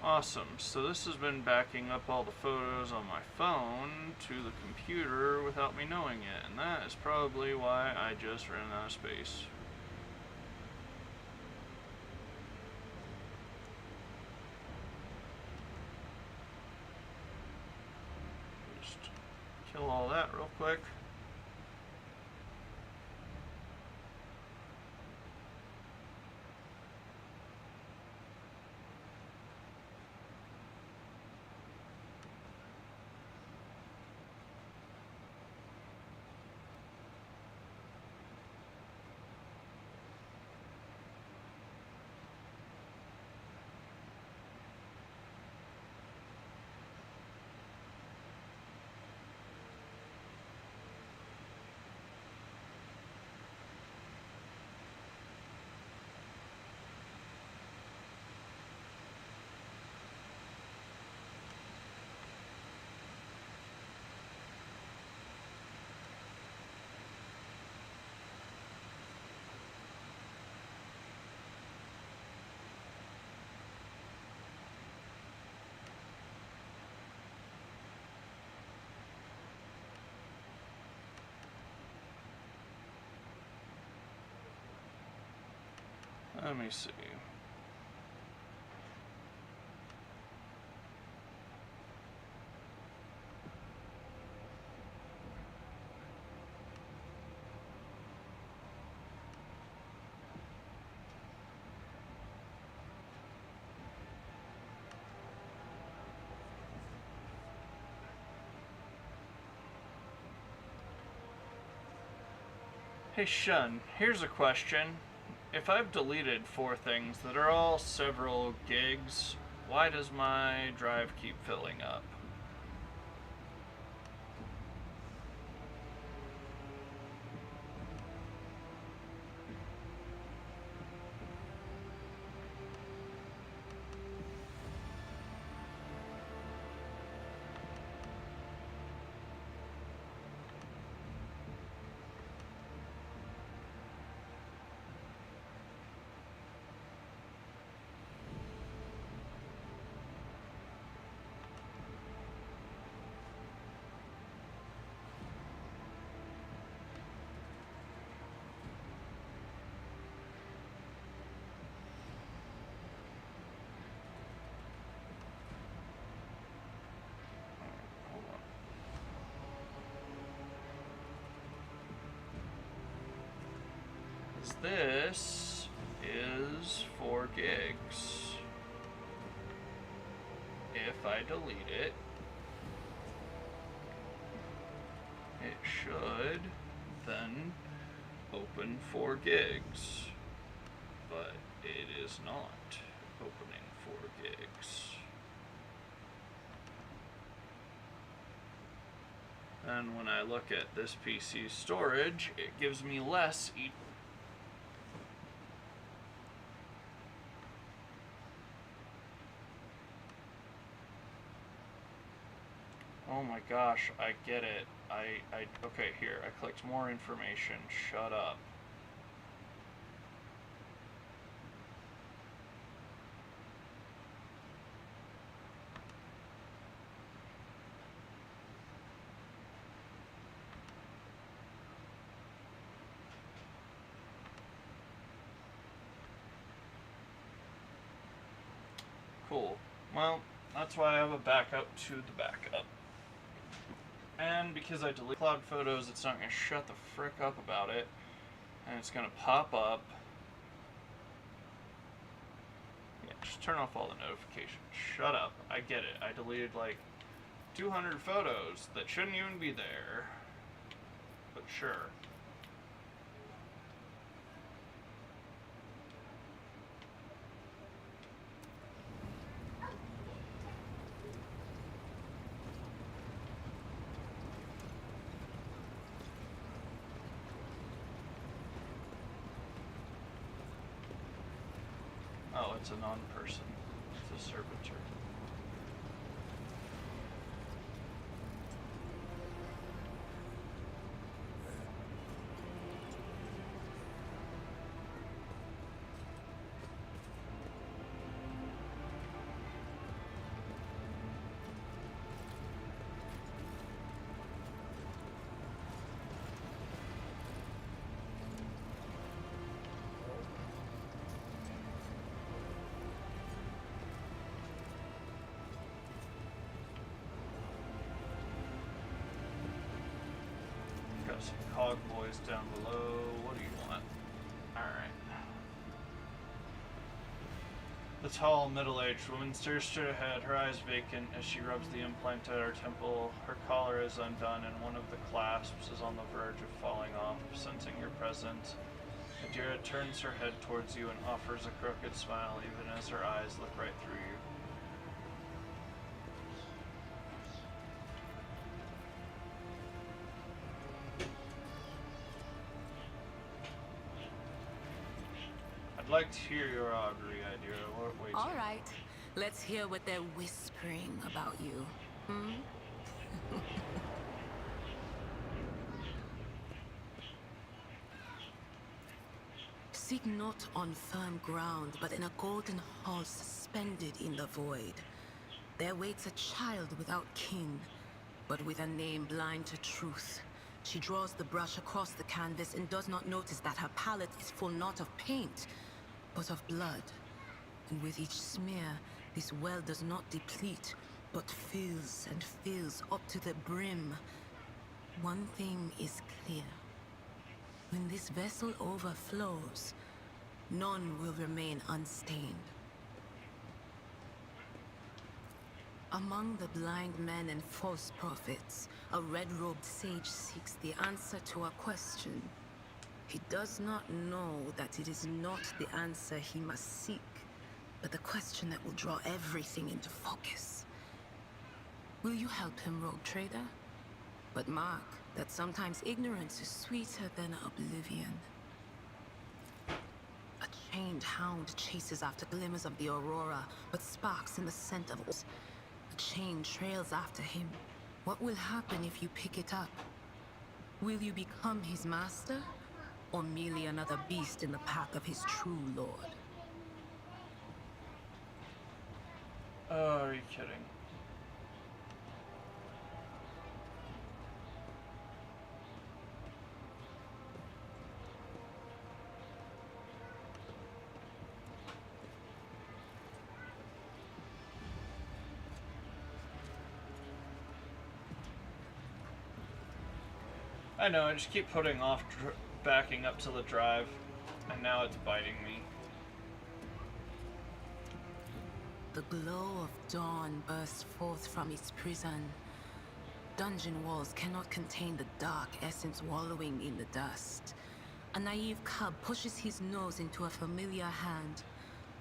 Awesome, so this has been backing up all the photos on my phone to the computer without me knowing it, and that is probably why I just ran out of space. Just kill all that real quick. Let me see. Hey Shun, here's a question. If I've deleted 4 things that are all several gigs, why does my drive keep filling up? This is 4 gigs. If I delete it, it should then open 4 gigs, but it is not opening 4 gigs. And when I look at this PC's storage, it gives me less each. Oh my gosh, I get it. Okay, here, I clicked more information. Shut up. Cool. Well, That's why I have a backup to the backup. And because I delete cloud photos, it's not going to shut the frick up about it. And it's going to pop up. Yeah, just turn off all the notifications. Shut up. I get it. I deleted like 200 photos that shouldn't even be there. But sure. Oh, it's a non-person. It's a servitor. Got some cog boys down below. What do you want? Alright. The tall, middle-aged woman stares straight ahead, her eyes vacant as she rubs the implant at her temple. Her collar is undone and one of the clasps is on the verge of falling off. Sensing your presence, Adira turns her head towards you and offers a crooked smile even as her eyes look right through you. I'd like to hear your augury, Adira. What waits All you? right, let's hear what they're whispering about you. Hmm? Seek not on firm ground, but in a golden hall suspended in the void. There waits a child without kin, but with a name blind to truth. She draws the brush across the canvas and does not notice that her palette is full not of paint, but of blood. And with each smear, this well does not deplete, but fills and fills up to the brim. One thing is clear. When this vessel overflows, none will remain unstained. Among the blind men and false prophets, a red-robed sage seeks the answer to a question. He does not know that it is not the answer he must seek, but the question that will draw everything into focus. Will you help him, rogue trader? But mark that sometimes ignorance is sweeter than oblivion. A chained hound chases after glimmers of the aurora, but sparks in the scent of oils. A chain trails after him. What will happen if you pick it up? Will you become his master, or merely another beast in the path of his true lord? Oh, are you kidding? I know, I just keep putting off backing up to the drive, and now it's biting me. The glow of dawn bursts forth from its prison. Dungeon walls cannot contain the dark essence wallowing in the dust. A naive cub pushes his nose into a familiar hand,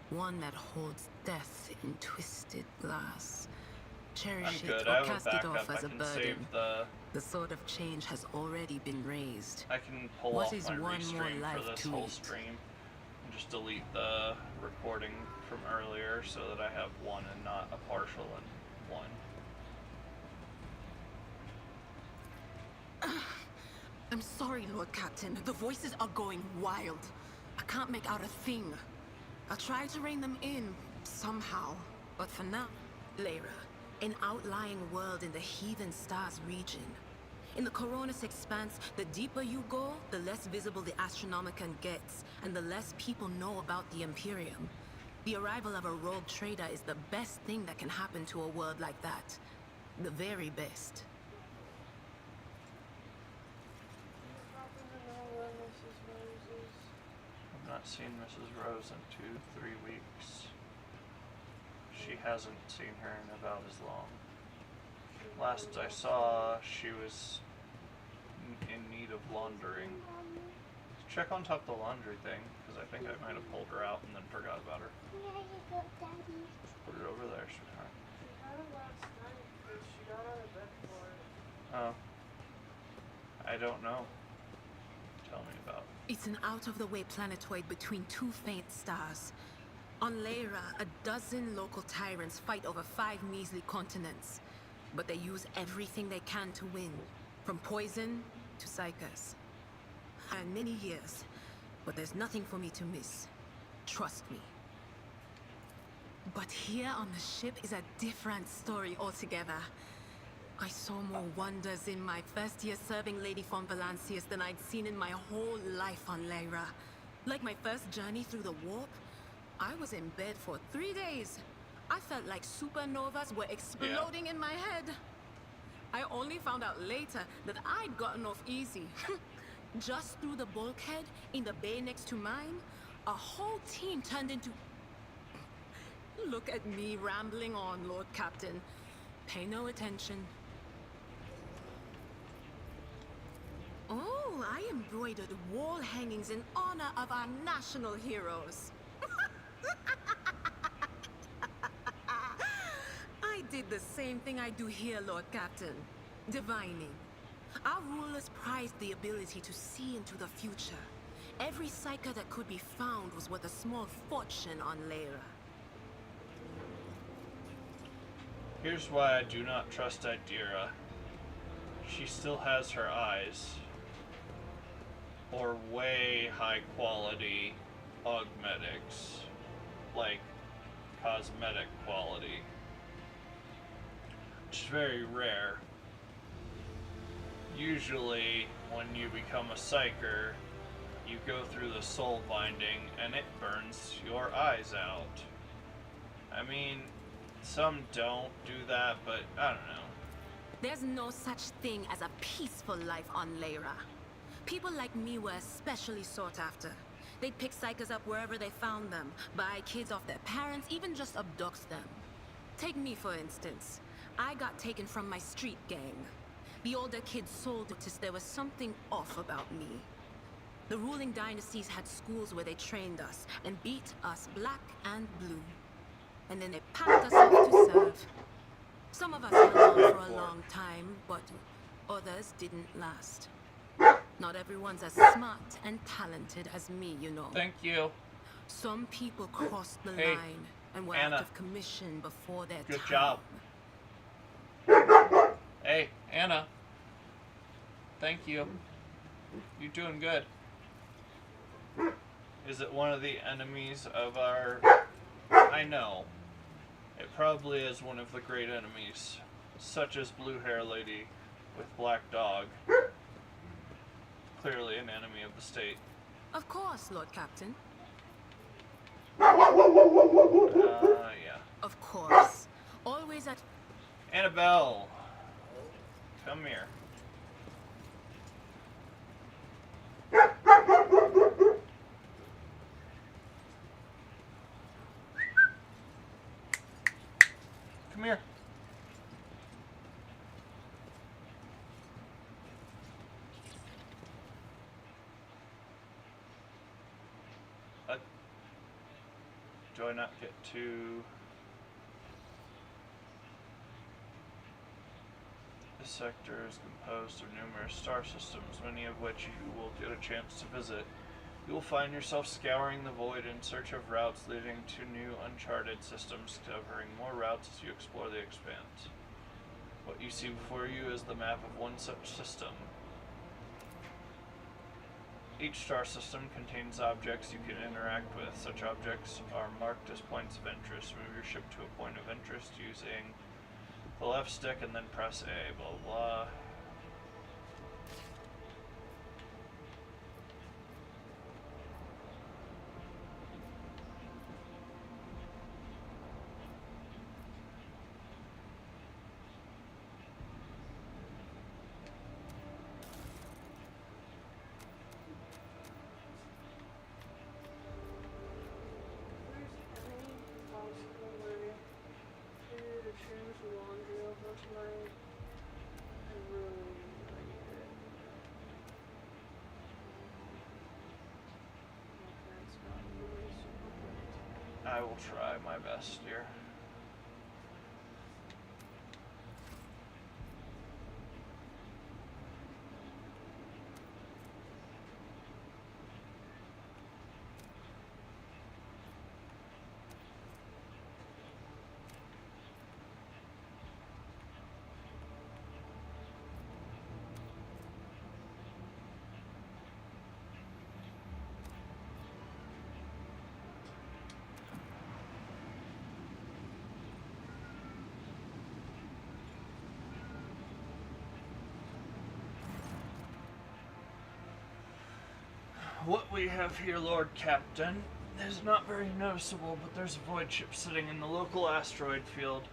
one that holds death in twisted glass. Cherish it or cast it off as a burden. The sword of change has already been raised. I can pull What off is my one more restream life for this to whole eat? stream and just delete the recording from earlier so that I have one and not a partial and one. I'm sorry, Lord Captain. The voices are going wild. I can't make out a thing. I'll try to rein them in, somehow. But for now, Lyra, an outlying world in the Heathen Stars region. In the Coronis Expanse, the deeper you go, the less visible the Astronomicon gets, and the less people know about the Imperium. The arrival of a rogue trader is the best thing that can happen to a world like that. The very best. I've not seen Mrs. Rose in 2-3 weeks. She hasn't seen her in about as long. Last I saw, she was in need of laundering. Check on top of the laundry thing, because I think I might have pulled her out and then forgot about her. There you go, Daddy. Put it over there, sweetheart. She had it last night, but she got out of bed for it. Oh. I don't know. Tell me about it. It's an out-of-the-way planetoid between two faint stars. On Lyra, a dozen local tyrants fight over 5 measly continents. But they use everything they can to win, from poison to psychers. And many years, but there's nothing for me to miss. Trust me. But here on the ship is a different story altogether. I saw more wonders in my first year serving Lady von Valancius than I'd seen in my whole life on Lyra. Like my first journey through the warp, I was in bed for 3 days. I felt like supernovas were exploding in my head. I only found out later that I'd gotten off easy. Just through the bulkhead in the bay next to mine, a whole team turned into... Look at me rambling on, Lord Captain. Pay no attention. Oh, I embroidered wall hangings in honor of our national heroes. I did the same thing I do here, Lord Captain. Divining. Our rulers prized the ability to see into the future. Every psyker that could be found was worth a small fortune on Lyra. Here's why I do not trust Idira. She still has her eyes. Or way high quality augmetics. Like cosmetic quality. Which is very rare. Usually, when you become a psyker, you go through the soul binding and it burns your eyes out. I mean, some don't do that, but I don't know. There's no such thing as a peaceful life on Lyra. People like me were especially sought after. They'd pick psychers up wherever they found them, buy kids off their parents, even just abduct them. Take me, for instance. I got taken from my street gang. The older kids sold noticed there was something off about me. The ruling dynasties had schools where they trained us and beat us black and blue. And then they packed us off to serve. Some of us hung on for a long time, but others didn't last. Not everyone's as smart and talented as me, you know. Thank you. Some people crossed the Hey, line and were Anna. out of commission before their Good time. job. Hey, Anna. Thank you. You're doing good. Is it one of the enemies of our... I know. It probably is one of the great enemies, such as Blue Hair Lady with Black Dog. Clearly an enemy of the state. Of course, Lord Captain. Yeah. Of course. Always at... Annabelle! Come here. Come here. Do I not get to... This sector is composed of numerous star systems, many of which you will get a chance to visit. You will find yourself scouring the void in search of routes leading to new uncharted systems, covering more routes as you explore the expanse. What you see before you is the map of one such system. Each star system contains objects you can interact with. Such objects are marked as points of interest. Move your ship to a point of interest using the left stick and then press A, blah blah. I will try my best, dear. What we have here, Lord Captain, is not very noticeable, but there's a void ship sitting in the local asteroid field.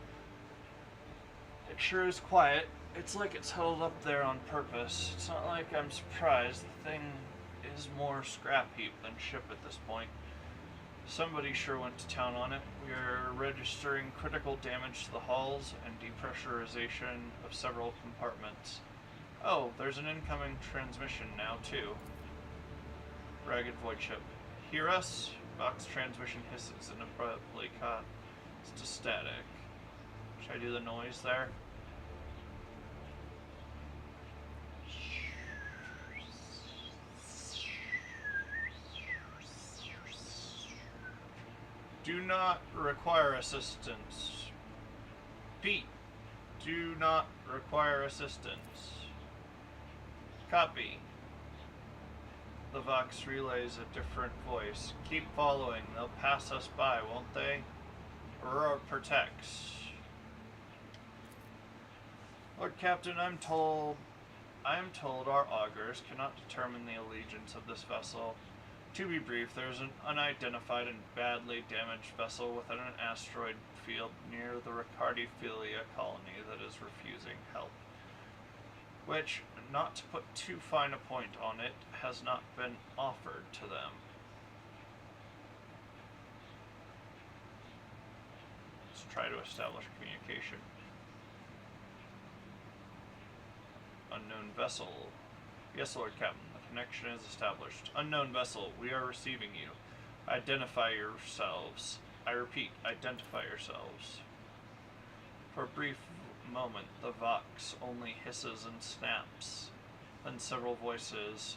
It sure is quiet. It's like it's held up there on purpose. It's not like I'm surprised. The thing is more scrap heap than ship at this point. Somebody sure went to town on it. We are registering critical damage to the hulls and depressurization of several compartments. Oh, there's an incoming transmission now, too. Ragged void ship. Hear us? Vox transmission hisses and abruptly cuts to static. Should I do the noise there? Do not require assistance. Pete, do not require assistance. Copy. The Vox relays a different voice. Keep following. They'll pass us by, won't they? Aurora protects. Lord Captain, I'm told our augurs cannot determine the allegiance of this vessel. To be brief, there is an unidentified and badly damaged vessel within an asteroid field near the Ricardiphilia colony that is refusing help. Which, not to put too fine a point on it, has not been offered to them. Let's try to establish communication. Unknown vessel. Yes, Lord Captain, the connection is established. Unknown vessel, we are receiving you. Identify yourselves. I repeat, identify yourselves. For a brief moment, the Vox only hisses and snaps. Then several voices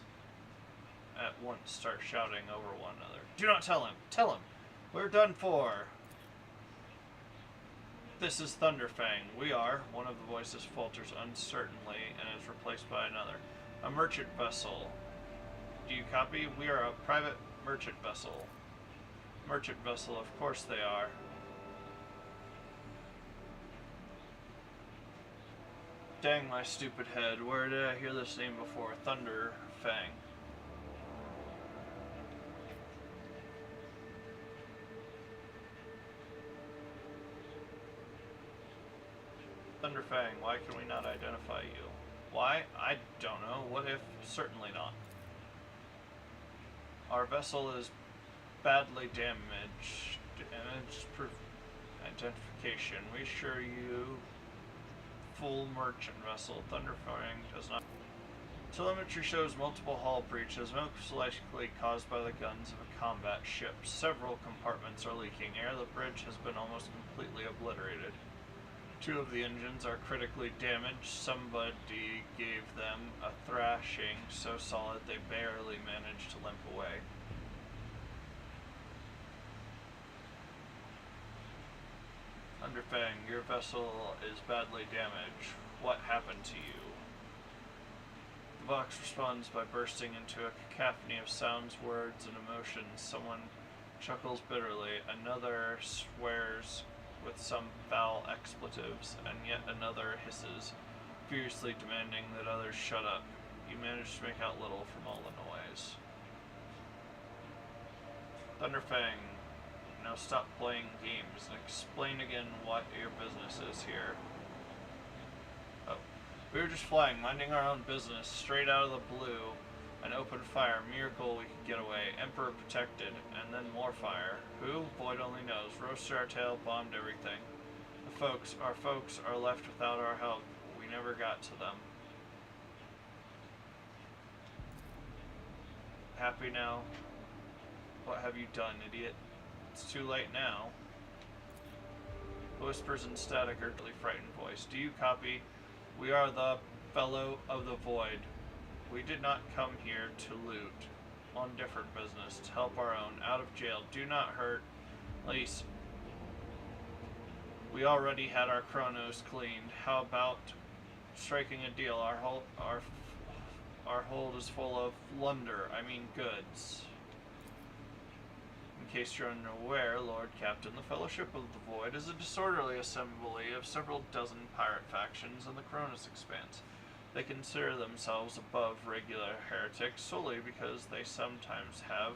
at once start shouting over one another. Do not tell him! Tell him! We're done for! This is Thunderfang. We are. One of the voices falters uncertainly and is replaced by another. A merchant vessel. Do you copy? We are a private merchant vessel. Merchant vessel, of course they are. Dang my stupid head. Where did I hear this name before? Thunderfang. Thunderfang, why can we not identify you? Why? I don't know. What if? Certainly not. Our vessel is badly damaged. Damaged identification. We assure you, full merchant vessel. Thunderfang does not. Telemetry shows multiple hull breaches, most likely caused by the guns of a combat ship. Several compartments are leaking air. The bridge has been almost completely obliterated. 2 of the engines are critically damaged. Somebody gave them a thrashing so solid they barely managed to limp away. Thunderfang, your vessel is badly damaged. What happened to you? The Vox responds by bursting into a cacophony of sounds, words, and emotions. Someone chuckles bitterly, another swears with some foul expletives, and yet another hisses, fiercely demanding that others shut up. You manage to make out little from all the noise. Thunderfang, now stop playing games and explain again what your business is here. Oh, we were just flying, minding our own business, straight out of the blue. An open fire. Miracle we could get away. Emperor protected. And then more fire. Who? Void only knows. Roasted our tail, bombed everything. Our folks are left without our help. We never got to them. Happy now? What have you done, idiot? It's too late now. Whispers in static, urgently frightened voice. Do you copy? We are the Fellow of the Void. We did not come here to loot. On different business, to help our own. Out of jail. Do not hurt. Lise. We already had our chronos cleaned. How about striking a deal? Our hold is full of plunder. I mean goods. In case you're unaware, Lord Captain, the Fellowship of the Void is a disorderly assembly of several dozen pirate factions in the Cronus Expanse. They consider themselves above regular heretics solely because they sometimes have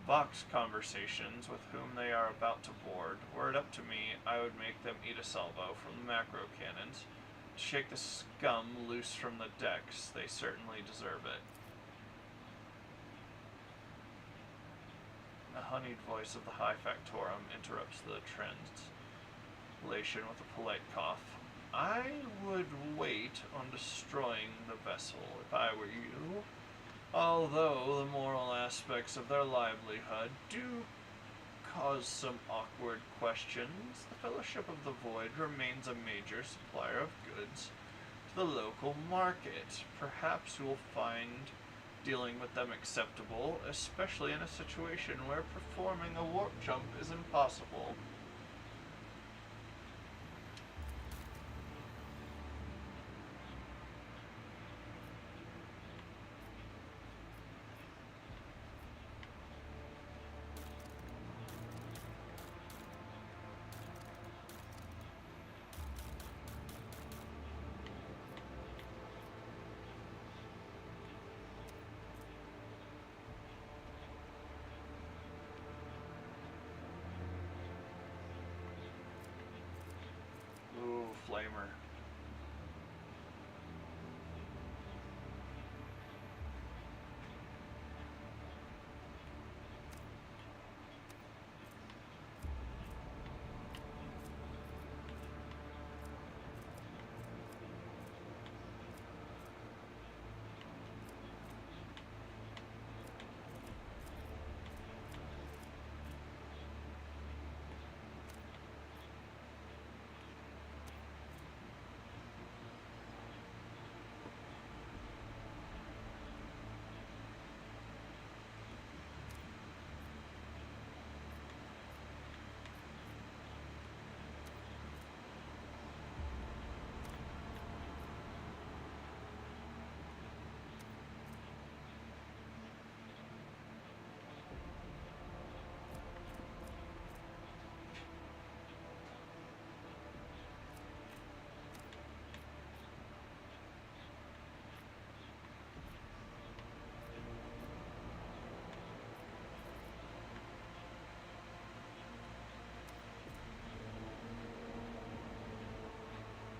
Vox conversations with whom they are about to board. Were it up to me, I would make them eat a salvo from the macro cannons to shake the scum loose from the decks. They certainly deserve it. The honeyed voice of the High Factorum interrupts the translation with a polite cough. I would wait on destroying the vessel if I were you. Although the moral aspects of their livelihood do cause some awkward questions, the Fellowship of the Void remains a major supplier of goods to the local market. Perhaps you will find dealing with them acceptable, especially in a situation where performing a warp jump is impossible. Flamer.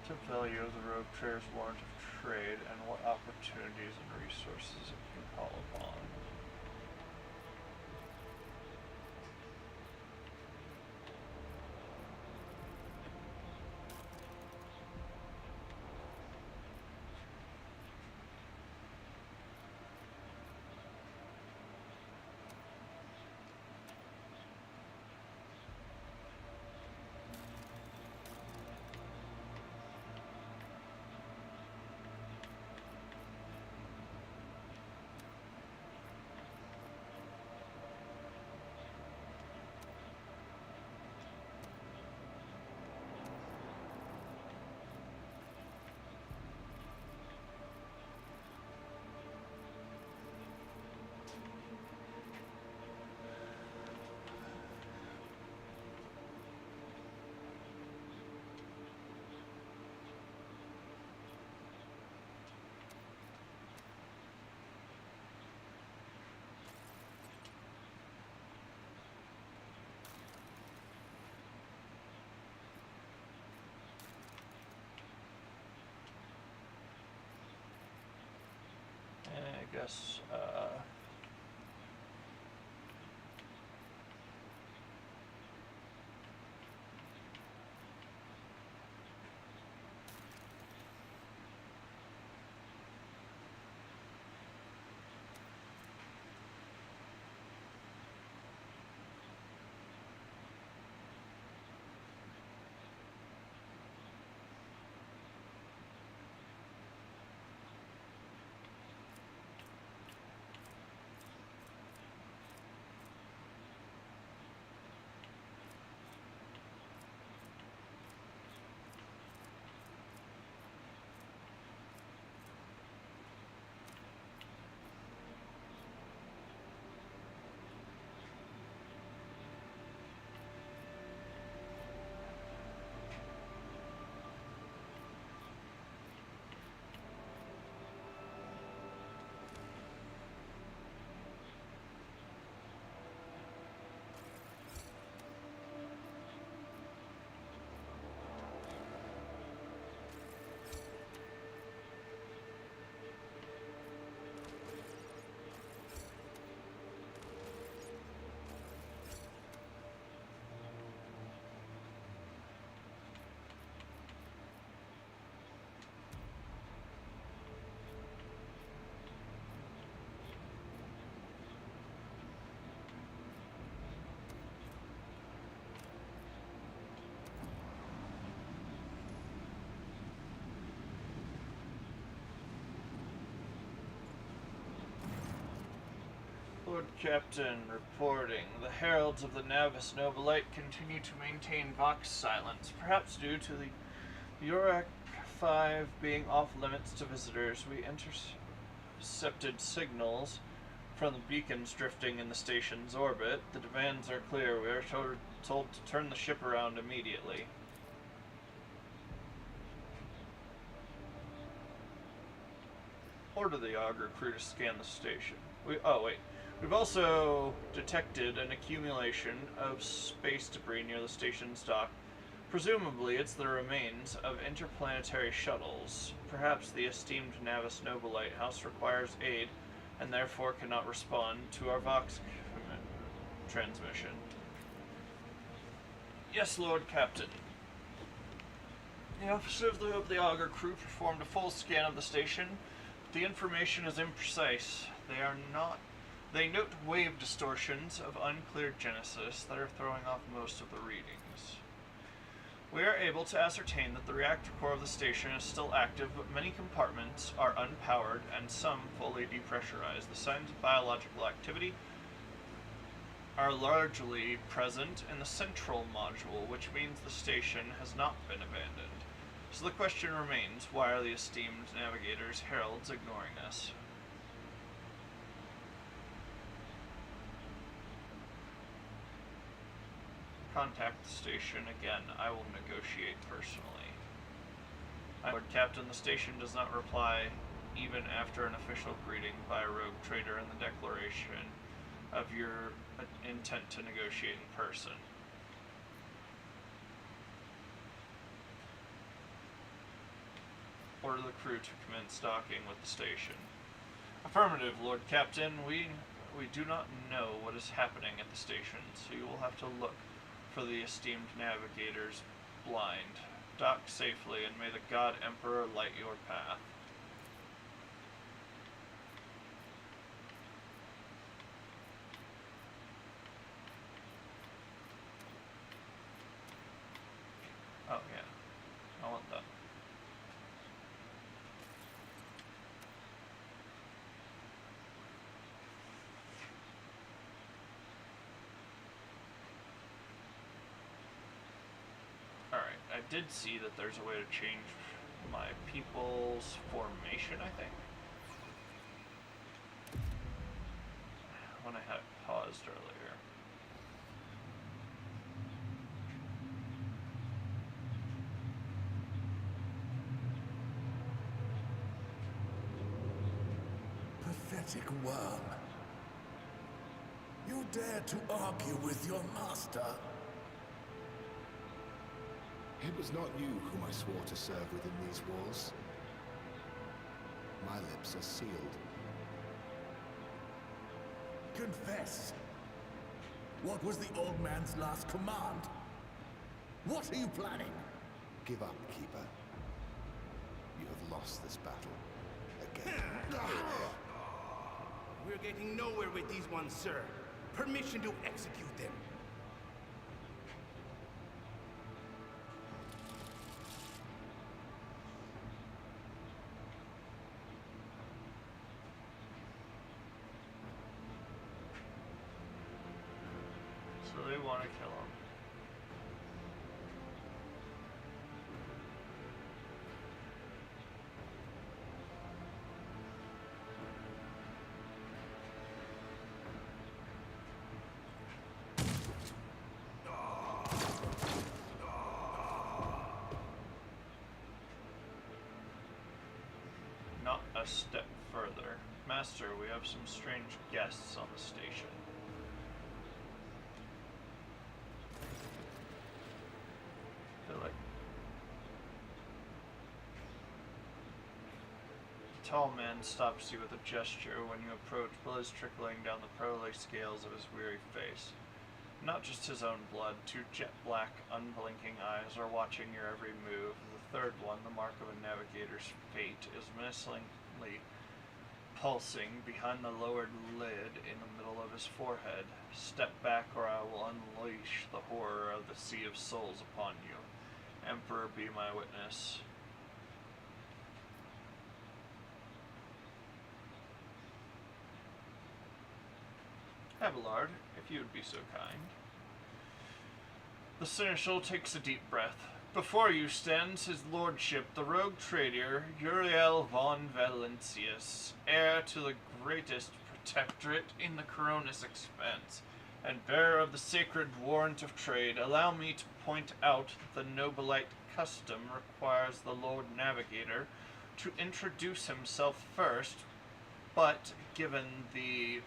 The value of the rogue trader's warrant of trade and what opportunities and resources it can call upon. I guess, Lord Captain reporting. The heralds of the Navis Nobilite continue to maintain Vox silence, perhaps due to the Urak 5 being off limits to visitors. We intercepted signals from the beacons drifting in the station's orbit. The demands are clear. We are told to turn the ship around immediately. Order the Augur crew to scan the station. We've also detected an accumulation of space debris near the station's dock. Presumably, it's the remains of interplanetary shuttles. Perhaps the esteemed Navis Nobilite House requires aid and therefore cannot respond to our Vox transmission. Yes, Lord Captain. The officer of the Augur crew performed a full scan of the station. The information is imprecise. They note wave distortions of unclear genesis that are throwing off most of the readings. We are able to ascertain that the reactor core of the station is still active, but many compartments are unpowered and some fully depressurized. The signs of biological activity are largely present in the central module, which means the station has not been abandoned. So the question remains, why are the esteemed navigators' heralds ignoring us? Contact the station again. I will negotiate personally. Lord Captain, the station does not reply even after an official greeting by a rogue trader and the declaration of your intent to negotiate in person. Order the crew to commence docking with the station. Affirmative, Lord Captain. We do not know what is happening at the station, so you will have to look for the esteemed navigators blind. Dock safely, and may the God Emperor light your path. Oh yeah, I want that. Alright, I did see that there's a way to change my people's formation, I think. When I had it paused earlier. Pathetic worm. You dare to argue with your master? It was not you whom I swore to serve within these walls. My lips are sealed. Confess. What was the old man's last command? What are you planning? Give up, Keeper. You have lost this battle. Again. We're getting nowhere with these ones, sir. Permission to execute them. So they want to kill him. Not a step further. Master, we have some strange guests on the station. They're like... The tall man stops you with a gesture when you approach, blood trickling down the pearly scales of his weary face. Not just his own blood, two jet black, unblinking eyes are watching your every move. The third one, the mark of a navigator's fate, is menacingly pulsing behind the lowered lid in the middle of his forehead. Step back or I will unleash the horror of the Sea of Souls upon you. Emperor, be my witness. Abelard, if you would be so kind. The seneschal takes a deep breath. Before you stands his lordship, the rogue trader, Uriel von Valencius, heir to the greatest protectorate in the Coronis expanse, and bearer of the sacred warrant of trade. Allow me to point out that the nobilite custom requires the Lord Navigator to introduce himself first, but given the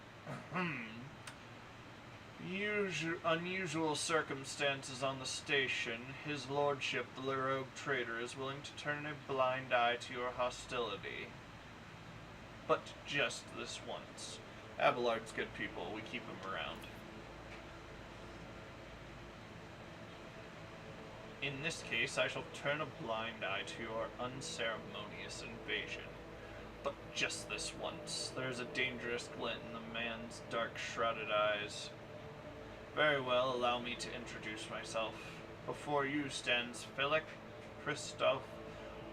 unusual circumstances on the station, his lordship, the rogue trader, is willing to turn a blind eye to your hostility. But just this once. Abelard's good people, we keep him around. In this case, I shall turn a blind eye to your unceremonious invasion. But just this once. There is a dangerous glint in the man's dark, shrouded eyes. Very well, allow me to introduce myself. Before you stands Philip Christoph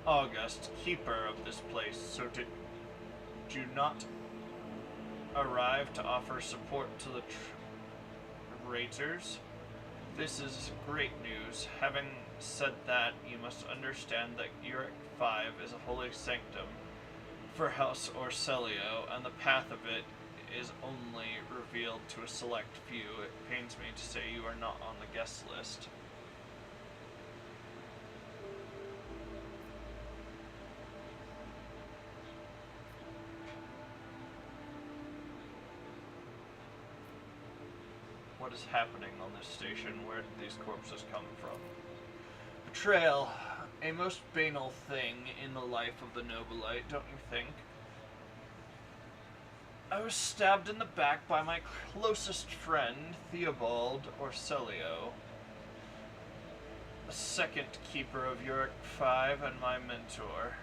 August, keeper of this place. So did you not arrive to offer support to the traitors? This is great news. Having said that, you must understand that Uric 5 is a holy sanctum for House Orselio, and the path of it is only revealed to a select few. It pains me to say you are not on the guest list. What is happening on this station? Where did these corpses come from? Betrayal. A most banal thing in the life of the Nobilite, don't you think? I was stabbed in the back by my closest friend, Theobald Orselio, the second keeper of Uric 5 and my mentor.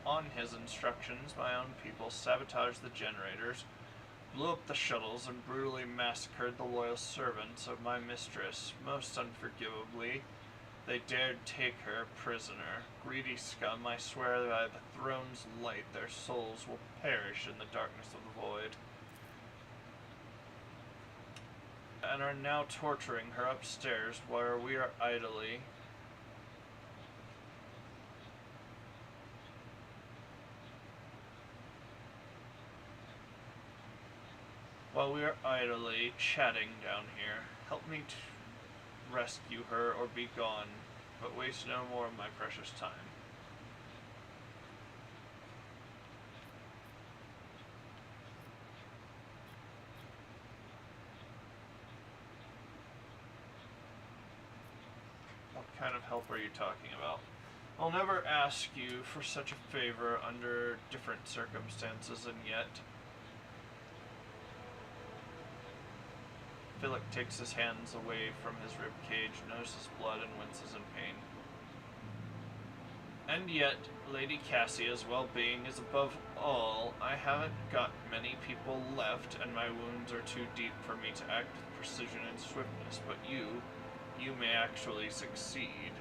On his instructions, my own people sabotaged the generators, blew up the shuttles, and brutally massacred the loyal servants of my mistress. Most unforgivably, they dared take her prisoner. Greedy scum, I swear by the throne's light, their souls will perish in the darkness of the void. And are now torturing her upstairs where we are idly. While we are idly chatting down here, help me to rescue her or be gone, but waste no more of my precious time. What kind of help are you talking about? I'll never ask you for such a favor under different circumstances, and yet Philip takes his hands away from his rib cage, noses blood, and winces in pain. And yet, Lady Cassia's well-being is above all. I haven't got many people left, and my wounds are too deep for me to act with precision and swiftness, but you may actually succeed.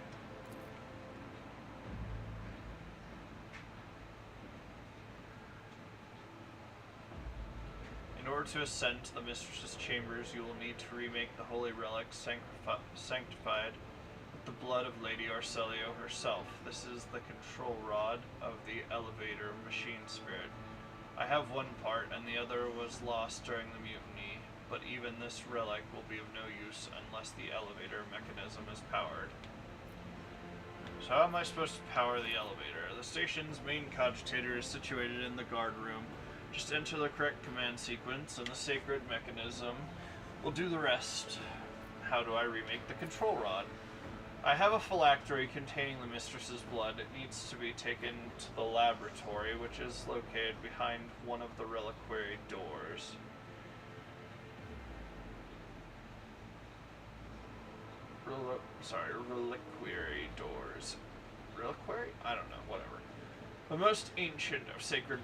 In order to ascend to the mistress's chambers, you will need to remake the holy relic sanctified with the blood of Lady Orselio herself. This is the control rod of the elevator machine spirit. I have one part, and the other was lost during the mutiny, but even this relic will be of no use unless the elevator mechanism is powered. So how am I supposed to power the elevator? The station's main cogitator is situated in the guard room. Just enter the correct command sequence, and the sacred mechanism will do the rest. How do I remake the control rod? I have a phylactery containing the mistress's blood. It needs to be taken to the laboratory, which is located behind one of the reliquary doors. Reliquary doors. Reliquary? I don't know, whatever. The most ancient of sacred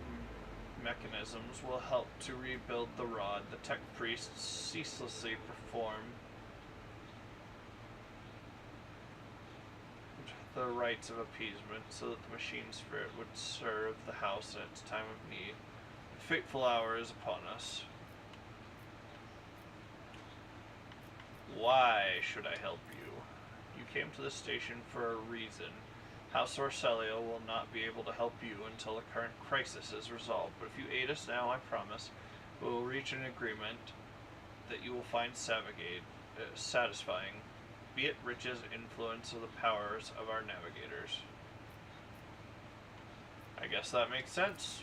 mechanisms will help to rebuild the rod. The tech priests ceaselessly perform the rites of appeasement so that the machine spirit would serve the house in its time of need. The fateful hour is upon us. Why should I help you? You came to the station for a reason. House Orcelio will not be able to help you until the current crisis is resolved, but if you aid us now, I promise, we will reach an agreement that you will find satisfying, be it riches, influence, or the powers of our navigators. I guess that makes sense.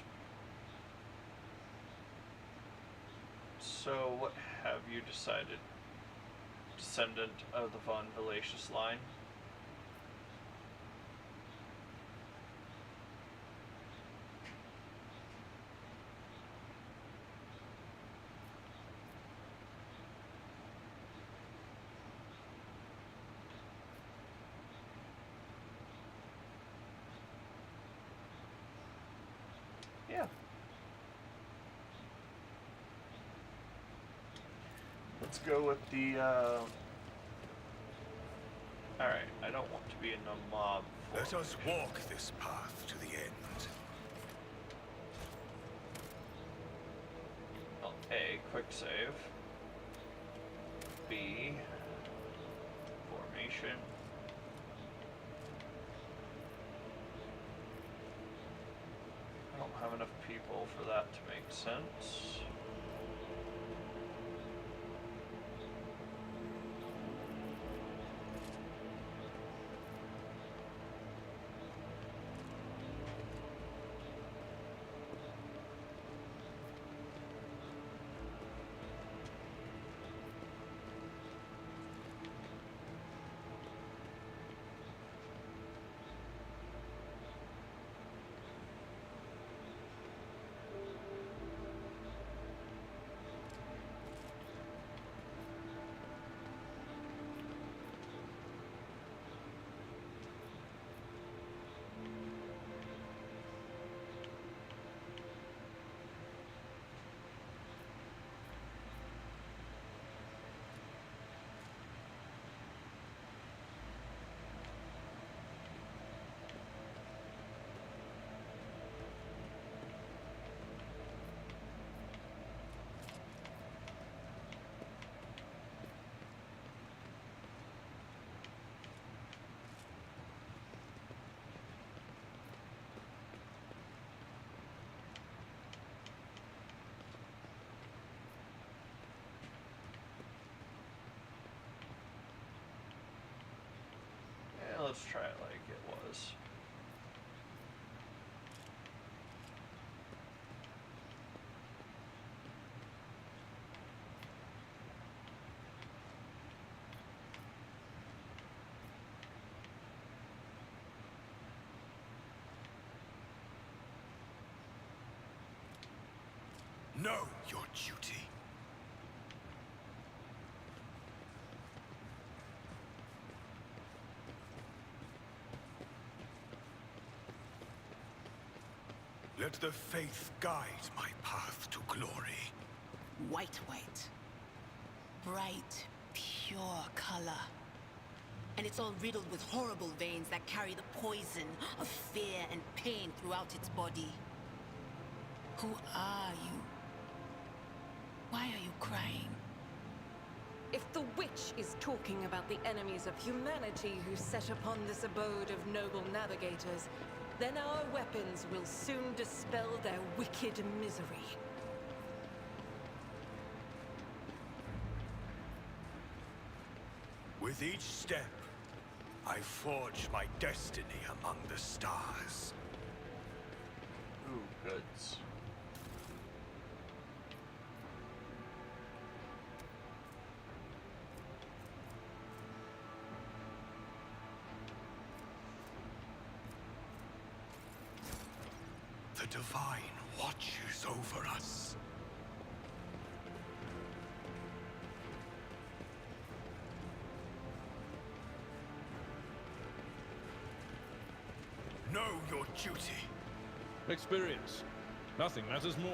So, what have you decided, descendant of the Von Valacious line? Yeah. Let's go with the, Alright, I don't want to be in a mob. Let us walk this path to the end. Well, A, quick save. B, formation. I don't have enough people for that to make sense. Yeah, let's try it like it was. Know your duty. Let the faith guide my path to glory. White. Bright, pure color. And it's all riddled with horrible veins that carry the poison of fear and pain throughout its body. Who are you? Why are you crying? If the witch is talking about the enemies of humanity who set upon this abode of noble navigators, then our weapons will soon dispel their wicked misery. With each step, I forge my destiny among the stars. Ooh, goods. The Divine watches over us. Know your duty. Experience. Nothing matters more.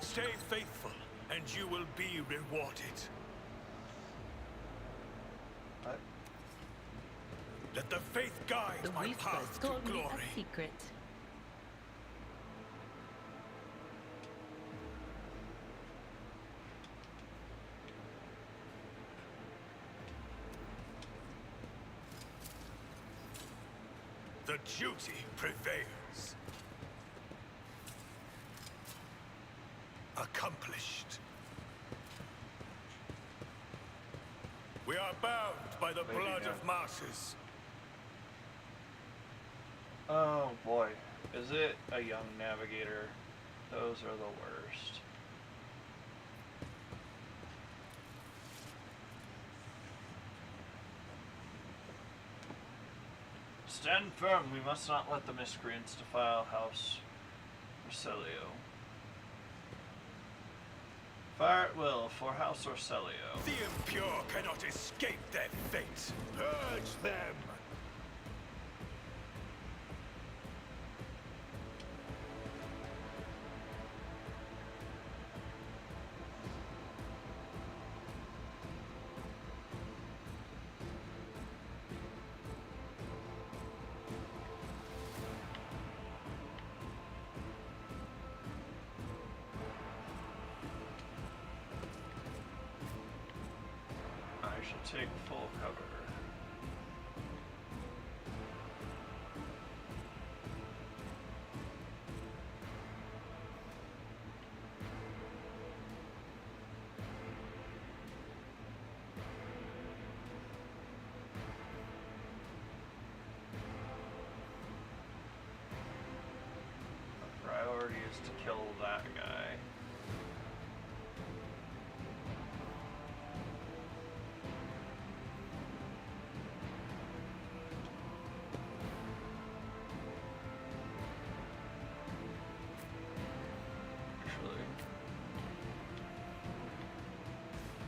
Stay faithful, and you will be rewarded. What? Let the faith guide The my path Whispers to told me glory. a secret. The duty prevails. Accomplished. We are bound by the Maybe blood not. of martyrs. Oh boy, is it a young navigator? Those are the worst. Stand firm, we must not let the miscreants defile House Orselio. Fire at will for House Orselio. The impure cannot escape their fate. Purge them! I should take full cover. The priority is to kill that guy. Actually,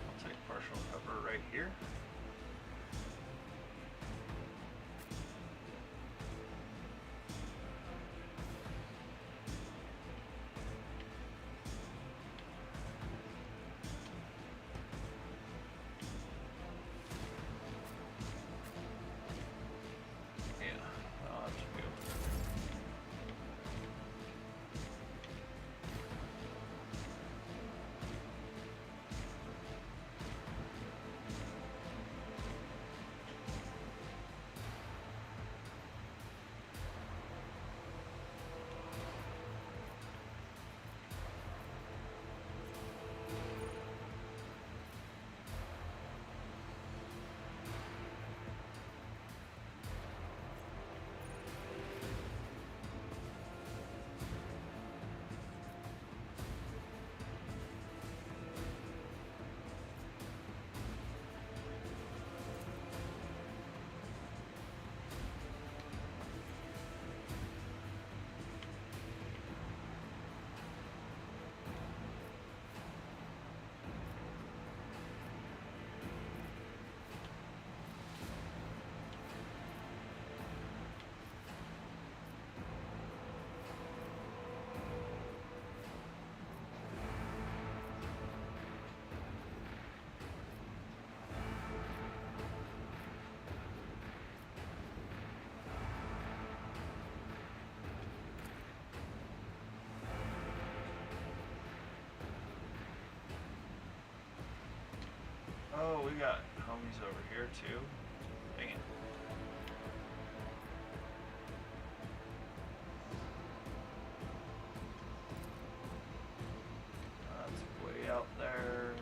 I'll take partial cover right here. Yeah, I'll have to go. Oh, we got homies over here too. Dang it. That's way out there.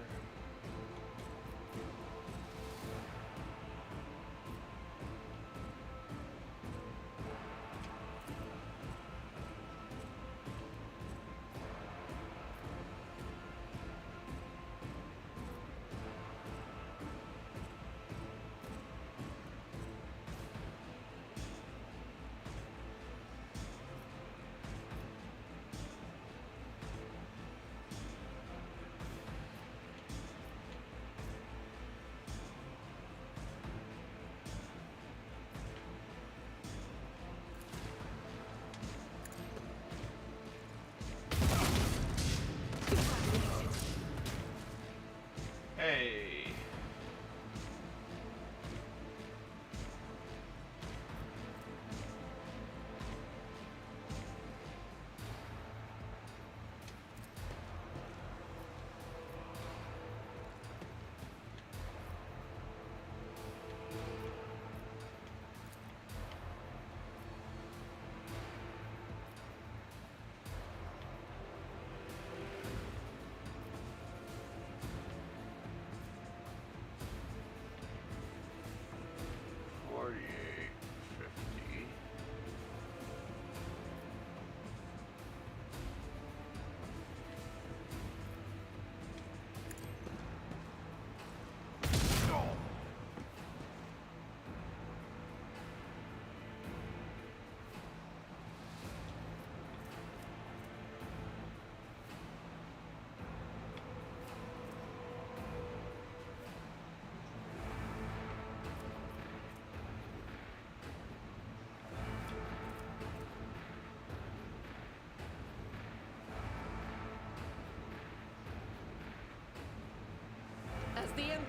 Hey.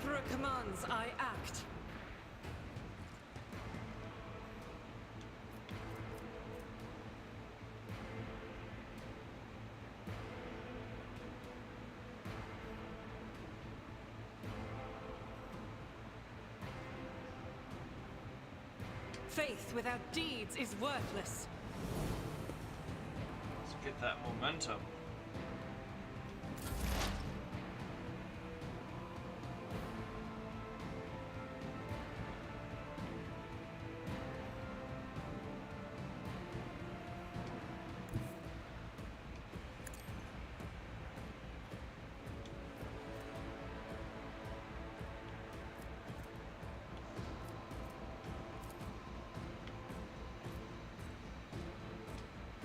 Emperor commands, I act. Faith without deeds is worthless. Let's get that momentum.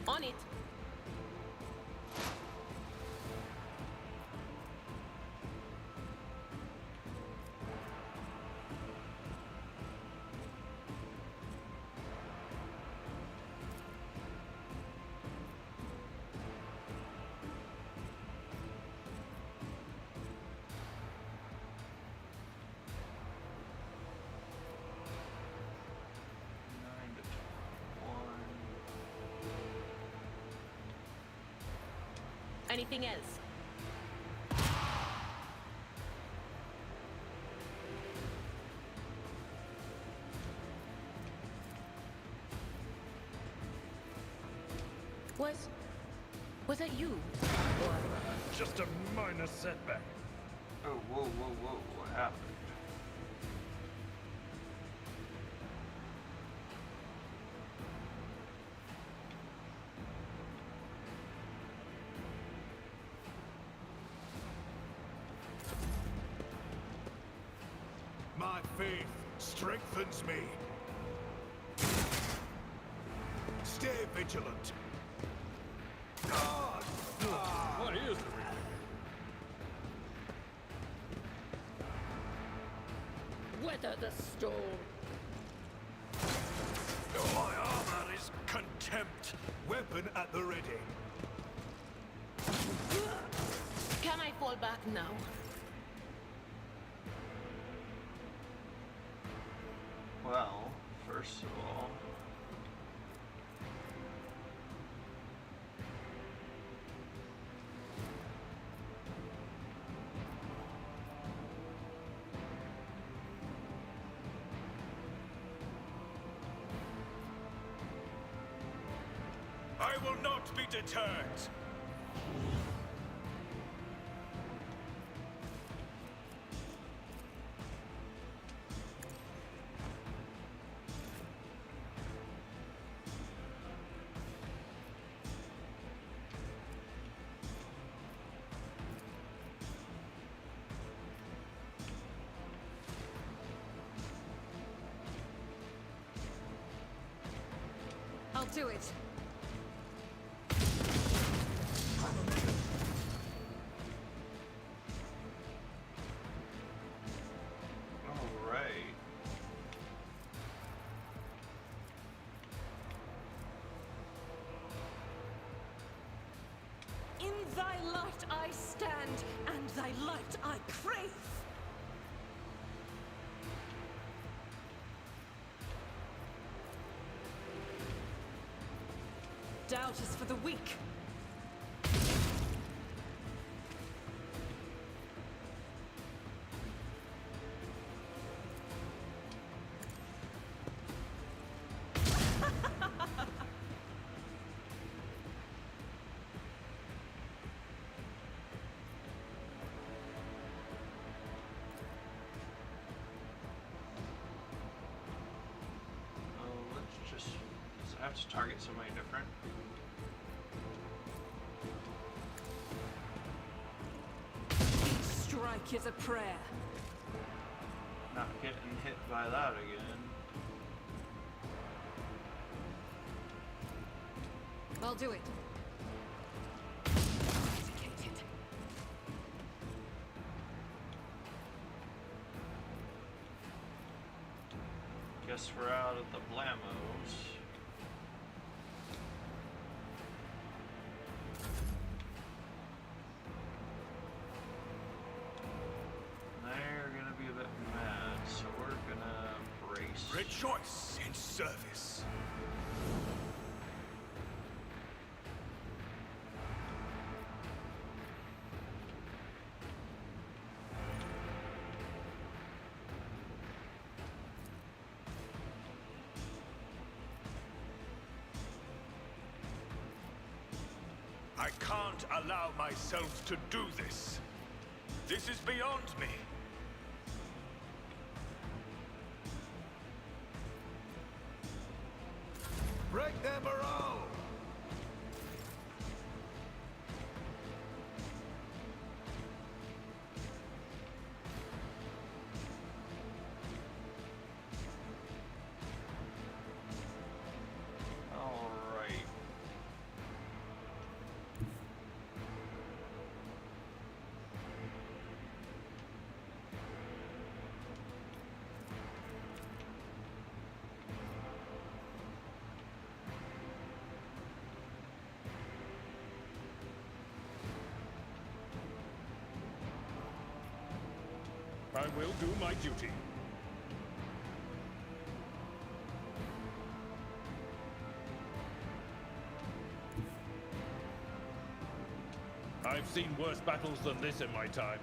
On it. Anything else? Was that you? Or... Just a minor setback. Oh, whoa, whoa, whoa, what happened? My faith strengthens me. Stay vigilant. What is the reason? Weather the storm. My armor is contempt. Weapon at the ready. Can I fall back now? Well, first of all... I will not be deterred. I'll do it. Alright. In thy light I stand, and thy light I crave. Doubt is for the weak. Does it have to target somebody different? Each strike is a prayer. Not getting hit by that again. I'll do it. Guess we're out of the blamos. They're gonna be Rejoice in service. I can't allow myself to do this. This is beyond me. Break their morale! Alright. I will do my duty. I've seen worse battles than this in my time.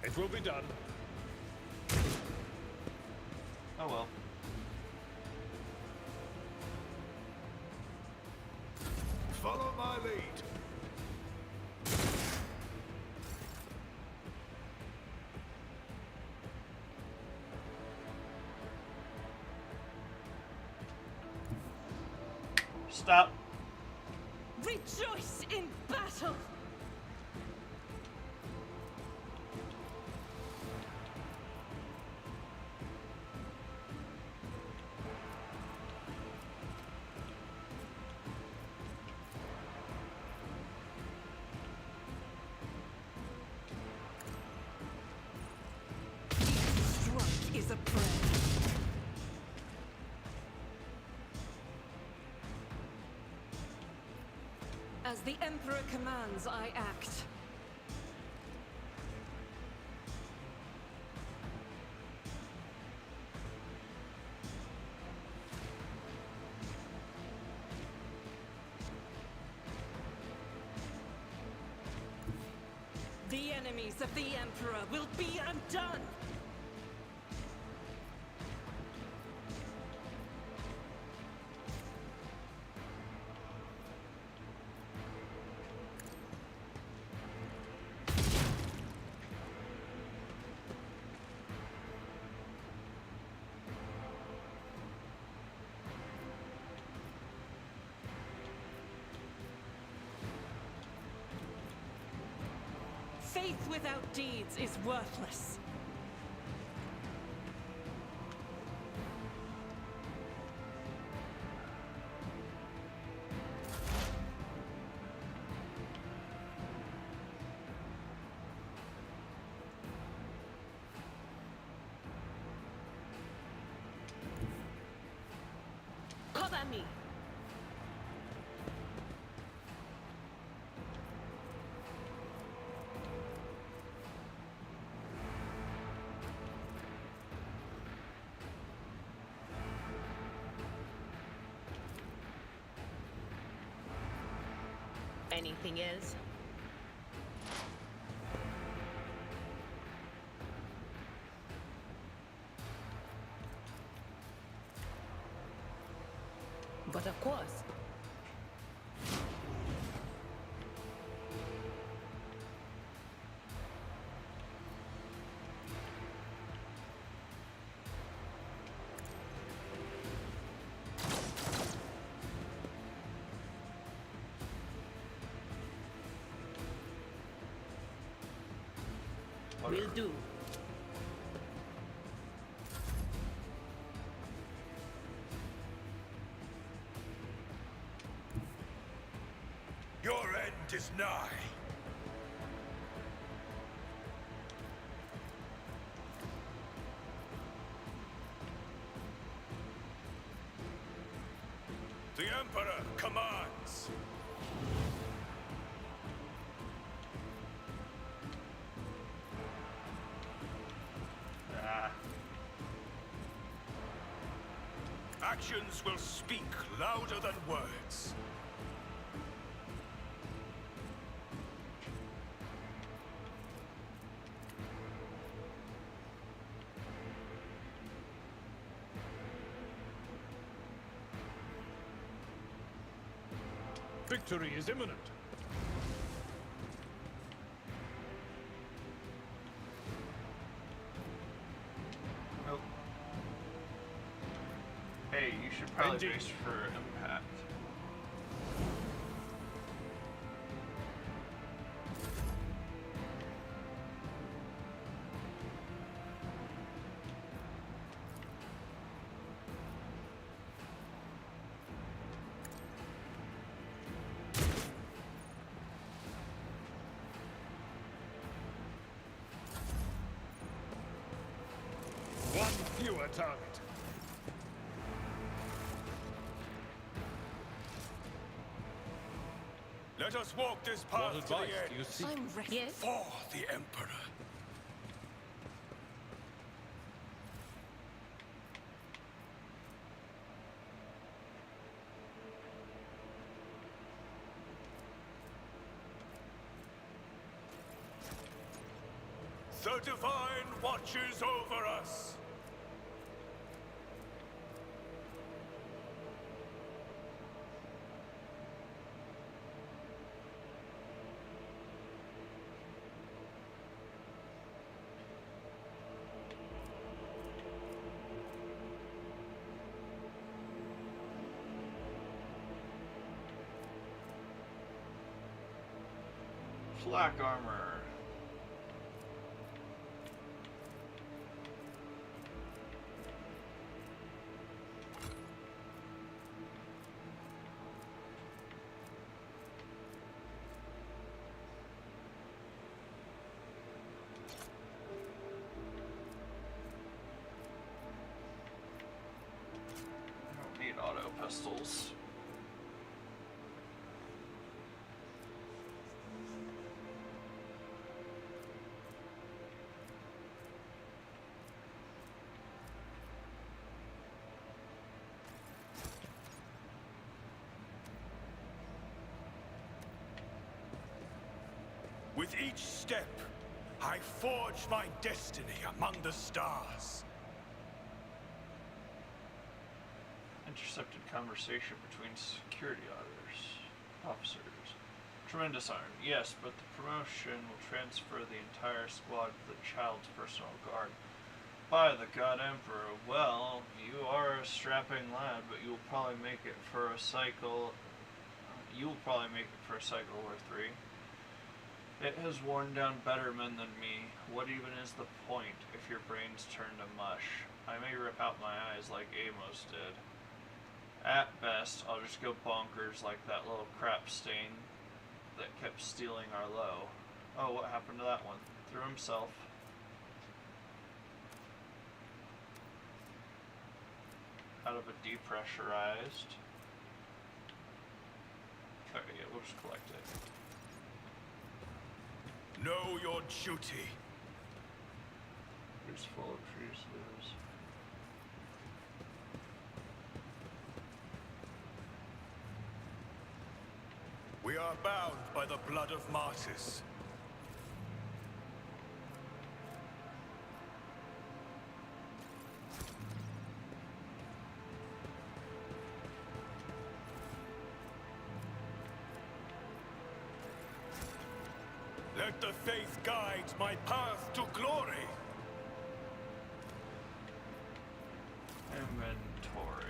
It will be done. Oh well. Follow my lead. Stop. Rejoice in battle! Strike is a prayer. As the Emperor commands, I act. The enemies of the Emperor will be undone! Faith without deeds is worthless. Cover me! Anything else? But of course. Will do. Your end is nigh. The Emperor commands. Ah. Actions will speak louder than words. Victory is imminent. Nope. Hey, you should probably Indeed. base for impact. One fewer target. Let us walk this path What to advice the end. do you seek? I'm ready. Yes? For the Emperor. The Divine watches over us. Flak armor. I don't need auto pistols. With each step, I forge my destiny among the stars. Intercepted conversation between security officers. Tremendous honor, yes, but the promotion will transfer the entire squad to the child's personal guard. By the God Emperor, well, you are a strapping lad, but you will probably make it for a cycle. You will probably make it for a cycle or 3. It has worn down better men than me. What even is the point if your brains turn to mush? I may rip out my eyes like Amos did. At best, I'll just go bonkers like that little crap stain that kept stealing our low. Oh, what happened to that one? Threw himself. Out of a depressurized. Okay, yeah, we'll just collect it. Know your duty. It's full of trees lose. We are bound by the blood of martyrs. Let the faith guide my path to glory. Inventory.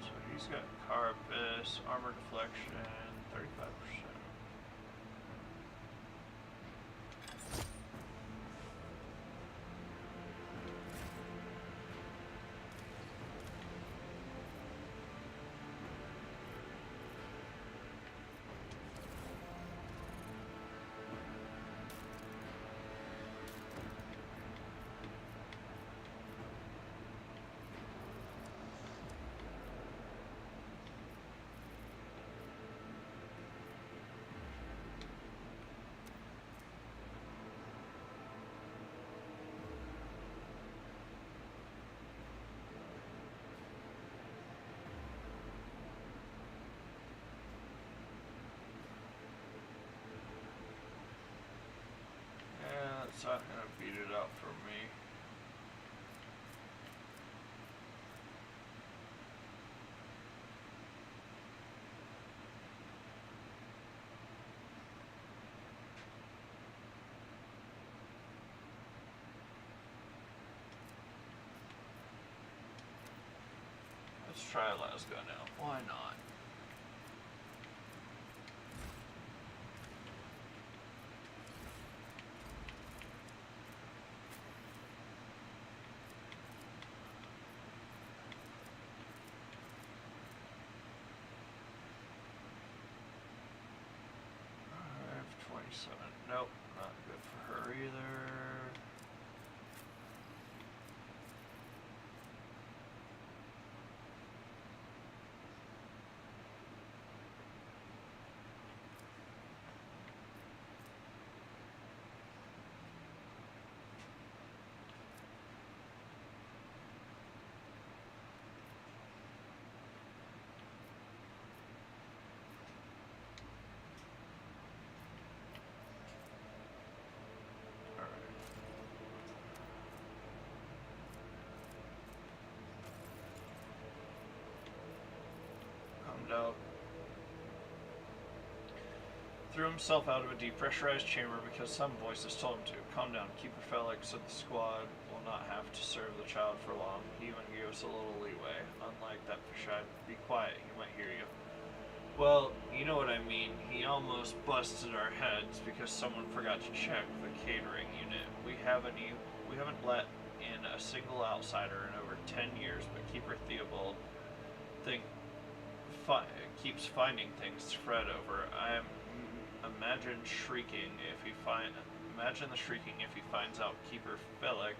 So he's got carapace, armor deflection, 35%. Let's try Alaska now. Why not? I have 27. Nope, not good for her either. Out. Threw himself out of a depressurized chamber because some voices told him to. Calm down, Keeper Felix said the squad will not have to serve the child for long. He even gave us a little leeway. Unlike that Fishide, be quiet, he might hear you. Well, you know what I mean. He almost busted our heads because someone forgot to check the catering unit. We haven't let in a single outsider in over 10 years, but Keeper Theobald keeps finding things to fret over. Imagine the shrieking if he finds out Keeper Felix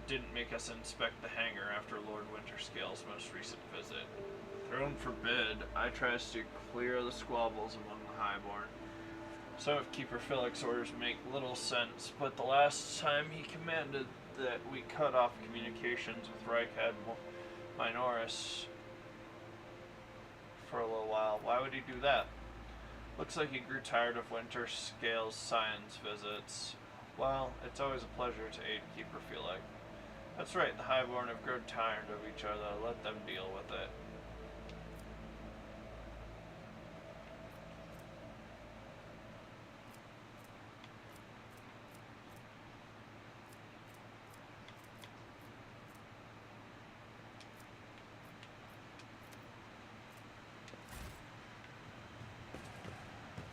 didn't make us inspect the hangar after Lord Winterscale's most recent visit. Throne forbid, I try to steer clear of the squabbles among the Highborn. Some of Keeper Felix's orders make little sense, but the last time he commanded that we cut off communications with Reichad Minoris for a little while. Why would he do that? Looks like he grew tired of Winterscale's science visits. Well, it's always a pleasure to aid Keeper Felix. That's right, the Highborn have grown tired of each other. Let them deal with it.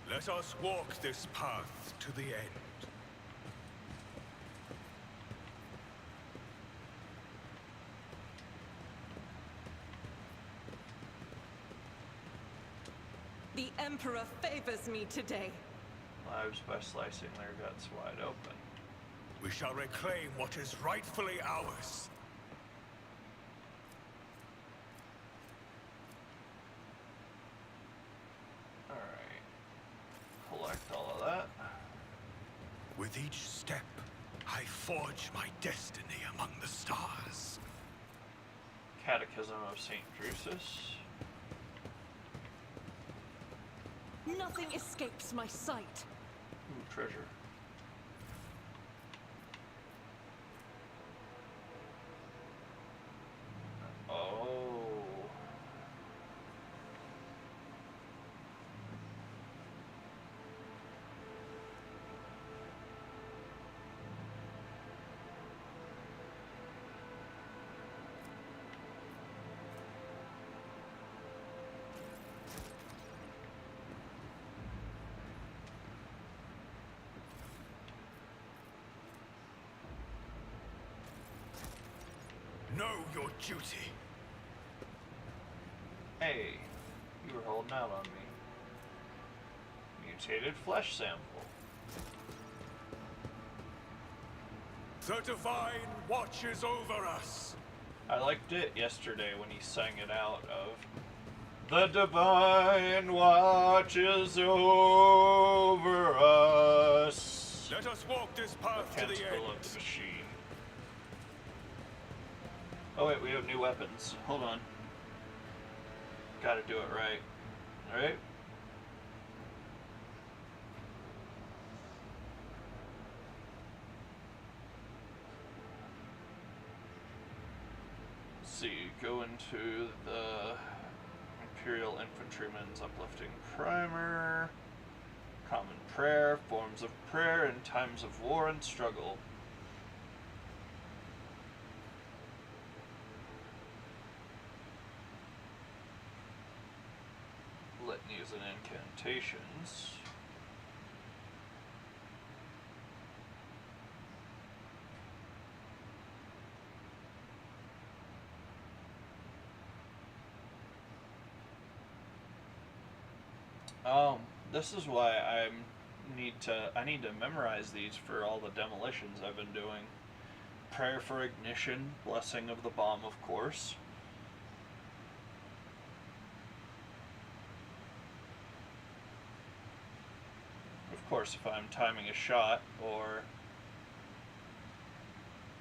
Let us walk this path to the end. The Emperor favors me today. Lives by slicing their guts wide open. We shall reclaim what is rightfully ours. With each step, I forge my destiny among the stars. Catechism of St. Drusus. Nothing escapes my sight. Ooh, treasure. Know your duty. Hey, you were holding out on me. Mutated flesh sample. The Divine watches over us. I liked it yesterday when he sang it out of The Divine watches over us. Let us walk this path to the end. Of the machine. Oh wait, we have new weapons. Hold on. Gotta do it right. Alright? Let's see, go into the Imperial Infantryman's Uplifting Primer. Common Prayer, Forms of Prayer in Times of War and Struggle. litanies and incantations. This is why I need to memorize these for all the demolitions I've been doing. Prayer for ignition, blessing of the bomb, of course. Of course, if I'm timing a shot or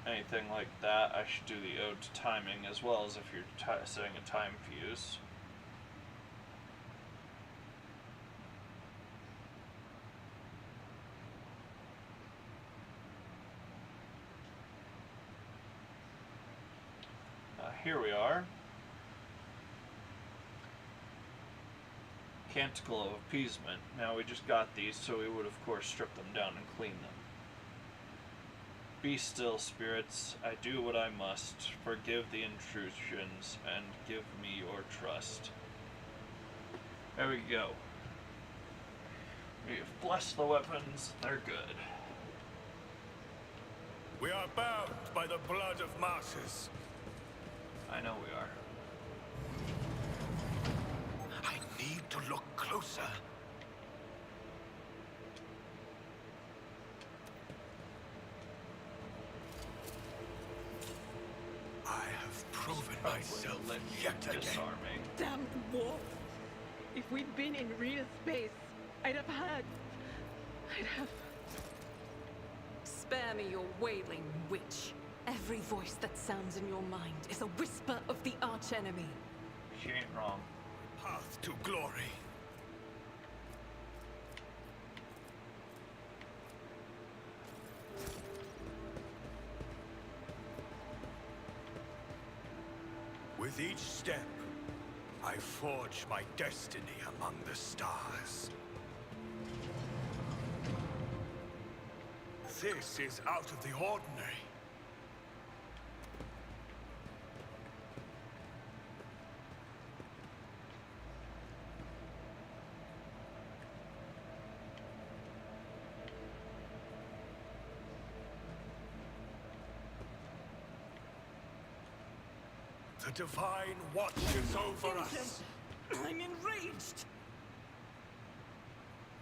anything like that, I should do the ode to timing as well as if you're setting a time fuse. Here we are. Canticle of Appeasement. Now we just got these, so we would of course strip them down and clean them. Be still, spirits, I do what I must. Forgive the intrusions, and give me your trust. There we go. We've blessed the weapons, they're good. We are bound by the blood of martyrs. I know we are. I need to look closer. I have proven myself yet again. Disarming. Damned warp! If we'd been in real space, I'd have... Spare me your wailing, witch. Every voice that sounds in your mind is a whisper of the archenemy. She ain't wrong. Path to glory. With each step, I forge my destiny among the stars. This is out of the ordinary. The divine watches over us. I'm enraged!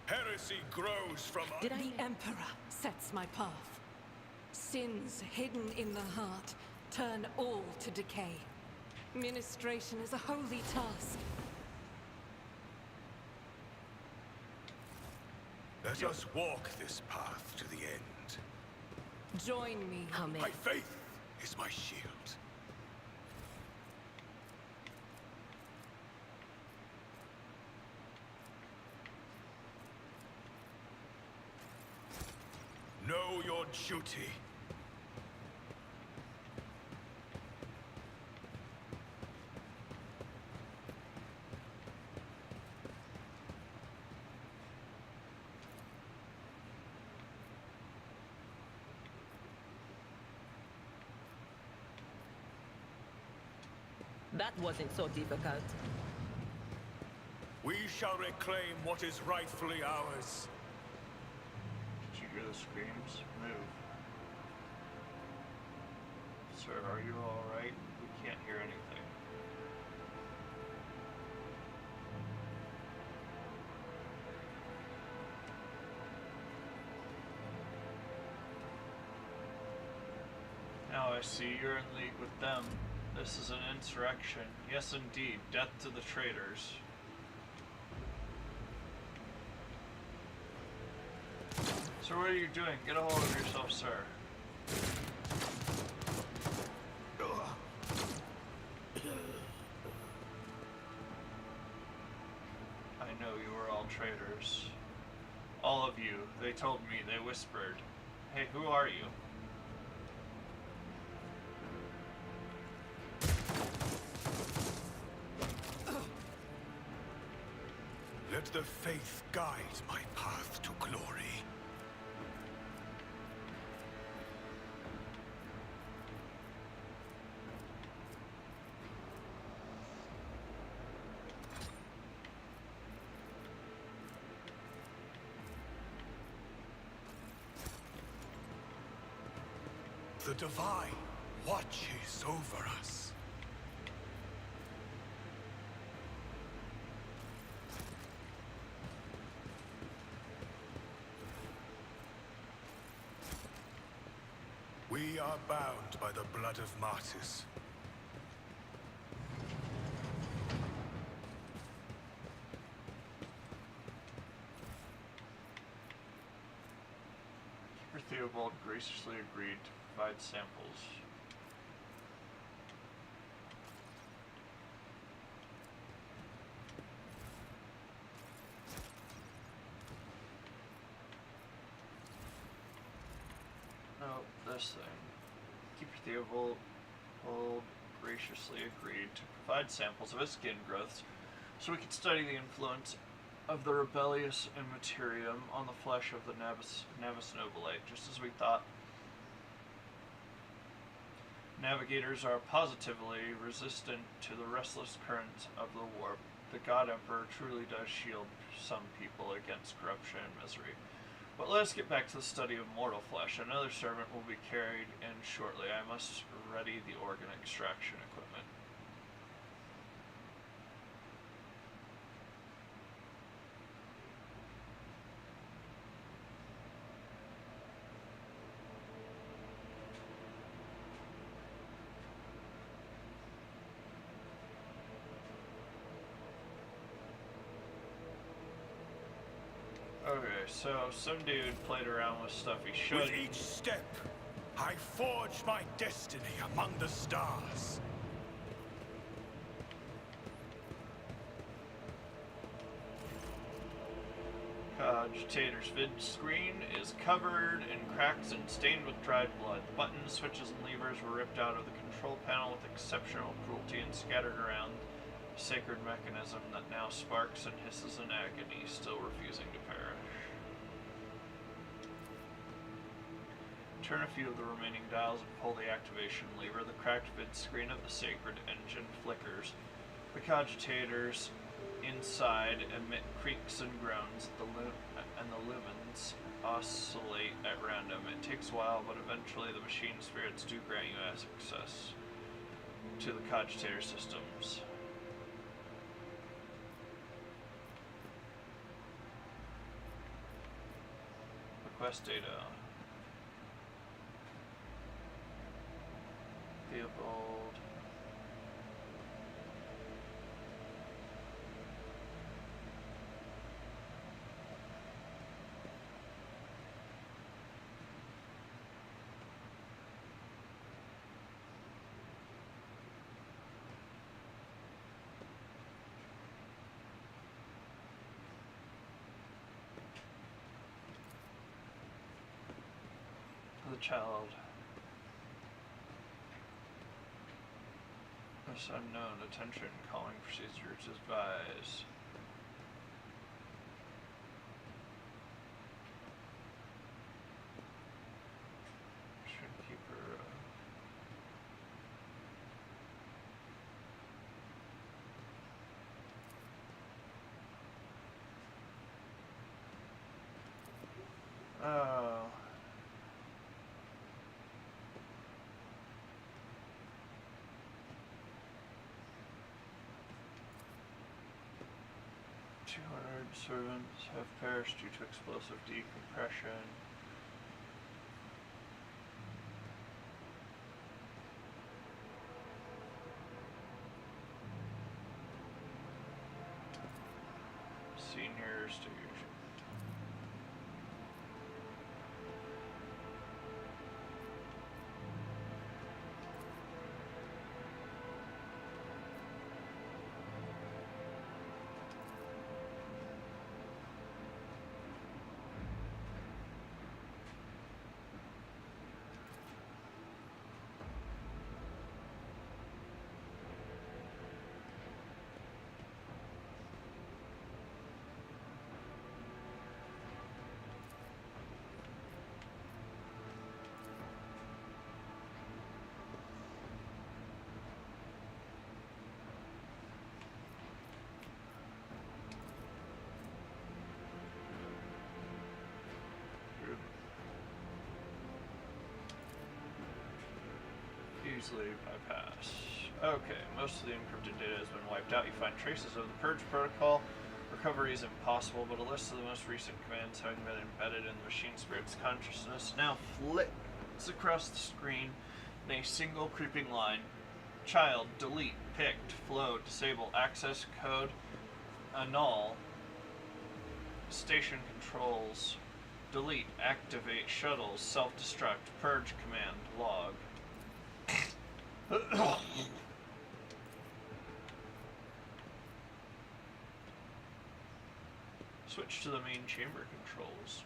Heresy grows from The Emperor sets my path. Sins hidden in the heart turn all to decay. Ministration is a holy task. Let us walk this path to the end. Join me. My faith is my shield. Know your duty. That wasn't so difficult. We shall reclaim what is rightfully ours. Did you hear the screams? Move. Sir, are you alright? We can't hear anything. Now I see you're in league with them. This is an insurrection. Yes, indeed. Death to the traitors. So what are you doing? Get a hold of yourself, sir. I know you were all traitors. All of you. They told me. They whispered. Hey, who are you? Let the faith guide my path to glory. The Divine watches over us. We are bound by the blood of martyrs. Keeper Theobald graciously agreed to provide samples. No, this thing. Keeper Theobald graciously agreed to provide samples of his skin growths so we could study the influence of the rebellious immaterium on the flesh of the Navis Nobilite, just as we thought. Navigators are positively resistant to the restless currents of the warp. The God Emperor truly does shield some people against corruption and misery. But let us get back to the study of mortal flesh. Another servant will be carried in shortly. I must ready the organ extraction equipment. Okay, so some dude played around with stuff he shouldn't. With each step, I forge my destiny among the stars. Cogitator's vid screen is covered in cracks and stained with dried blood. Buttons, switches, and levers were ripped out of the control panel with exceptional cruelty and scattered around the sacred mechanism that now sparks and hisses in agony, still refusing to perish. Turn a few of the remaining dials and pull the activation lever. The cracked vid screen of the sacred engine flickers. The cogitators inside emit creaks and groans, and the lumens oscillate at random. It takes a while, but eventually the machine spirits do grant you access to the cogitator systems. Request data. Theobald. The child. This unknown attention calling procedures advised. Should keep her. Oh. Servants have perished due to explosive decompression. Senior stage. easily bypass. Okay, most of the encrypted data has been wiped out. You find traces of the purge protocol. Recovery is impossible, but a list of the most recent commands having been embedded in the machine spirit's consciousness now flicks across the screen in a single creeping line. Child, delete, picked, flow, disable, access code, annul, station controls, delete, activate, shuttles, self-destruct, purge command, log. Switch to the main chamber controls.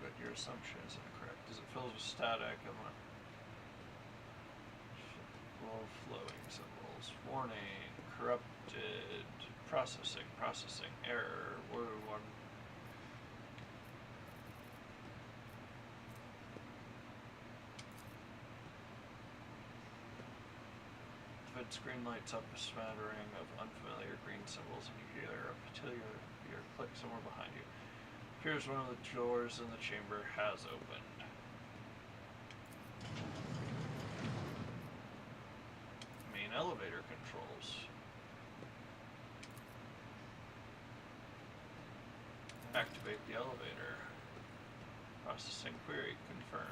But your assumption is incorrect. As it fills with static, full flowing symbols. Warning, corrupted, processing, error, word one. The screen lights up a smattering of unfamiliar green symbols, and you hear a peculiar click somewhere behind you. Appears one of the doors in the chamber has opened. Main elevator controls. Activate the elevator. Processing query confirmed.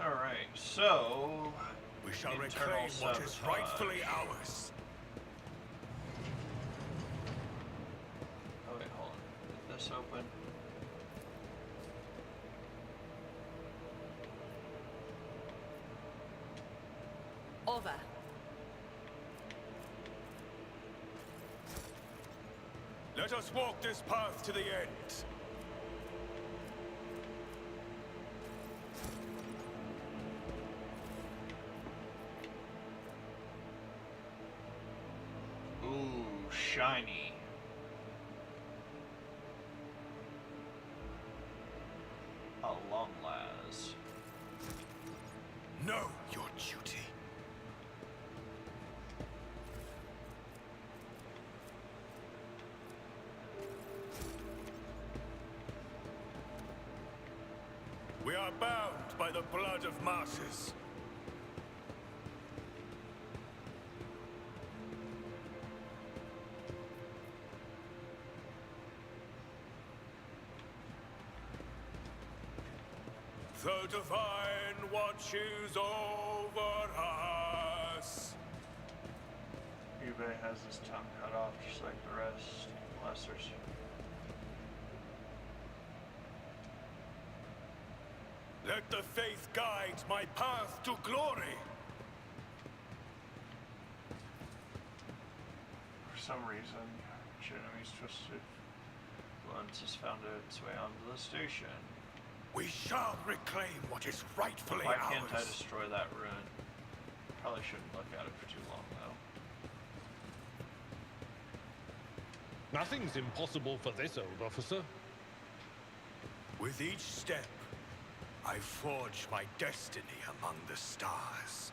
Alright, so we shall internal reclaim what is sabotage. rightfully ours. Oh wait, hold on. Get this open. Over. Let us walk this path to the end. Ooh, shiny. A long las. Know your duty. We are bound by the blood of martyrs. The divine watches over us. eBay has his tongue cut off just like the rest. Lessers. Let the faith guide my path to glory. For some reason, Genomy's twisted lens has found its way onto the station. We shall reclaim what is rightfully Why ours. can't I destroy that ruin? Probably shouldn't look at it for too long, though. Nothing's impossible for this old officer. With each step, I forge my destiny among the stars.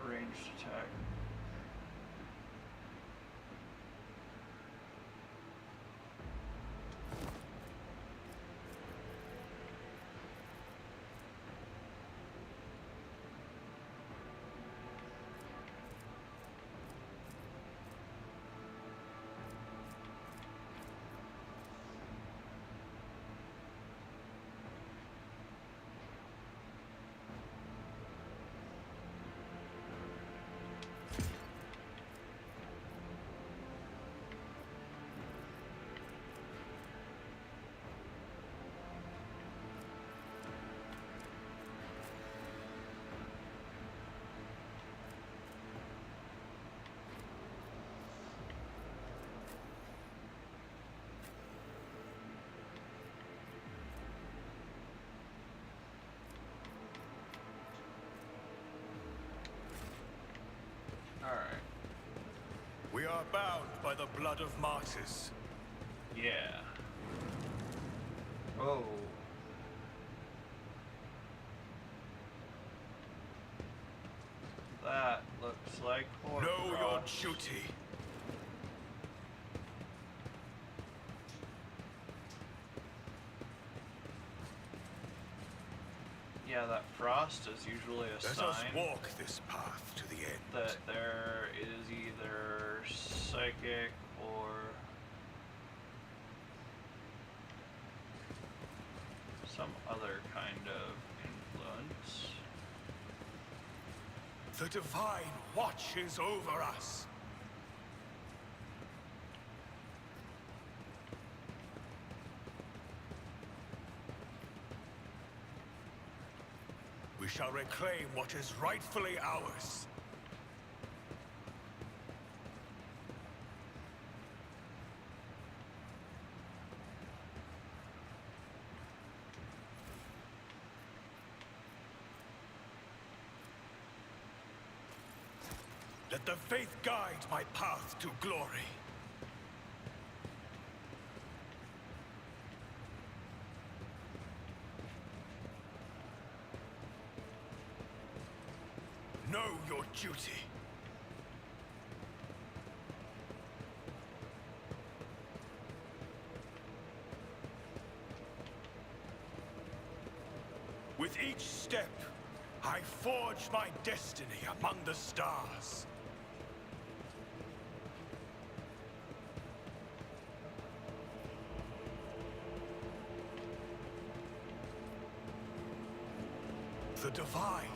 Ranged attack. are bound by the blood of martyrs. Yeah. Oh. That looks like Know your Horcrux. duty. Yeah, that frost is usually a Let sign us walk this path to the end. that there is either psychic or some other kind of influence. The divine watches over us. We shall reclaim what is rightfully ours. Let the faith guide my path to glory. Know your duty. With each step, I forge my destiny among the stars. The divine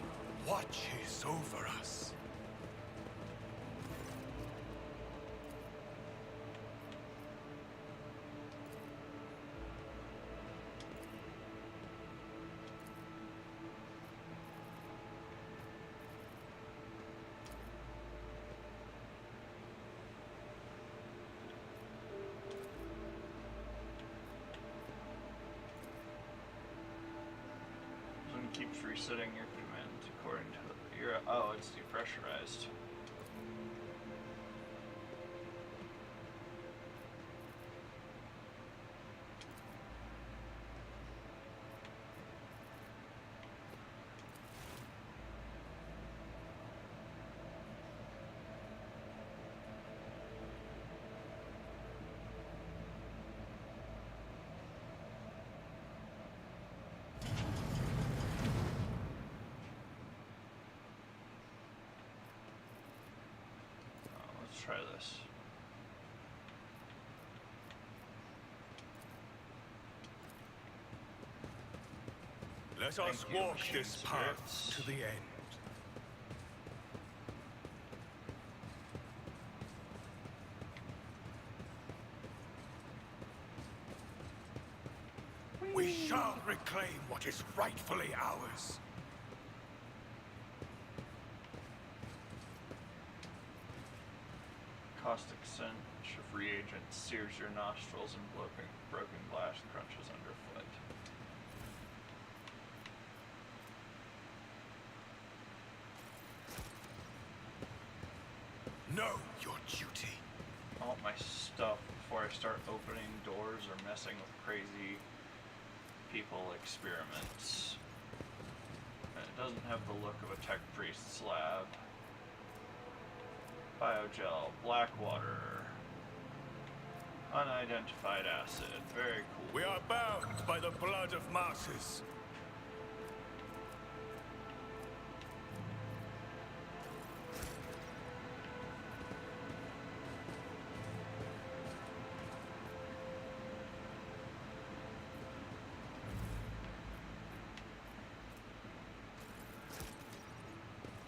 watches over us. It keeps resetting your command according to your. Oh, it's depressurized. Let's try this. Let us walk this path to the end. We shall reclaim what is rightfully ours. Caustic stench of reagent sears your nostrils and broken glass crunches underfoot. Know your duty. I want my stuff before I start opening doors or messing with crazy people experiments. And it doesn't have the look of a tech priest's lab. Biogel, black water, unidentified acid, very cool. We are bound by the blood of martyrs.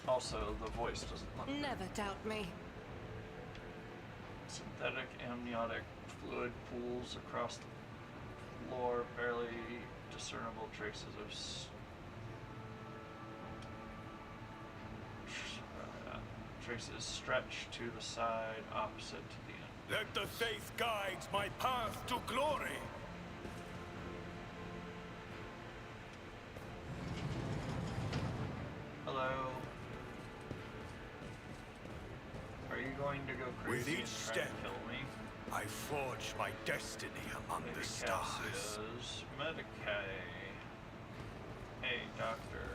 Also, the voice doesn't look Never doubt me. synthetic amniotic fluid pools across the floor, barely discernible traces of traces stretch to the side opposite to the end. Let the faith guide my path to glory. Hello. Are you going to go With crazy each and try step, to kill me? I forge my destiny among the stars. Cassius, Medicae. Hey, doctor.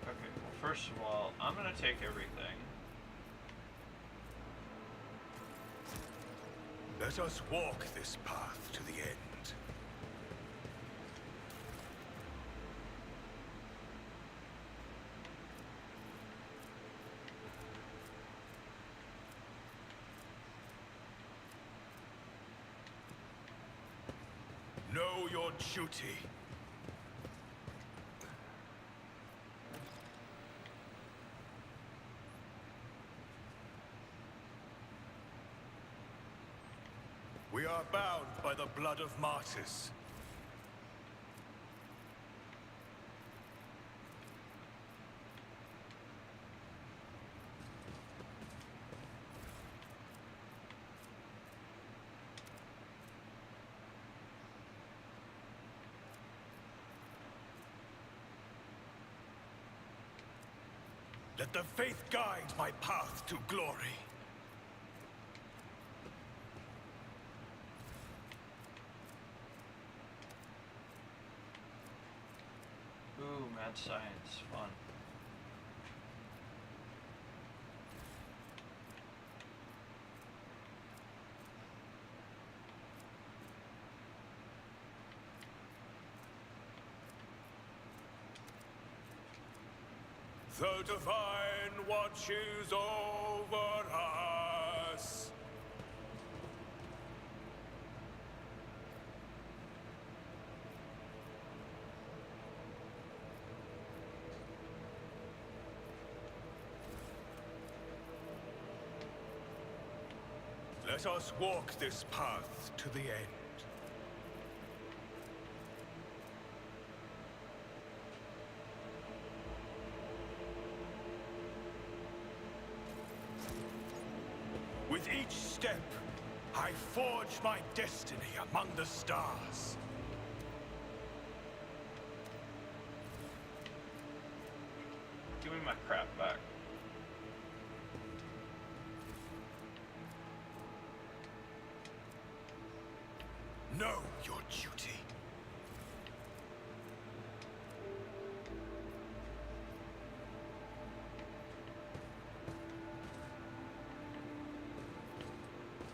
Okay, well, first of all, I'm gonna take everything. Let us walk this path to the end. Know your duty. We are bound by the blood of martyrs. Let the faith guide my path to glory. Ooh, mad science, fun. The divine watches over us. Let us walk this path to the end. With each step, I forge my destiny among the stars. Give me my crap back. Know your duty.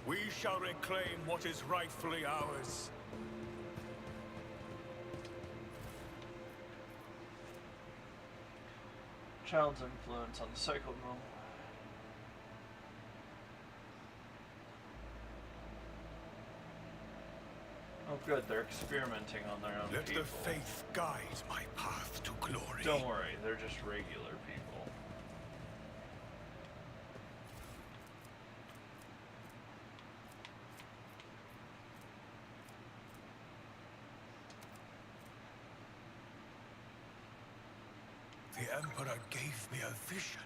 We shall reclaim what is rightfully ours. Child's influence on the cycle mill. Oh good, they're experimenting on their own Let people. the faith guide my path to glory. Don't worry, they're just regular people. The Emperor gave me a vision.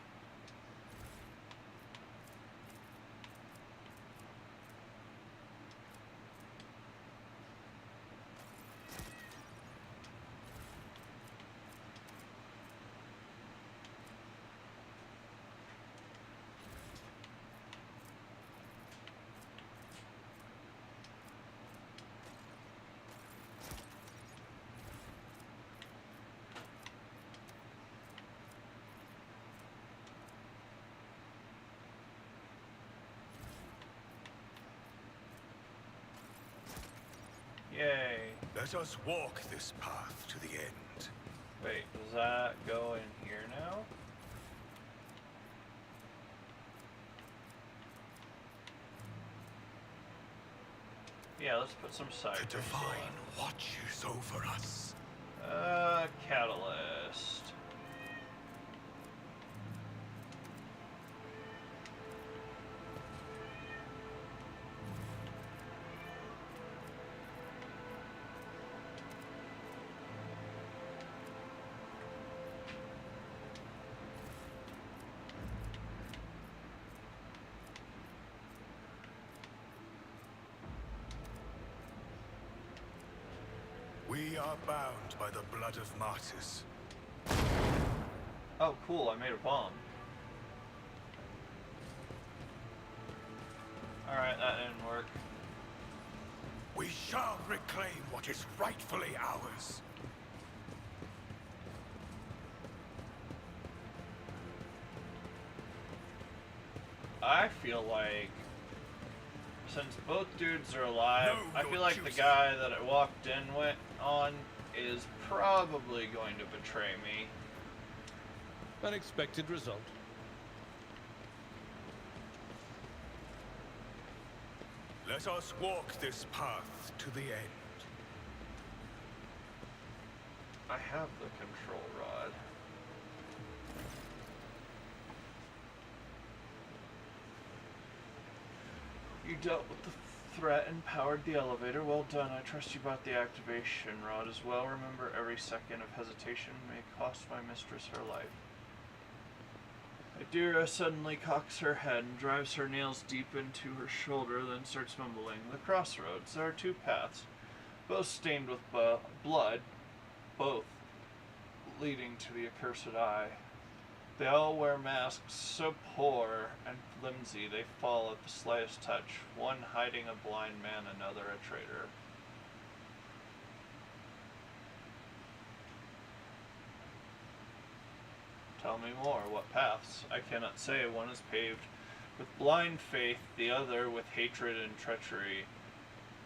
Yay. Let us walk this path to the end. Wait, does that go in here now? Yeah, let's put some side. The divine watches over us. Catalyst. We are bound by the blood of martyrs. Oh, cool, I made a bomb. That didn't work. We shall reclaim what is rightfully ours. I feel like, since both dudes are alive, No, I feel Lord like the Juicy. guy that I walked in with on is probably going to betray me. An expected result. Let us walk this path to the end. I have the control rod. You dealt with the threat and powered the elevator. Well done. I trust you bought the activation rod as well. Remember, every second of hesitation may cost my mistress her life. Adira suddenly cocks her head and drives her nails deep into her shoulder, then starts mumbling. The crossroads. There are two paths, both stained with blood, both leading to the accursed eye. They all wear masks so poor and flimsy they fall at the slightest touch, one hiding a blind man, another a traitor. Tell me more. What paths? I cannot say. One is paved with blind faith, the other with hatred and treachery.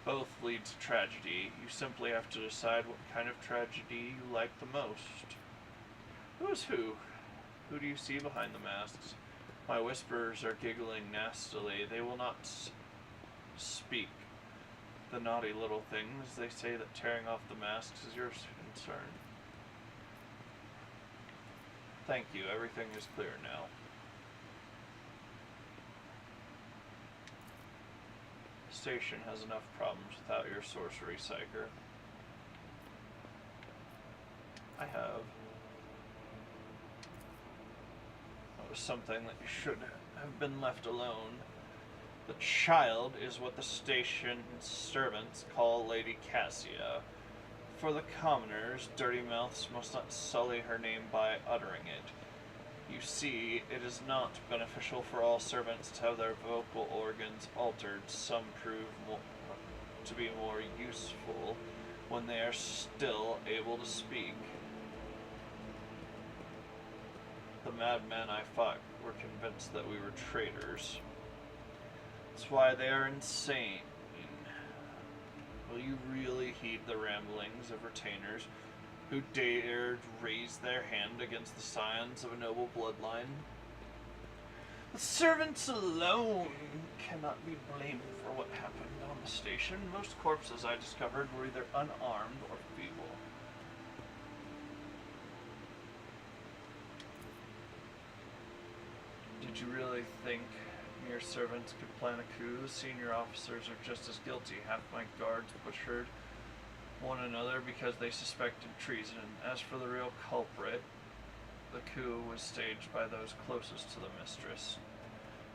Both lead to tragedy. You simply have to decide what kind of tragedy you like the most. Who is who? Who do you see behind the masks? My whisperers are giggling nastily. They will not speak. The naughty little things. They say that tearing off the masks is your concern. Thank you. Everything is clear now. The station has enough problems without your sorcery, Psyker. I have. That was something that you should have been left alone. The child is what the station's servants call Lady Cassia. For the commoners, dirty mouths must not sully her name by uttering it. You see, it is not beneficial for all servants to have their vocal organs altered. Some prove to be more useful when they are still able to speak. The madmen I fought were convinced that we were traitors. That's why they are insane. Will you really heed the ramblings of retainers who dared raise their hand against the scions of a noble bloodline? The servants alone cannot be blamed for what happened on the station. Most corpses I discovered were either unarmed or feeble. Did you really think mere servants could plan a coup? The senior officers are just as guilty. Half my guards butchered one another because they suspected treason. As for the real culprit, the coup was staged by those closest to the mistress.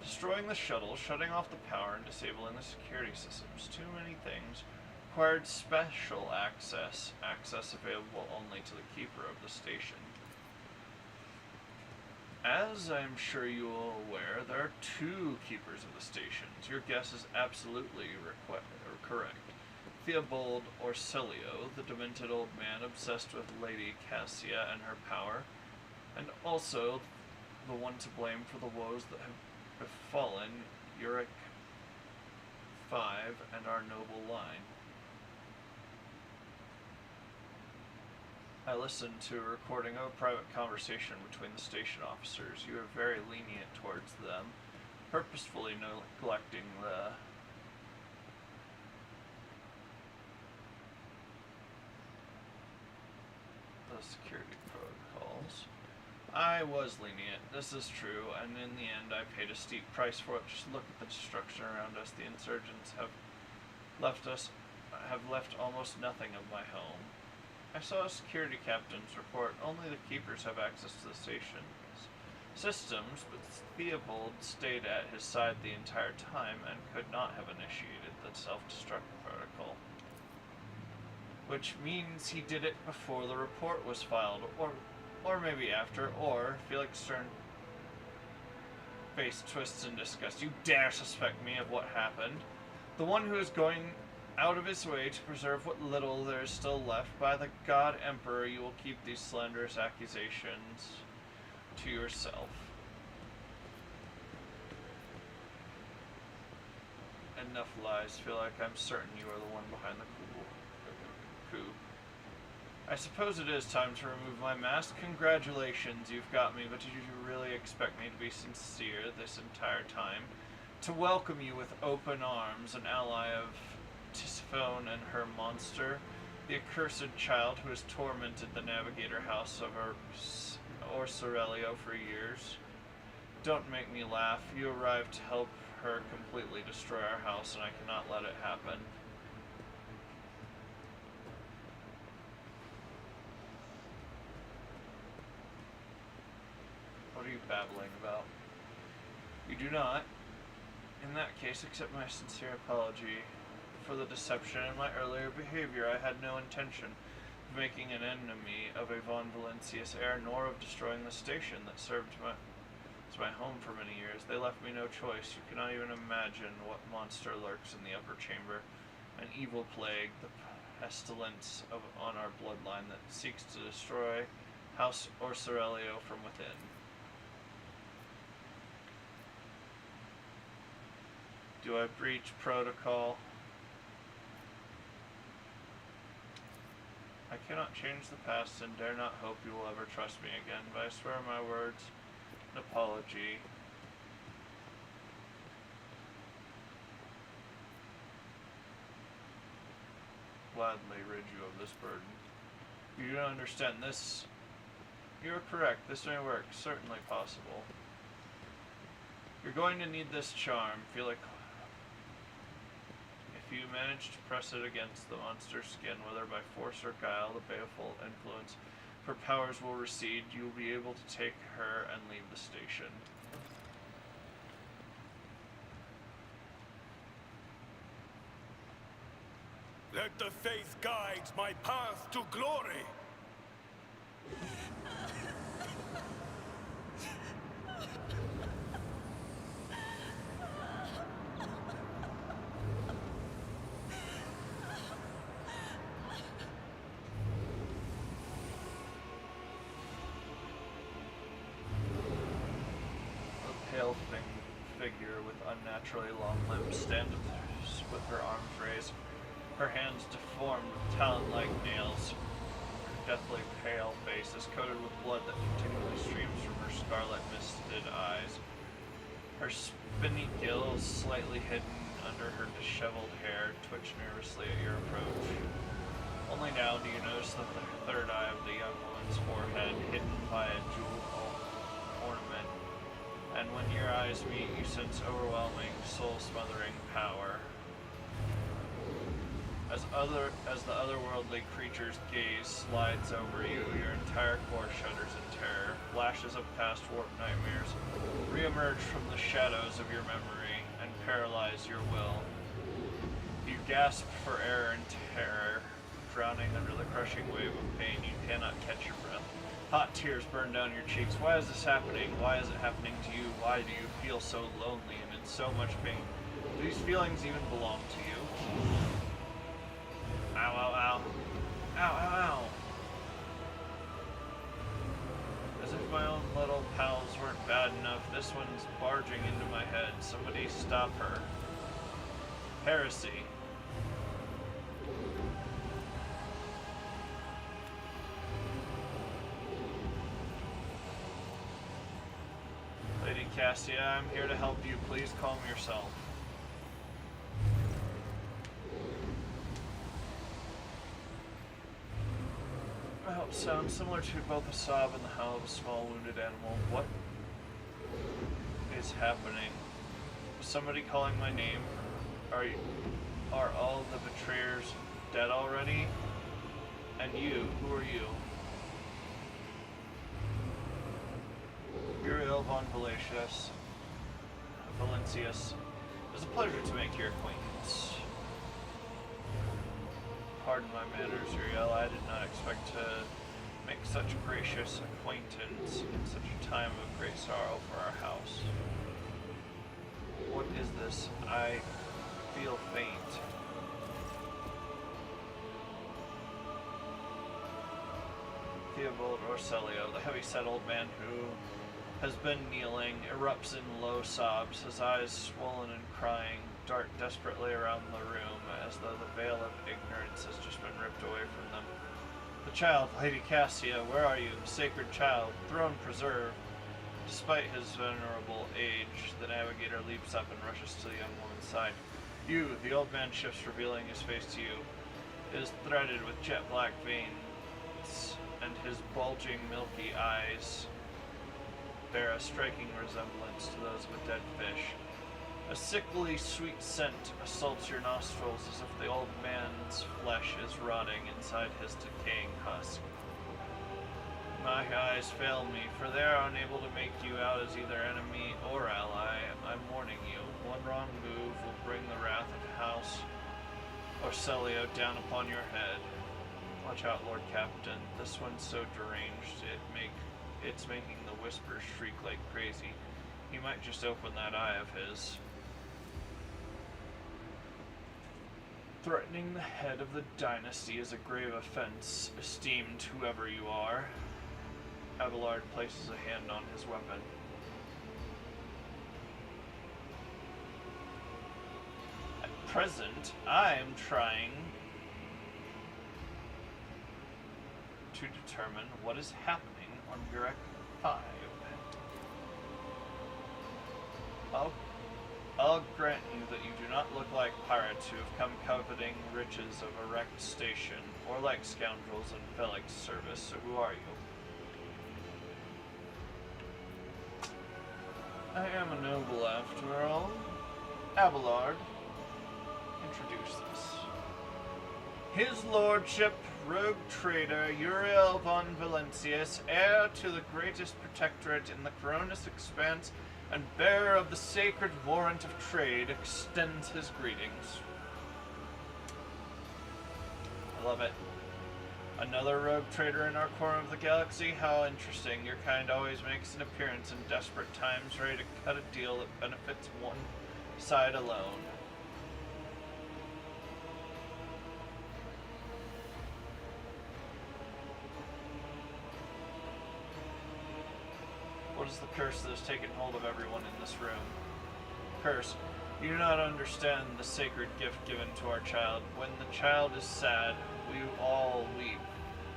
Destroying the shuttle, shutting off the power, and disabling the security systems. Too many things required special access available only to the keeper of the station. As I'm sure you are aware, there are two keepers of the stations. Your guess is absolutely correct. Theobald Orsilio, the demented old man obsessed with Lady Cassia and her power, and also the one to blame for the woes that have befallen Uric V and our noble line. I listened to a recording of a private conversation between the station officers. You are very lenient towards them, purposefully neglecting the security protocols. I was lenient, this is true, and in the end I paid a steep price for it. Just look at the destruction around us. The insurgents have left almost nothing of my home. I saw a security captain's report. Only the keepers have access to the station's systems, but Theobald stayed at his side the entire time and could not have initiated the self-destruct protocol. Which means he did it before the report was filed, or maybe after, or face twists in disgust. You dare suspect me of what happened? The one who is going out of his way to preserve what little there is still left. By the God Emperor, you will keep these slanderous accusations to yourself. Enough lies. Feel like I'm certain you are the one behind the coup. I suppose it is time to remove my mask. Congratulations, you've got me, but did you really expect me to be sincere this entire time? To welcome you with open arms, an ally of Tisiphone and her monster, the accursed child who has tormented the Navigator House of Orsorelio for years. Don't make me laugh. You arrived to help her completely destroy our house, and I cannot let it happen. What are you babbling about? You do not. In that case, accept my sincere apology for the deception in my earlier behavior. I had no intention of making an enemy of a Von Valancius heir, nor of destroying the station that served as my home for many years. They left me no choice. You cannot even imagine what monster lurks in the upper chamber. An evil plague, the pestilence on our bloodline that seeks to destroy House Orsorelio from within. Do I breach protocol? I cannot change the past and dare not hope you will ever trust me again, but I swear my words, an apology. Gladly rid you of this burden. You don't understand this. You are correct. This may work. Certainly possible. You're going to need this charm. Feel like if you manage to press it against the monster's skin, whether by force or guile, the baleful influence her powers will recede. You will be able to take her and leave the station. Let the faith guide my path to glory. Figure with unnaturally long limbs stands with her arms raised, her hands deformed with talon-like nails. Her deathly pale face is coated with blood that continually streams from her scarlet-misted eyes. Her spinny gills, slightly hidden under her disheveled hair, twitch nervously at your approach. Only now do you notice that the third eye of the young woman's forehead, hidden by a jewel ornament. And when your eyes meet, you sense overwhelming, soul-smothering power. As the otherworldly creature's gaze slides over you, your entire core shudders in terror. Flashes of past warp nightmares reemerge from the shadows of your memory and paralyze your will. You gasp for air and terror, drowning under the crushing wave of pain. You cannot catch your breath. Hot tears burn down your cheeks. Why is this happening? Why is it happening to you? Why do you feel so lonely and in so much pain? Do these feelings even belong to you? Ow, ow, ow. Ow, ow, ow. As if my own little pals weren't bad enough, this one's barging into my head. Somebody stop her. Heresy. Lady Cassia, I'm here to help you. Please calm yourself. My hope sounds similar to both a sob and the howl of a small wounded animal. What is happening? Was somebody calling my name? Are all the betrayers dead already? And you, who are you? Uriel von Valancius. It was a pleasure to make your acquaintance. Pardon my manners, Uriel. I did not expect to make such gracious acquaintance in such a time of great sorrow for our house. says, I feel faint. Theobald Orselio, the heavy-set old man who has been kneeling, erupts in low sobs, his eyes swollen and crying, dart desperately around the room as though the veil of ignorance has just been ripped away from them. The child, Lady Cassia, where are you? Sacred child, throne preserved. Despite his venerable age, the navigator leaps up and rushes to the young woman's side. You, the old man shifts, revealing his face to you. It is threaded with jet black veins, and his bulging, milky eyes bear a striking resemblance to those of a dead fish. A sickly, sweet scent assaults your nostrils as if the old man's flesh is rotting inside his decaying husk. My eyes fail me, for they are unable to make you out as either enemy or ally. I'm warning you, one wrong move will bring the wrath of House Orselio down upon your head. Watch out, Lord Captain. This one's so deranged, it's making the whispers shriek like crazy. He might just open that eye of his. Threatening the head of the dynasty is a grave offense, esteemed whoever you are. Abelard places a hand on his weapon. At present, I am trying to determine what is happening on Burek 5. I'll grant you that you do not look like pirates who have come coveting riches of a wrecked station, or like scoundrels in Felic's service, so who are you? I am a noble after all. Abelard, introduce this. His lordship, rogue trader Uriel von Valancius, heir to the greatest protectorate in the Coronis Expanse, and bearer of the sacred warrant of trade, extends his greetings. I love it. Another rogue trader in our corner of the galaxy? How interesting. Your kind always makes an appearance in desperate times, ready to cut a deal that benefits one side alone. What is the curse that has taken hold of everyone in this room? Curse. You do not understand the sacred gift given to our child. When the child is sad, we all weep.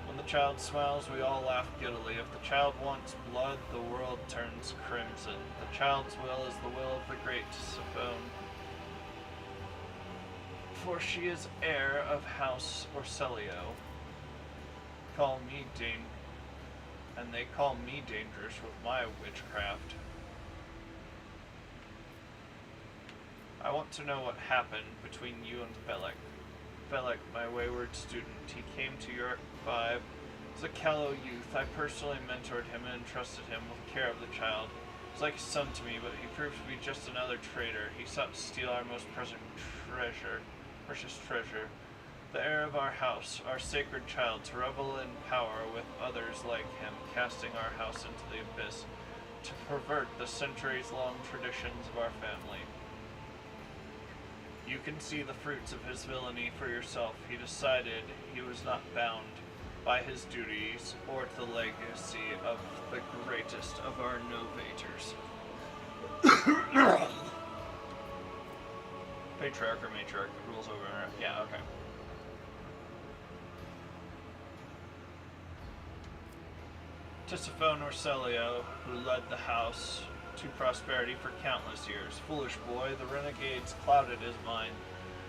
When the child smiles, we all laugh giddily. If the child wants blood, the world turns crimson. The child's will is the will of the great Siphone, for she is heir of House Orselio. Call me and they call me dangerous with my witchcraft. I want to know what happened between you and Felic. Felic, my wayward student, he came to Europe 5 as a callow youth. I personally mentored him and entrusted him with care of the child. He was like a son to me, but he proved to be just another traitor. He sought to steal our most precious treasure, the heir of our house, our sacred child, to revel in power with others like him, casting our house into the abyss, to pervert the centuries-long traditions of our family. You can see the fruits of his villainy for yourself. He decided he was not bound by his duties or to the legacy of the greatest of our novators. Patriarch or matriarch rules over. Yeah, okay. Tisiphone Orselio, who led the house to prosperity for countless years. Foolish boy, the renegades clouded his mind.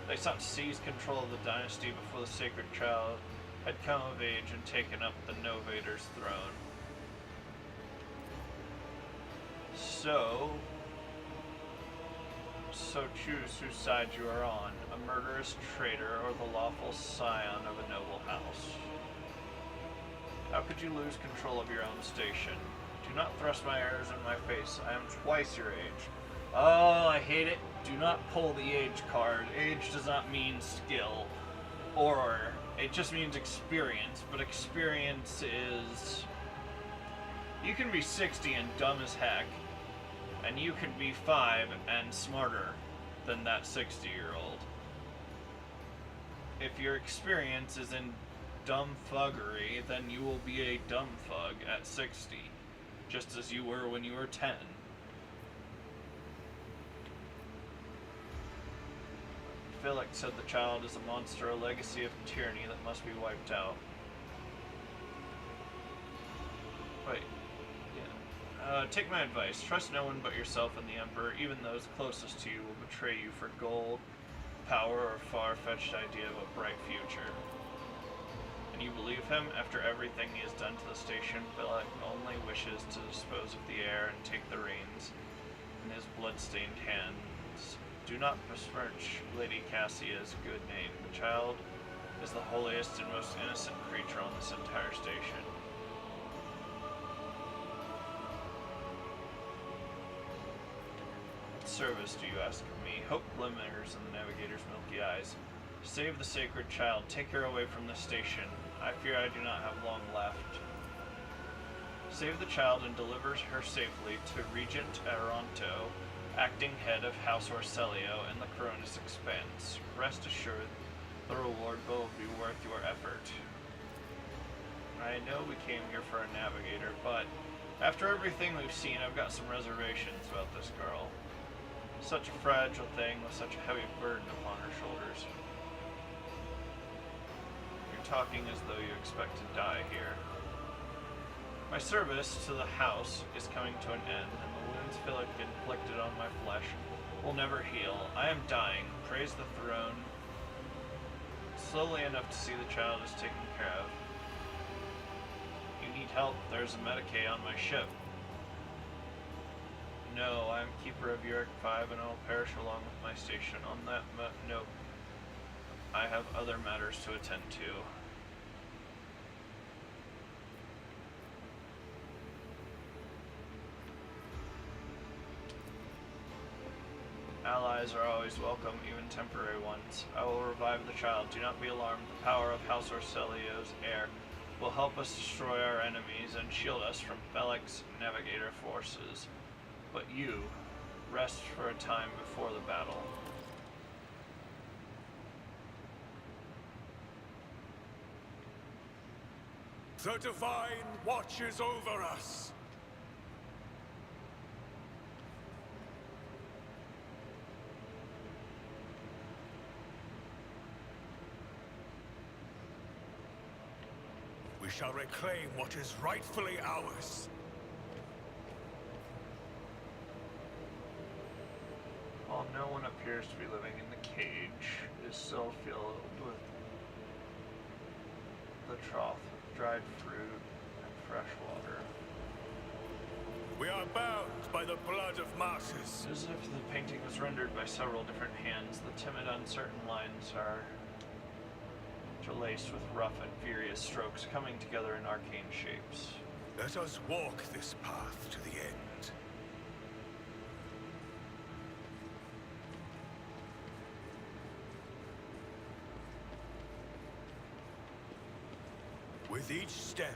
They sought to seize control of the dynasty before the sacred child had come of age and taken up the novator's throne. So choose whose side you are on, a murderous traitor or the lawful scion of a noble house. How could you lose control of your own station? Do not thrust my errors in my face. I am twice your age. Oh, I hate it. Do not pull the age card. Age does not mean skill. Or, it just means experience. But experience is... You can be 60 and dumb as heck. And you can be 5 and smarter. than that 60-year-old. If your experience is in dumb thuggery, then you will be a dumb thug at 60, just as you were when you were 10. Philip said the child is a monster, a legacy of tyranny that must be wiped out. Wait. Yeah. Take my advice. Trust no one but yourself and the Emperor. Even those closest to you will betray you for gold, power, or a far-fetched idea of a bright future. And you believe him? After everything he has done to the station, Philip only wishes to dispose of the heir and take the reins in his blood-stained hands. Do not besmirch Lady Cassia's good name. The child is the holiest and most innocent creature on this entire station. What service do you ask of me? Hope glimmers in the navigator's milky eyes. Save the sacred child. Take her away from the station. I fear I do not have long left. Save the child and deliver her safely to Regent Aranto, acting head of House Orselio in the Coronis Expanse. Rest assured, the reward will be worth your effort. I know we came here for a navigator, but after everything we've seen, I've got some reservations about this girl. Such a fragile thing with such a heavy burden upon her shoulders. You're talking as though you expect to die here. My service to the house is coming to an end, and the wounds Philip inflicted on my flesh will never heal. I am dying. Praise the throne. Slowly enough to see the child is taken care of. You need help. There's a Medicae on my ship. No, I am keeper of Uric 5 and I will perish along with my station. On that note, I have other matters to attend to. Allies are always welcome, even temporary ones. I will revive the child. Do not be alarmed. The power of House Orselio's heir will help us destroy our enemies and shield us from Felic's navigator forces. But you, rest for a time before the battle. The Divine watches over us. We shall reclaim what is rightfully ours. While no one appears to be living in the cage, it is still filled with the trough of dried fruit and fresh water. We are bound by the blood of martyrs. As if the painting was rendered by several different hands, the timid, uncertain lines are interlaced with rough and furious strokes coming together in arcane shapes. Let us walk this path to the end. With each step,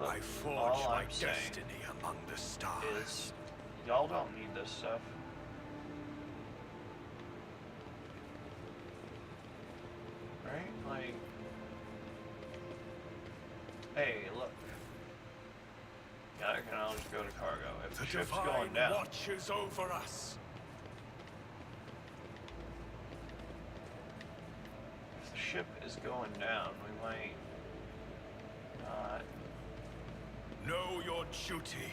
Look, I forge all my I'm saying destiny among the stars. is, y'all don't need this stuff. Right? Like, hey, look. Yeah, I can all just go to cargo. If the The ship's Divine going down, watches over us. if the ship is going down, we might not. Know your duty.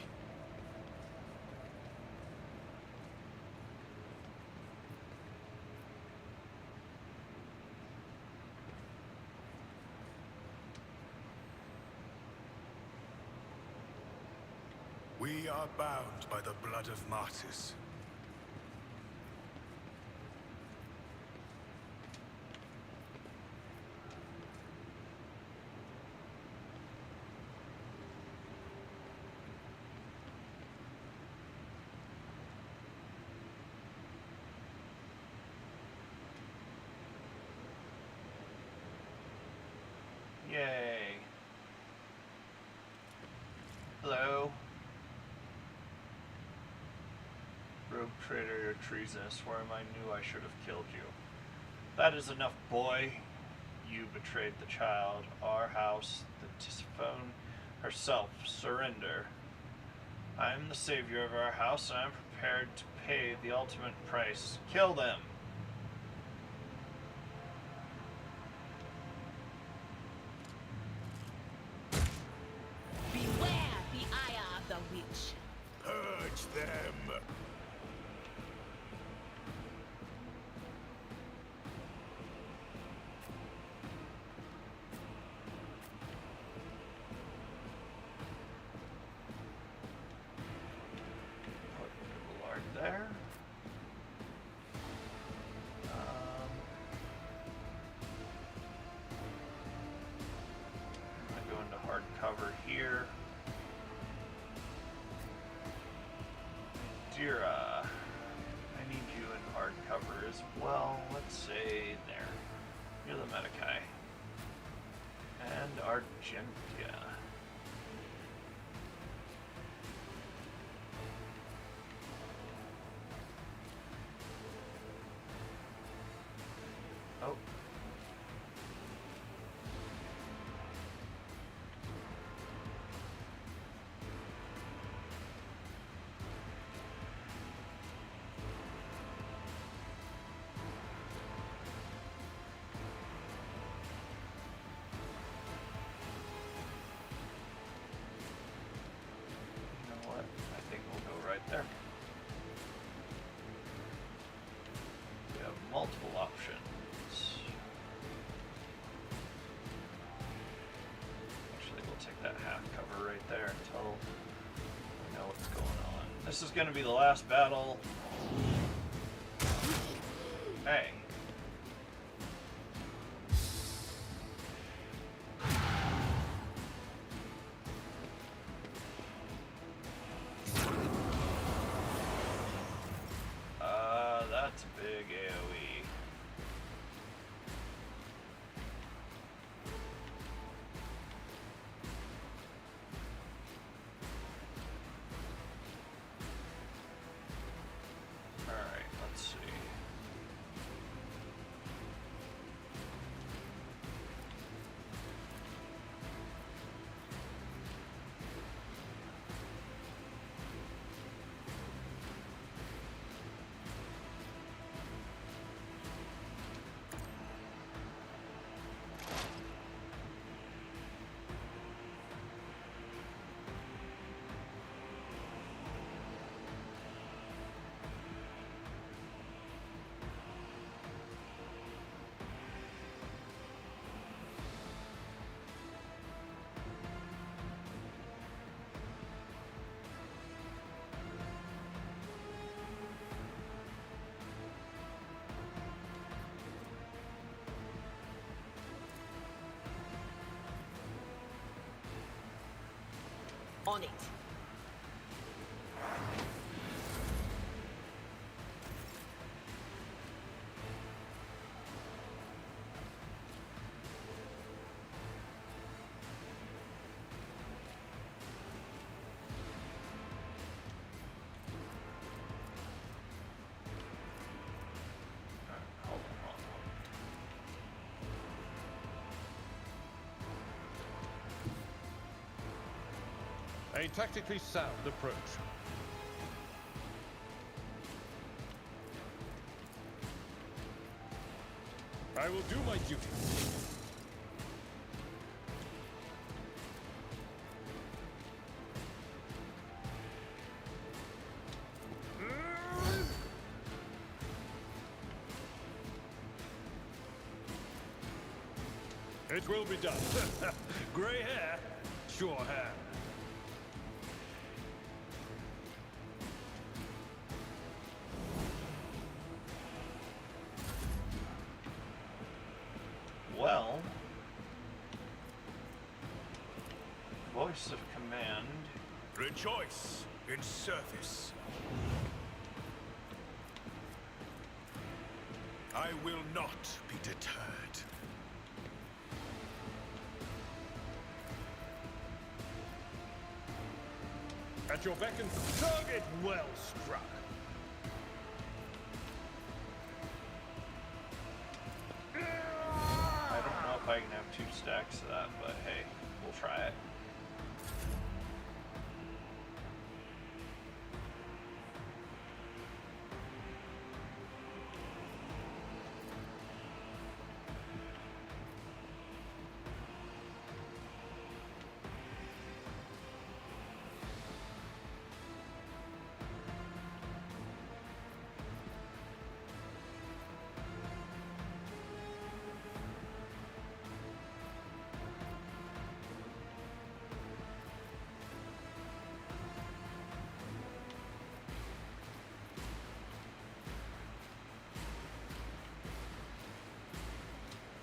We are bound by the blood of martyrs. Yay. Hello. Rogue traitor, you're treasonous, wherein I knew I should have killed you. That is enough, boy. You betrayed the child, our house, the Tisiphone herself. Surrender. I am the savior of our house, and I am prepared to pay the ultimate price. Kill them! Beware the ire of the witch. Purge them. Put Lord there. I'm gonna go into hard cover here. Dira, I need you in hard cover as well. Let's say there. You're the Medicae. And Argentia. Oh. You know what? I think we'll go right there. We have multiple options. Actually, we'll take that half cover right there until we know what's going on. This is going to be the last battle. Hey. That's a big AoE. Alright, let's see. On it. A tactically sound approach. I will do my duty. It will be done. Grey hair, sure hair. Well, voice of command. Rejoice in service. I will not be deterred. At your beck and target well struck. 2 stacks of that, but hey, we'll try it.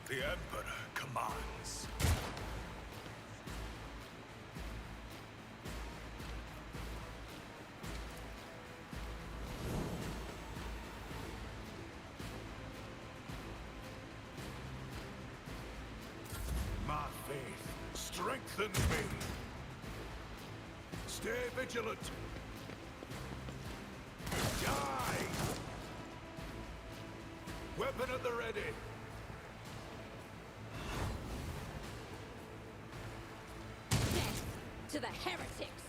The Emperor commands. My faith strengthens me. Stay vigilant. Die! Weapon at the ready. To the heretics!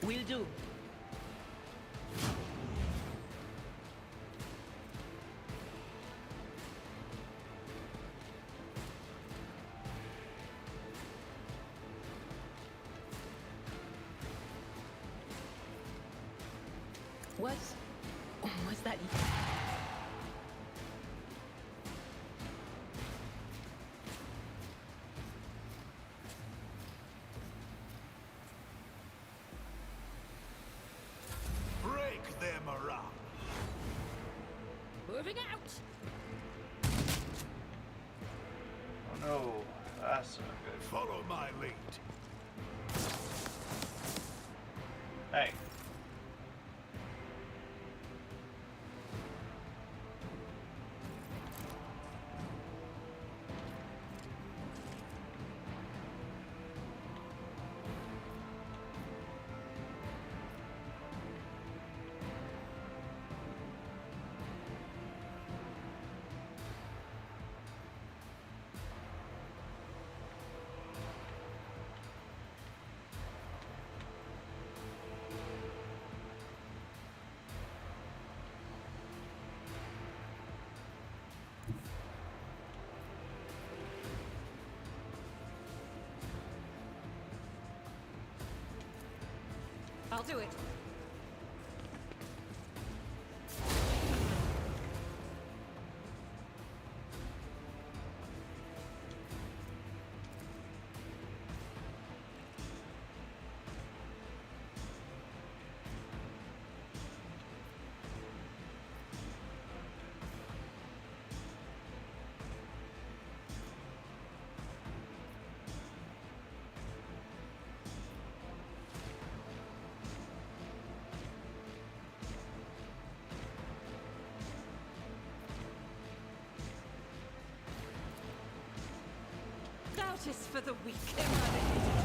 Will do. Was that? Break them around. Moving out! Oh no, that's not good. Follow my lead. Hey. I'll do it. Doubt is for the weak, Eradicator.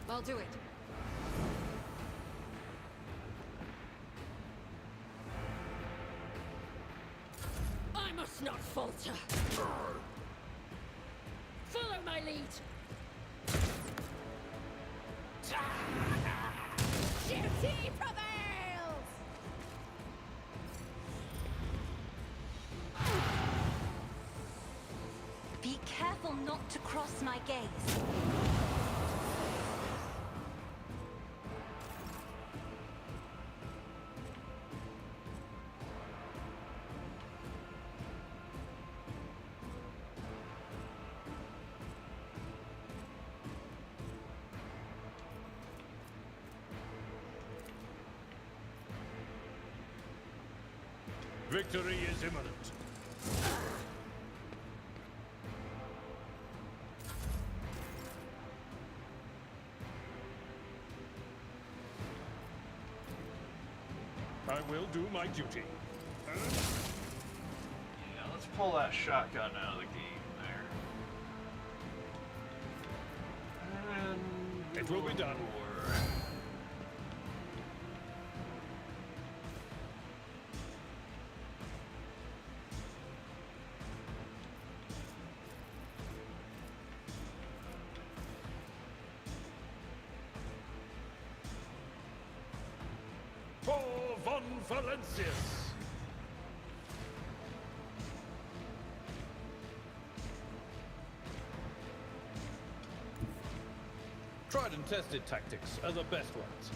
I'll do it. I must not falter. Follow my lead. Duty prevails! Be careful. careful not to cross my gaze. Victory is imminent. I will do my duty. Yeah, let's pull that shotgun out of the game there. And it will be done. For von Valencius! Tried and tested tactics are the best ones.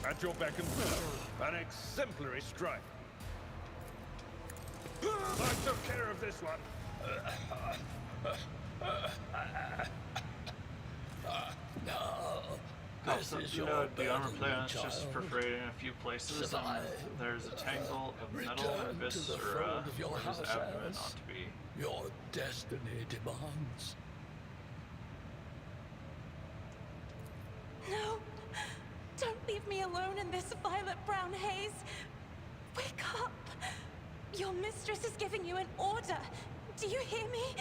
At your beck and call, an exemplary strike. I took care of this one. Also, you know, the armor planet's just perforated in a few places, and there's a tangle of metal and viscera where his abdomen ought to be. Your destiny demands. No! Don't leave me alone in this violet-brown haze! Wake up! Your mistress is giving you an order! Do you hear me?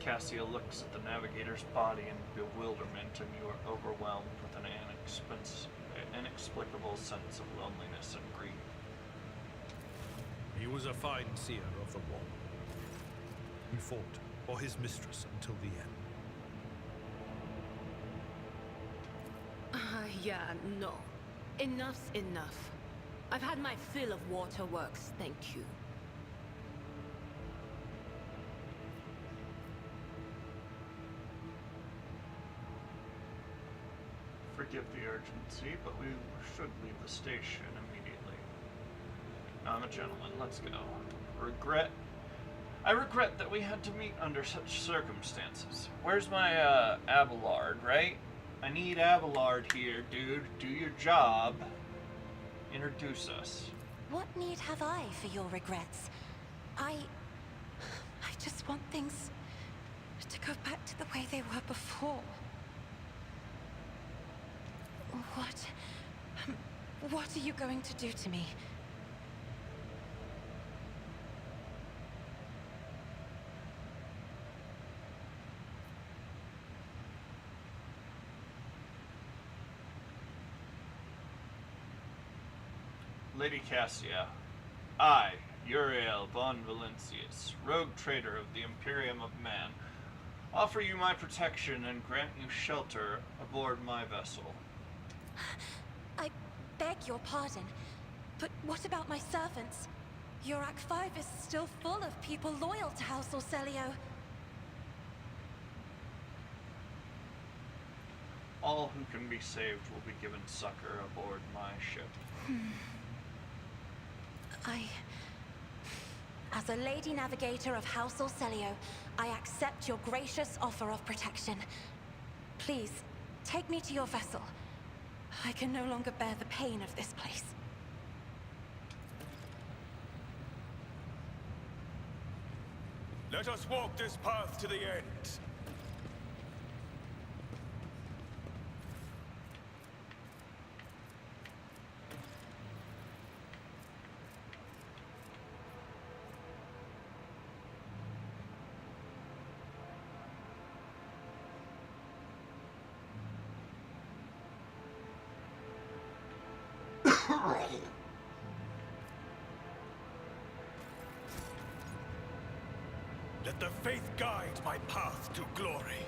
Cassia looks at the navigator's body in bewilderment, and you are overwhelmed with an inexplicable sense of loneliness and grief. He was a fine seer of the war. He fought for his mistress until the end. Yeah, no. Enough's enough. I've had my fill of waterworks, thank you. Forgive the urgency, but we should leave the station immediately. I'm a gentleman, let's go. I regret that we had to meet under such circumstances. Where's my, Abelard, right? I need Abelard here, dude. Do your job. Introduce us. What need have I for your regrets? I just want things to go back to the way they were before. What are you going to do to me? Lady Cassia, I, Uriel von Valencius, rogue trader of the Imperium of Man, offer you my protection and grant you shelter aboard my vessel. I beg your pardon, but what about my servants? Yurak 5 is still full of people loyal to House Orselio. All who can be saved will be given succor aboard my ship. As a Lady Navigator of House Orselio, I accept your gracious offer of protection. Please, take me to your vessel. I can no longer bear the pain of this place. Let us walk this path to the end. Let the faith guide my path to glory.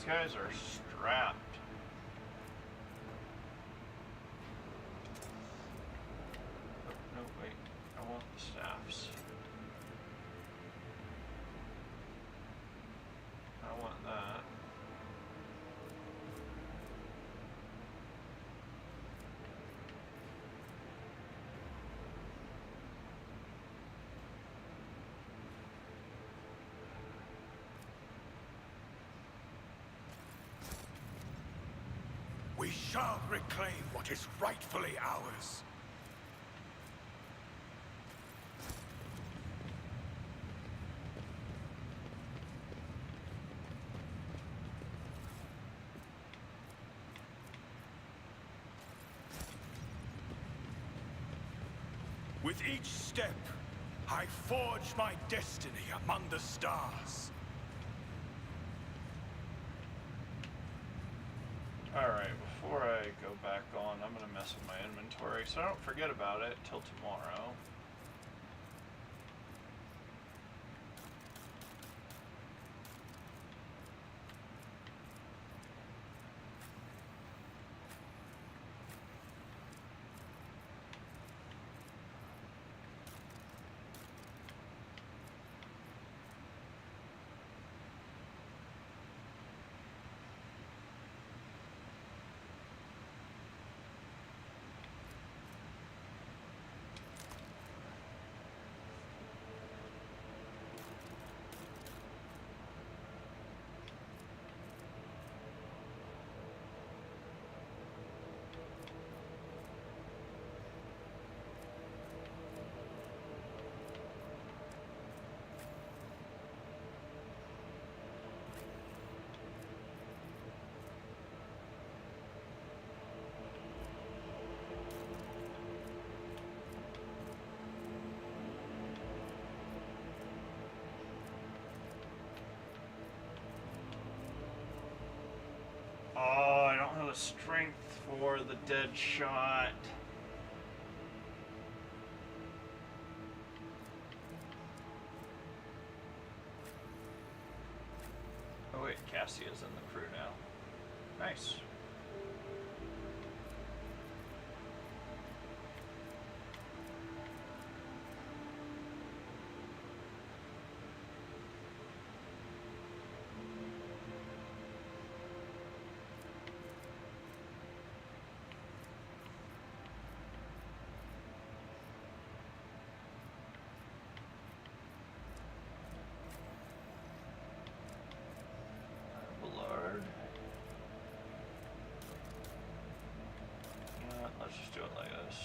guys are strapped. Oh, no, wait. I want the staffs. I want that. We shall reclaim what is rightfully ours. With each step, I forge my destiny among the stars. Alright, before I go back on, I'm going to mess with my inventory so I don't forget about it till tomorrow. Oh, I don't have the strength for the dead shot. Oh wait, Cassia's in the crew now. Nice. Bullard. You know what? Let's just do it like this.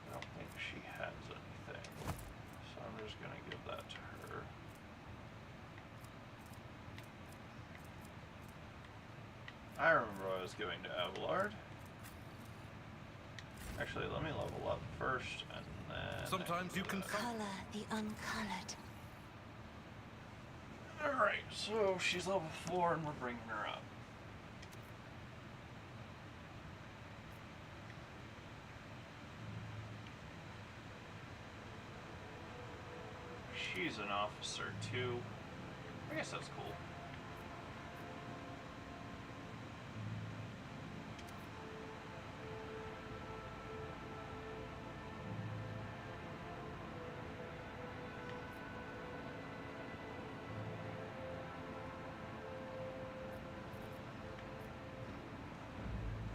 I don't think she has anything, so I'm just gonna give that to her. I remember what I was giving to Abelard. Actually, let me level up first, and then... Sometimes you can... Color the uncolored. Alright, so she's level 4 and we're bringing her up. She's an officer too. I guess that's cool.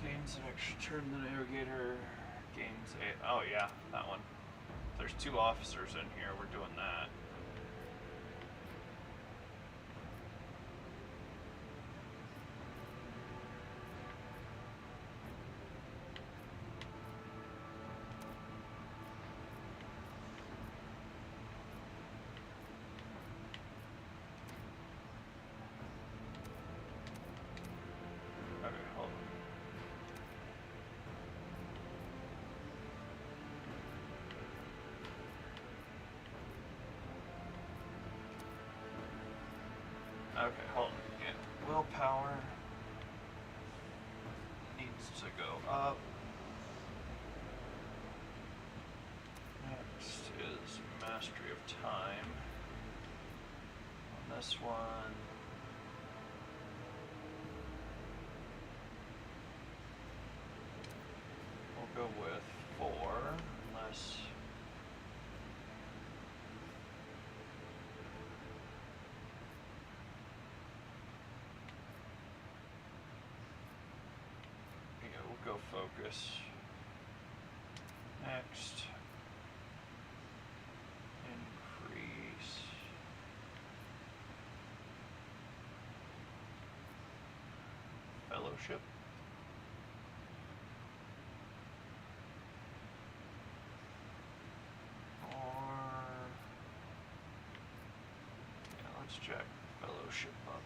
Gains an extra turn the navigator. Gains a... Oh yeah, that one. There's 2 officers in here, we're doing that. Okay, hold on. Yeah, willpower needs to go up. Next is mastery of time. On this one, we'll go with 4, unless yeah, we'll go focus. Next, increase fellowship. Let's check fellowship up.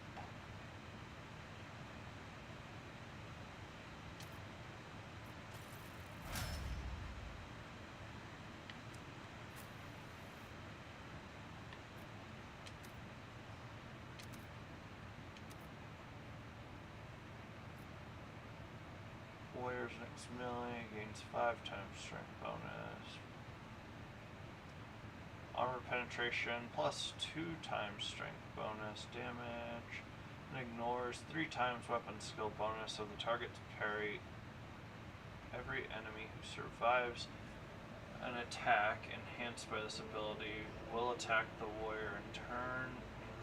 Warrior's next melee gains 5 times strength bonus. Armor penetration plus 2 times strength bonus damage, and ignores 3 times weapon skill bonus of the target to parry. Every enemy who survives an attack enhanced by this ability will attack the warrior in turn,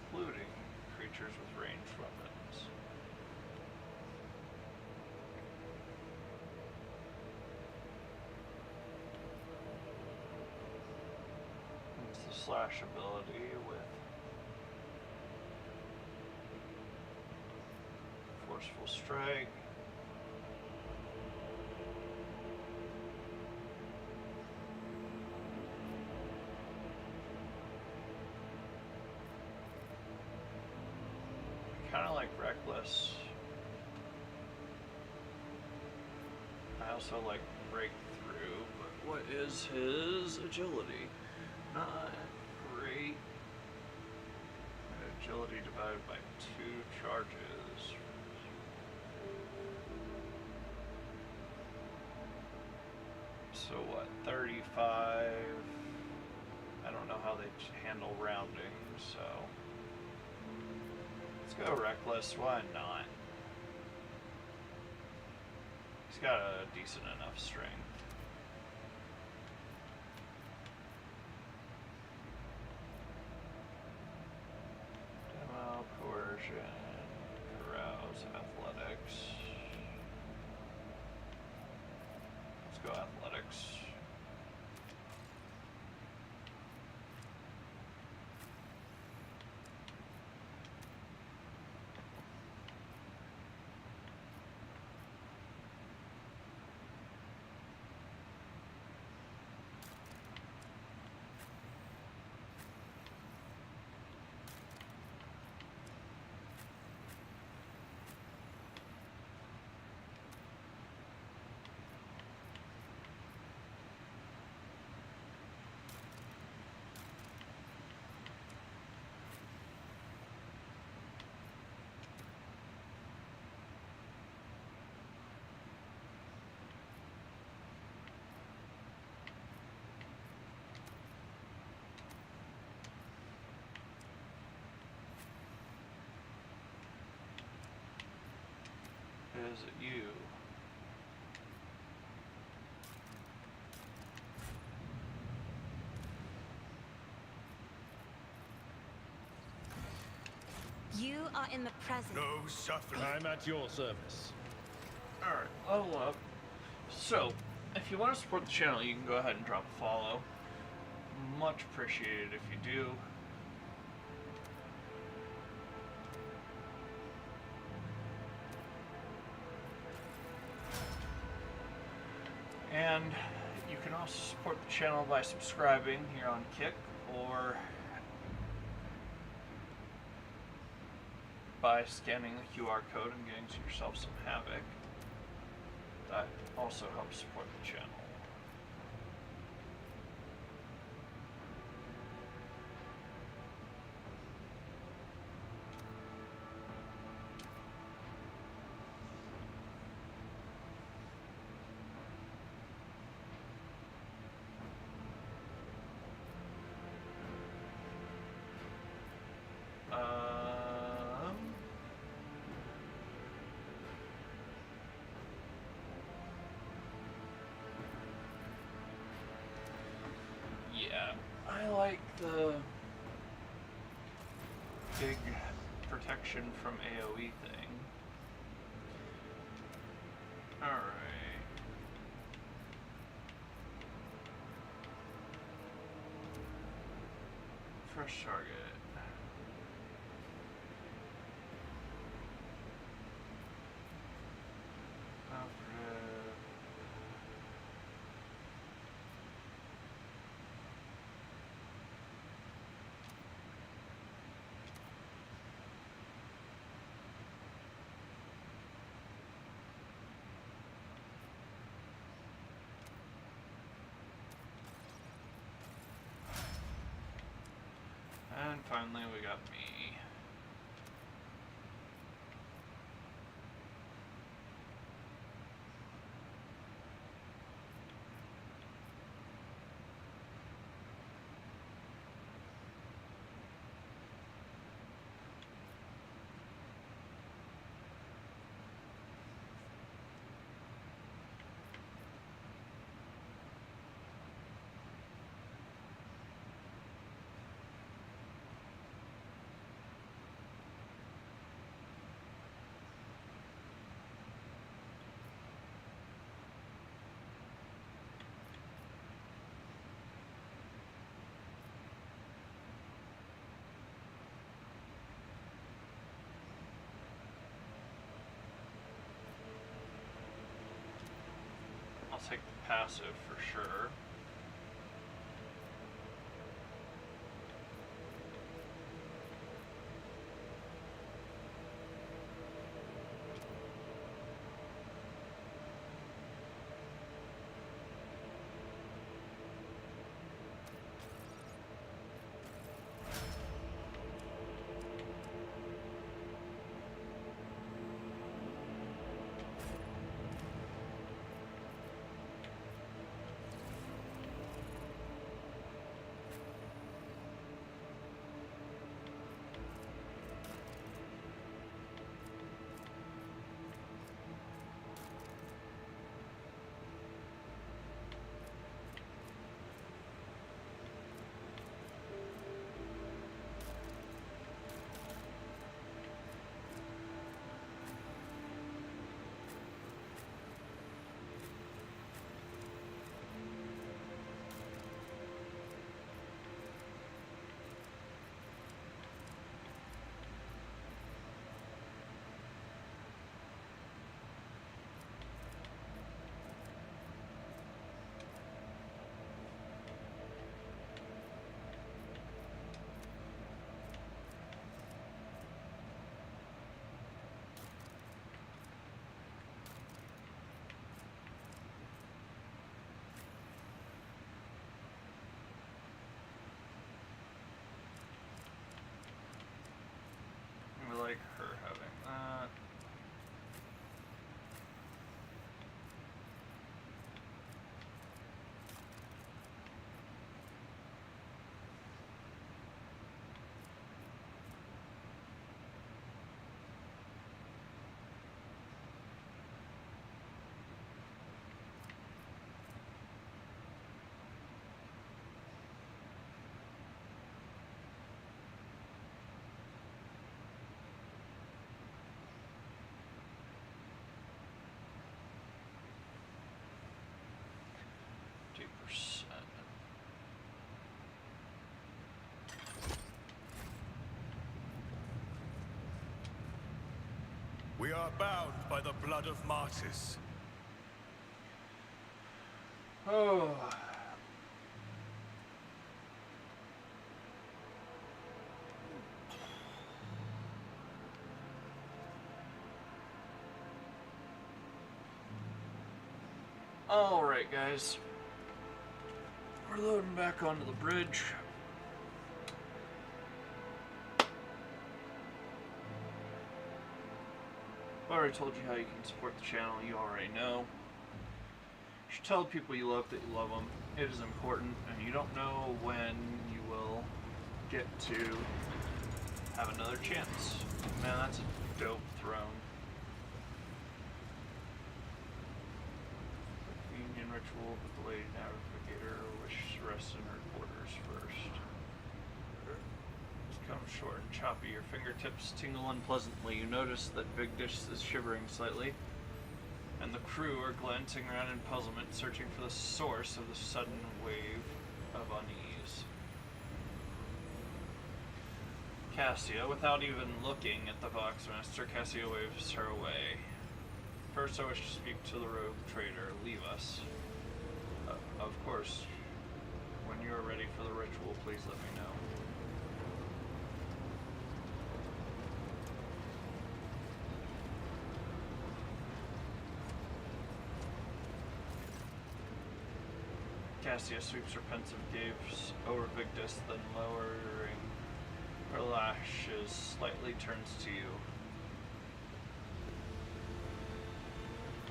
including creatures with ranged weapons. It's the slash ability with forceful strike. Kind of like reckless. I also like breakthrough, but what is his agility? Not great. Agility divided by 2 charges. So what, 35? I don't know how they handle rounding, so let's go reckless. Why not? He's got a decent enough strength. Demo, coercion, carouse, athletics. Let's go athletics. Is it you? You are in the present. No suffering. I'm at your service. Alright, level up. So, if you want to support the channel, you can go ahead and drop a follow. Much appreciated if you do. And you can also support the channel by subscribing here on Kick, or by scanning the QR code and getting yourself some Havoc. That also helps support the channel. I like the big protection from AoE thing. Alright. Fresh target. And finally we got me. I'll take the passive for sure. I like her having that. We are bound by the blood of martyrs. Oh. Alright, guys. We're loading back onto the bridge. I've already told you how you can support the channel, you already know. You should tell people you love that you love them. It is important, and you don't know when you will get to have another chance. Man, that's a dope throne. Union ritual with the Lady Navigator, which rests in her quarters. fingers first. Come short and choppy. Your fingertips tingle unpleasantly. You notice that Big Dish is shivering slightly, and the crew are glancing around in puzzlement, searching for the source of the sudden wave of unease. Cassia, without even looking at the Boxmaster, Cassia waves her away. First, I wish to speak to the rogue trader. Leave us. Of course. When you are ready for the ritual, please let me know. Cassia sweeps her pensive gaze over Victus, then lowering her lashes, slightly turns to you.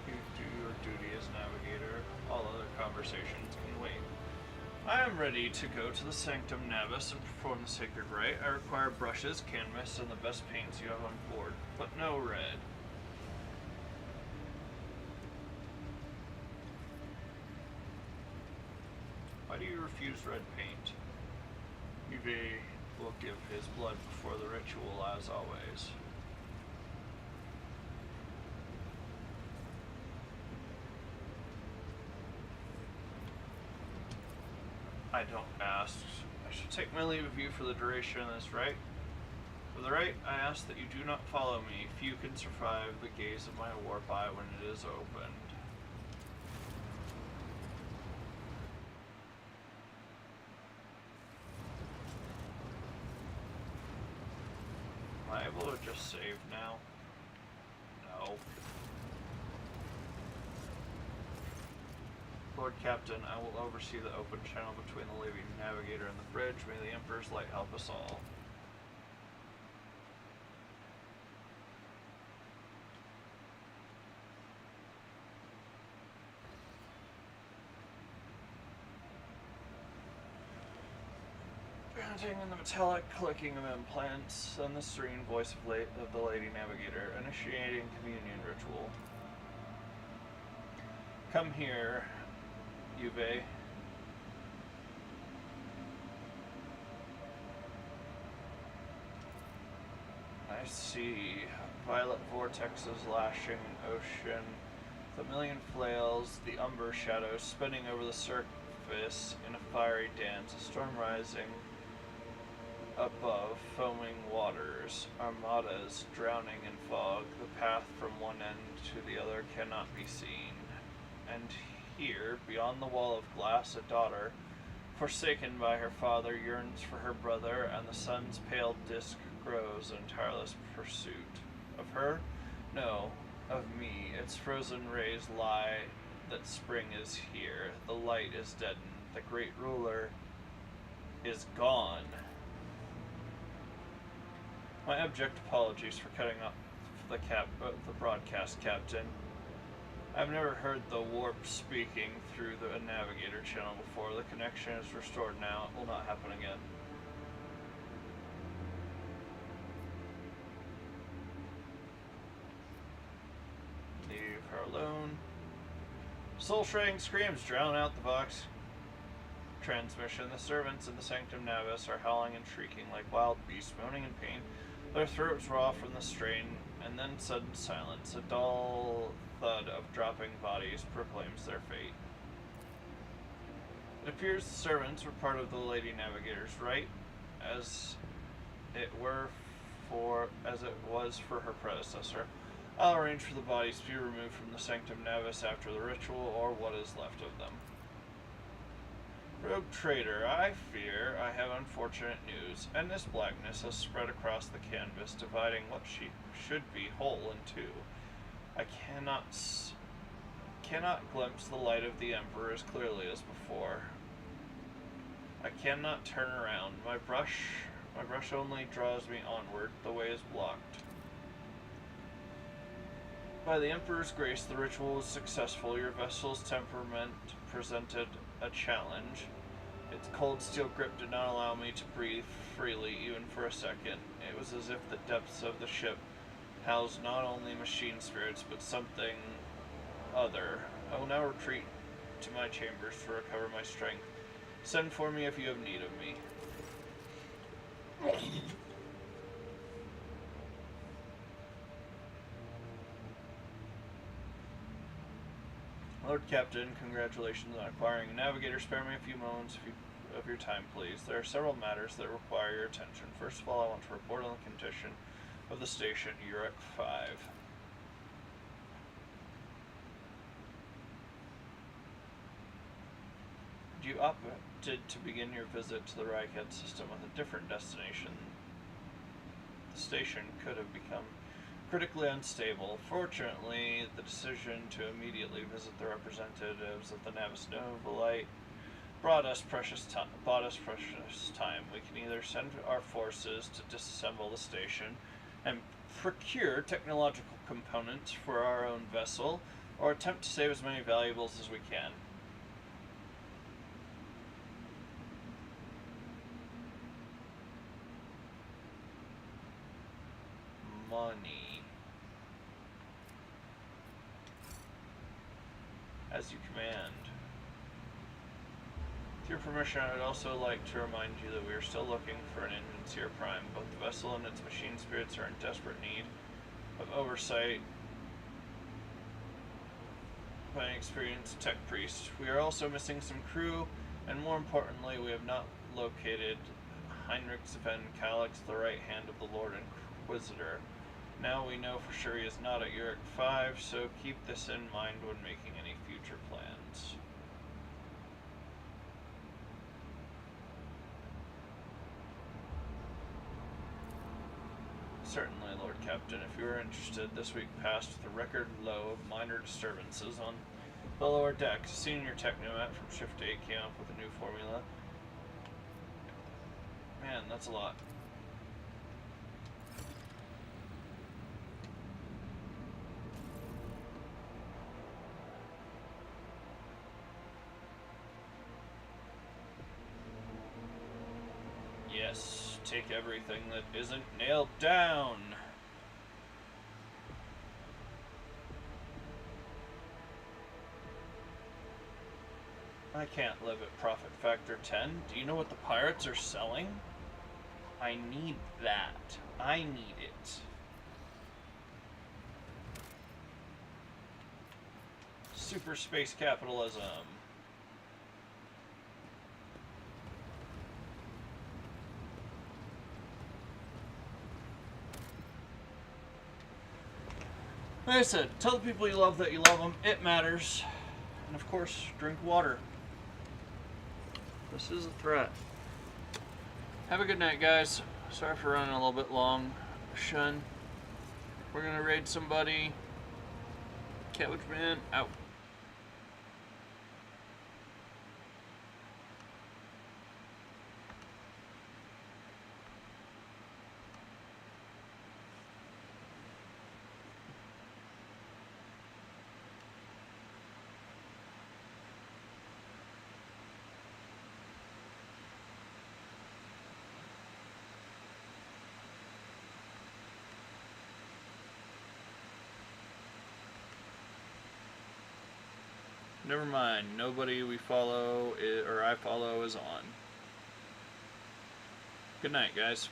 You do your duty as navigator. All other conversations can wait. I am ready to go to the Sanctum Navis and perform the sacred rite. I require brushes, canvas, and the best paints you have on board, but no red. Why do you refuse red paint? Uwe will give his blood before the ritual, as always. I don't ask. I should take my leave of you for the duration of this rite. For the rite, I ask that you do not follow me. Few can survive the gaze of my warp eye when it is opened. Am I able to just save now? No. Lord Captain, I will oversee the open channel between the living navigator and the bridge. May the Emperor's light help us all. Chanting in the metallic clicking of implants, and the serene voice of the Lady Navigator, initiating communion ritual. Come here, Uwe. I see violet vortexes lashing an ocean, the million flails, the umber shadows spinning over the surface in a fiery dance, a storm rising above foaming waters, armadas drowning in fog. The path from one end to the other cannot be seen. And here, beyond the wall of glass, a daughter, forsaken by her father, yearns for her brother, and the sun's pale disk grows in tireless pursuit. Of her? No, of me. Its frozen rays lie that spring is here. The light is deadened. The great ruler is gone. My abject apologies for cutting off the broadcast, Captain. I've never heard the warp speaking through the navigator channel before. The connection is restored now. It will not happen again. Leave her alone. Soul-shredding screams drown out the Vox transmission. The servants in the Sanctum Navis are howling and shrieking like wild beasts, moaning in pain. Their throats raw from the strain, and then sudden silence. A dull thud of dropping bodies proclaims their fate. It appears the servants were part of the Lady Navigator's rite, as it was for her predecessor. I'll arrange for the bodies to be removed from the Sanctum Navis after the ritual, or what is left of them. Rogue trader, I fear I have unfortunate news, and this blackness has spread across the canvas, dividing what she should be whole in two. I cannot glimpse the light of the Emperor as clearly as before. I cannot turn around. My brush only draws me onward. The way is blocked. By the Emperor's grace, the ritual was successful. Your vessel's temperament presented a challenge. Its cold steel grip did not allow me to breathe freely, even for a second. It was as if the depths of the ship housed not only machine spirits, but something other. I will now retreat to my chambers to recover my strength. Send for me if you have need of me. Lord Captain, congratulations on acquiring a navigator. Spare me a few moments of your time, please. There are several matters that require your attention. First of all, I want to report on the condition of the station, Uruk 5. You opted to begin your visit to the Ryket system with a different destination. The station could have become critically unstable. Fortunately, the decision to immediately visit the representatives of the Navis Novolite bought us precious time. We can either send our forces to disassemble the station and procure technological components for our own vessel, or attempt to save as many valuables as we can. Money. As you command. With your permission, I would also like to remind you that we are still looking for an engine Seer Prime. Both the vessel and its machine spirits are in desperate need of oversight by an experienced tech priest. We are also missing some crew, and more importantly, we have not located Heinrichs van Calix, the right hand of the Lord Inquisitor. Now we know for sure he is not at Uruk 5, so keep this in mind when making any future plans. Certainly, Lord Captain. If you are interested, this week passed with a record low of minor disturbances on the lower deck. A senior technomat from Shift 8 came up with a new formula. Man, that's a lot. Yes, take everything that isn't nailed down. I can't live at profit factor 10. Do you know what the pirates are selling? I need that. I need it. Super space capitalism. Like I said, tell the people you love that you love them. It matters. And of course, drink water. This is a threat. Have a good night, guys. Sorry for running a little bit long. Shun. We're gonna raid somebody. Catwitchman out. Never mind. Nobody we follow or I follow is on. Good night, guys.